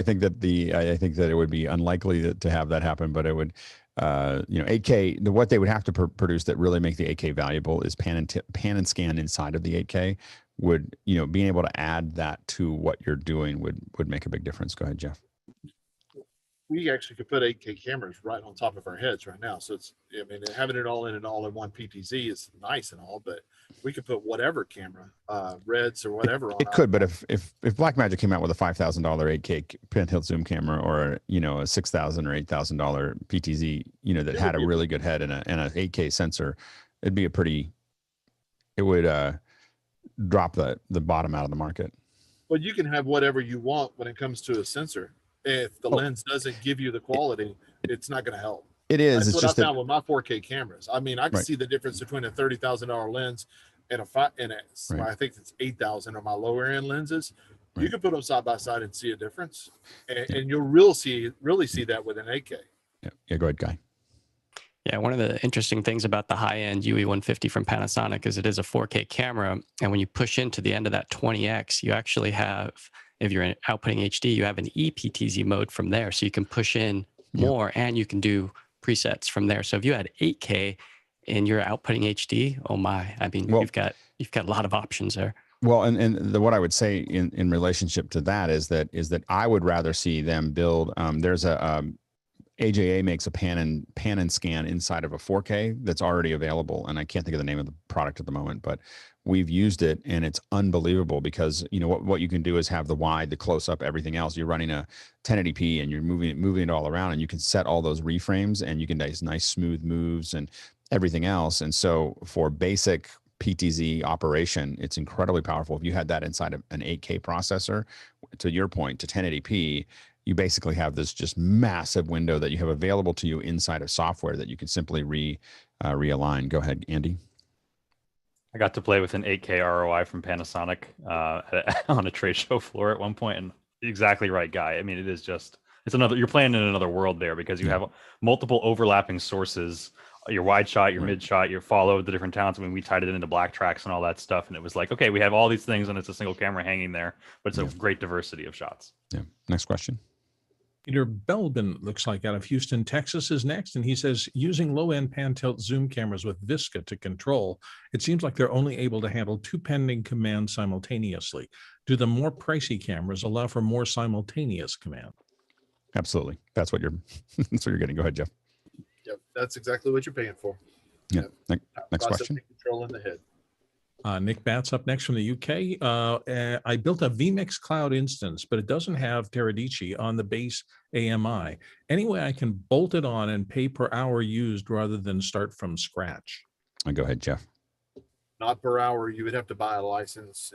think that it would be unlikely to have that happen. But it would, 8K. What they would have to produce that really make the 8K valuable is pan and scan inside of the 8K. Would being able to add that to what you're doing would make a big difference. Go ahead, Jeff. We actually could put 8K cameras right on top of our heads right now. So having it all in one PTZ is nice and all, but we could put whatever camera, Reds or whatever. It could, but if Blackmagic came out with a $5,000 8K pan tilt zoom camera, or a $6,000 or $8,000 PTZ, that had a really good head and an 8K sensor, it'd be it would drop the bottom out of the market. But you can have whatever you want when it comes to a sensor. If the lens doesn't give you the quality, it's not going to help. It is. That's it's what just I found with my 4K cameras. I mean, I can see the difference between a $30,000 lens and I think it's 8,000 on my lower end lenses. Right. You can put them side by side and see a difference, and you'll really see that with an 8K. Yeah. Go ahead, Guy. Yeah, one of the interesting things about the high-end UE150 from Panasonic is it is a 4K camera, and when you push into the end of that 20x, you actually have, if you're outputting HD, you have an ePTZ mode from there, so you can push in more, and you can do presets from there. So if you had 8K and you're outputting HD, oh my, I mean, you've got a lot of options there. Well, and what I would say in relationship to that is that I would rather see them build. There's a AJA makes a pan and scan inside of a 4K that's already available, and I can't think of the name of the product at the moment, but we've used it and it's unbelievable because what you can do is have the wide, the close up, everything else. You're running a 1080p and you're moving it all around, and you can set all those reframes and you can do nice smooth moves and everything else. And so for basic PTZ operation, it's incredibly powerful. If you had that inside of an 8K processor, to your point, to 1080p, you basically have this just massive window that you have available to you inside of software that you can simply realign. Go ahead, Andy. I got to play with an 8K ROI from Panasonic on a trade show floor at one point, and exactly right, Guy. I mean, it's you're playing in another world there because you have multiple overlapping sources. Your wide shot, your mid shot, your follow, the different talents. I mean, we tied it into black tracks and all that stuff. And it was like, okay, we have all these things and it's a single camera hanging there, but it's a great diversity of shots. Yeah. Next question. Peter Belbin, looks like, out of Houston, Texas, is next. And he says, using low-end pan-tilt zoom cameras with Visca to control, it seems like they're only able to handle 2 pending commands simultaneously. Do the more pricey cameras allow for more simultaneous command? Absolutely. That's what you're getting. Go ahead, Jeff. Yep, that's exactly what you're paying for. Yeah. Yep. Next question. Control in the head. Nick Batts up next from the UK. I built a vMix cloud instance, but it doesn't have Teradici on the base AMI. Anyway, I can bolt it on and pay per hour used rather than start from scratch. Go ahead, Jeff. Not per hour. You would have to buy a license.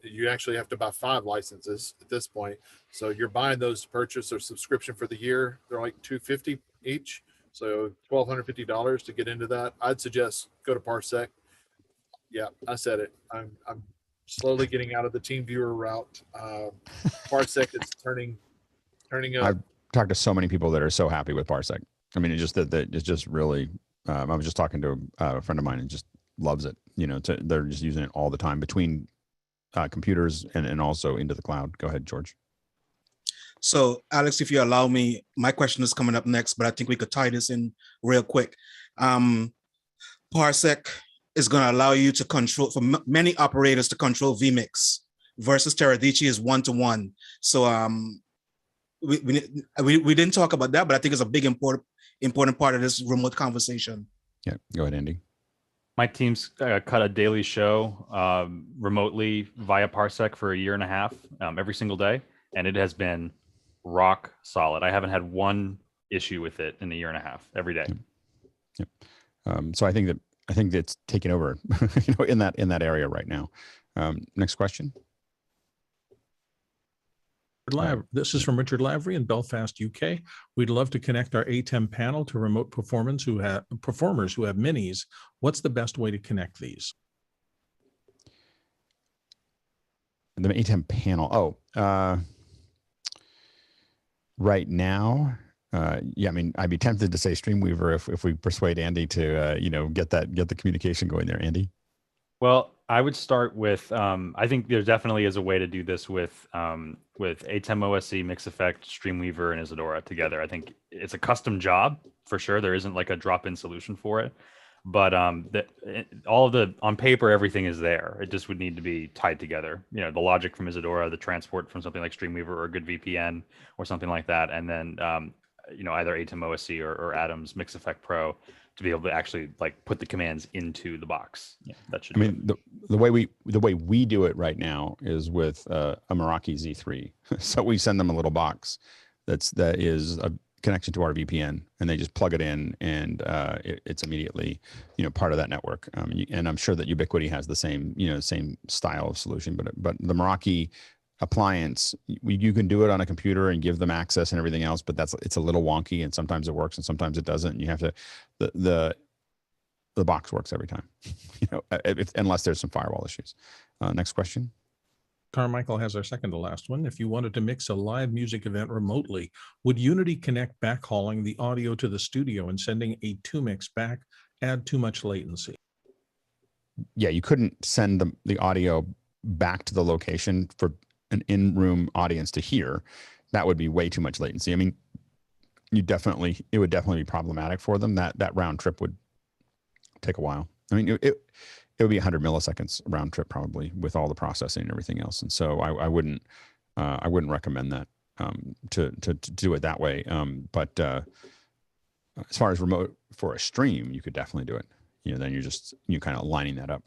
You actually have to buy 5 licenses at this point. So you're buying those to purchase or subscription for the year. They're like $250 each. So $1,250 to get into that. I'd suggest go to Parsec. Yeah, I said it. I'm slowly getting out of the TeamViewer route. Parsec is turning up. I've talked to so many people that are so happy with Parsec. I mean, it's just really. I was just talking to a friend of mine and just loves it. They're just using it all the time between computers and also into the cloud. Go ahead, George. So, Alex, if you allow me, my question is coming up next, but I think we could tie this in real quick. Parsec is going to allow you to control, for many operators to control vMix versus Teradici is 1-to-1. So we didn't talk about that, but I think it's a big important part of this remote conversation. Yeah, go ahead, Andy. My team's cut a daily show remotely via Parsec for 1.5 years, every single day, and it has been rock solid. I haven't had one issue with it in 1.5 years, every day. Yep. So I think that's taking over, in that area right now. Next question. This is from Richard Lavery in Belfast, UK. We'd love to connect our ATEM panel to remote performers who have minis. What's the best way to connect these? The ATEM panel. Right now, yeah, I mean, I'd be tempted to say Streamweaver if we persuade Andy to get the communication going there. Andy. Well, I would start with, I think there definitely is a way to do this with ATEM OSC, MixEffect, Streamweaver, and Isadora together. I think it's a custom job for sure. There isn't like a drop-in solution for it, but on paper, everything is there. It just would need to be tied together. The logic from Isadora, the transport from something like Streamweaver or a good VPN or something like that, and then either ATEM OSC or Atom's MixEffect Pro to be able to actually put the commands into the box. Yeah, that should. I mean, the way we do it right now is with a Meraki Z3. So we send them a little box that is a connection to our VPN, and they just plug it in, and it's immediately part of that network. And I'm sure that Ubiquiti has the same same style of solution, but the Meraki appliance, you can do it on a computer and give them access and everything else, but it's a little wonky, and sometimes it works and sometimes it doesn't. And you have to the box works every time, unless there's some firewall issues. Next question. Carmichael has our second to last one. If you wanted to mix a live music event remotely, would Unity Connect backhauling the audio to the studio and sending a 2-mix back add too much latency? Yeah, you couldn't send the audio back to the location for an in-room audience to hear. That would be way too much latency. I mean, it would definitely be problematic for them. That round trip would take a while. I mean, it would be 100 milliseconds round trip probably with all the processing and everything else. And so I wouldn't recommend that to do it that way. But as far as remote for a stream, you could definitely do it. Then you're kind of lining that up.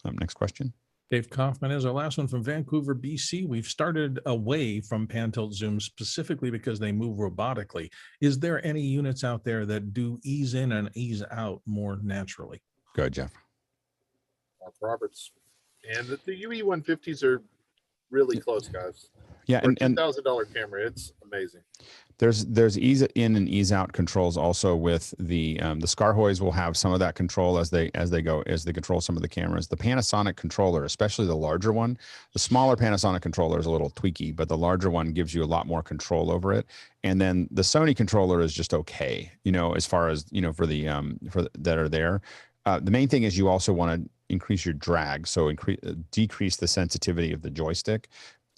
Next question. Dave Kaufman is our last one from Vancouver, BC. We've started away from pan tilt zoom specifically because they move robotically. Is there any units out there that do ease in and ease out more naturally? Go ahead, Jeff. Roberts. And the UE150s are really close, guys. Yeah, for a $2,000 camera, it's amazing. There's ease in and ease out controls also with the Scarhoys will have some of that control as they control some of the cameras. The Panasonic controller, especially the larger one, the smaller Panasonic controller is a little tweaky, but the larger one gives you a lot more control over it. And then the Sony controller is just okay, as far as for that are there. The main thing is you also want to increase your drag, so decrease the sensitivity of the joystick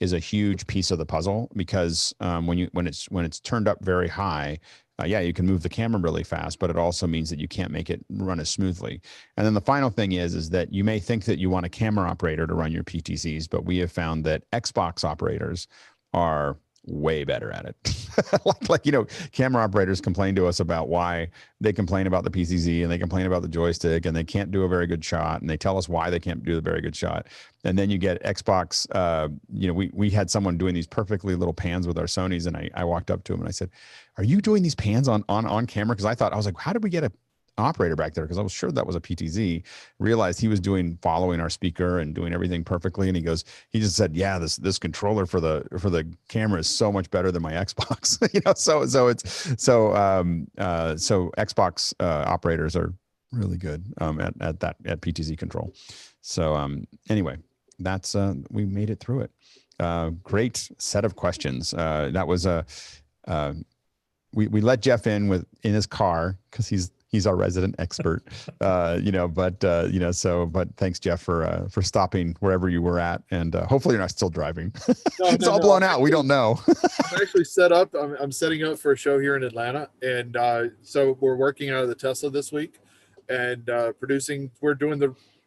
is a huge piece of the puzzle, because when it's turned up very high, you can move the camera really fast, but it also means that you can't make it run as smoothly. And then the final thing is that you may think that you want a camera operator to run your PTZs, but we have found that Xbox operators are way better at it. Camera operators complain to us about why they complain about the PCZ and they complain about the joystick and they can't do a very good shot, and they tell us why they can't do a very good shot. And then you get Xbox, we had someone doing these perfectly little pans with our Sonys, and I walked up to him and I said, "Are you doing these pans on camera?" Because I was like, how did we get a operator back there? Because I was sure that was a PTZ. Realized he was following our speaker and doing everything perfectly. And he just said, "Yeah, this controller for the camera is so much better than my Xbox." So Xbox operators are really good at PTZ control. So anyway, that's we made it through it. Great set of questions. That was we let Jeff in his car because he's our resident expert, but thanks, Jeff, for stopping wherever you were at. And hopefully you're not still driving. It's all blown out. We don't know. I'm actually set up. I'm setting up for a show here in Atlanta. And so we're working out of the Tesla this week and producing. We're doing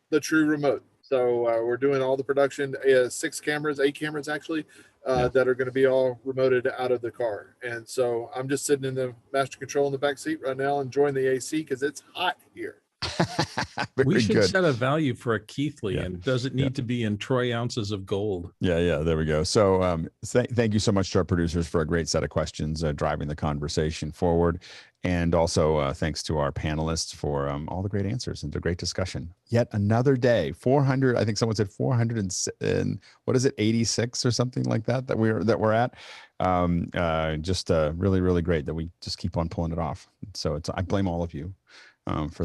the true remote. So we're doing all the production, 8 cameras actually, that are going to be all remoted out of the car. And so I'm just sitting in the master control in the back seat right now, enjoying the AC because it's hot here. We should set a value for a Keithley, and does it need to be in troy ounces of gold? Yeah, there we go. So thank you so much to our producers for a great set of questions driving the conversation forward. And also thanks to our panelists for all the great answers and the great discussion. Yet another day, 400, I think someone said 400 and what is it, 86 or something like that we're at. Just really, really great that we just keep on pulling it off. So I blame all of you for that.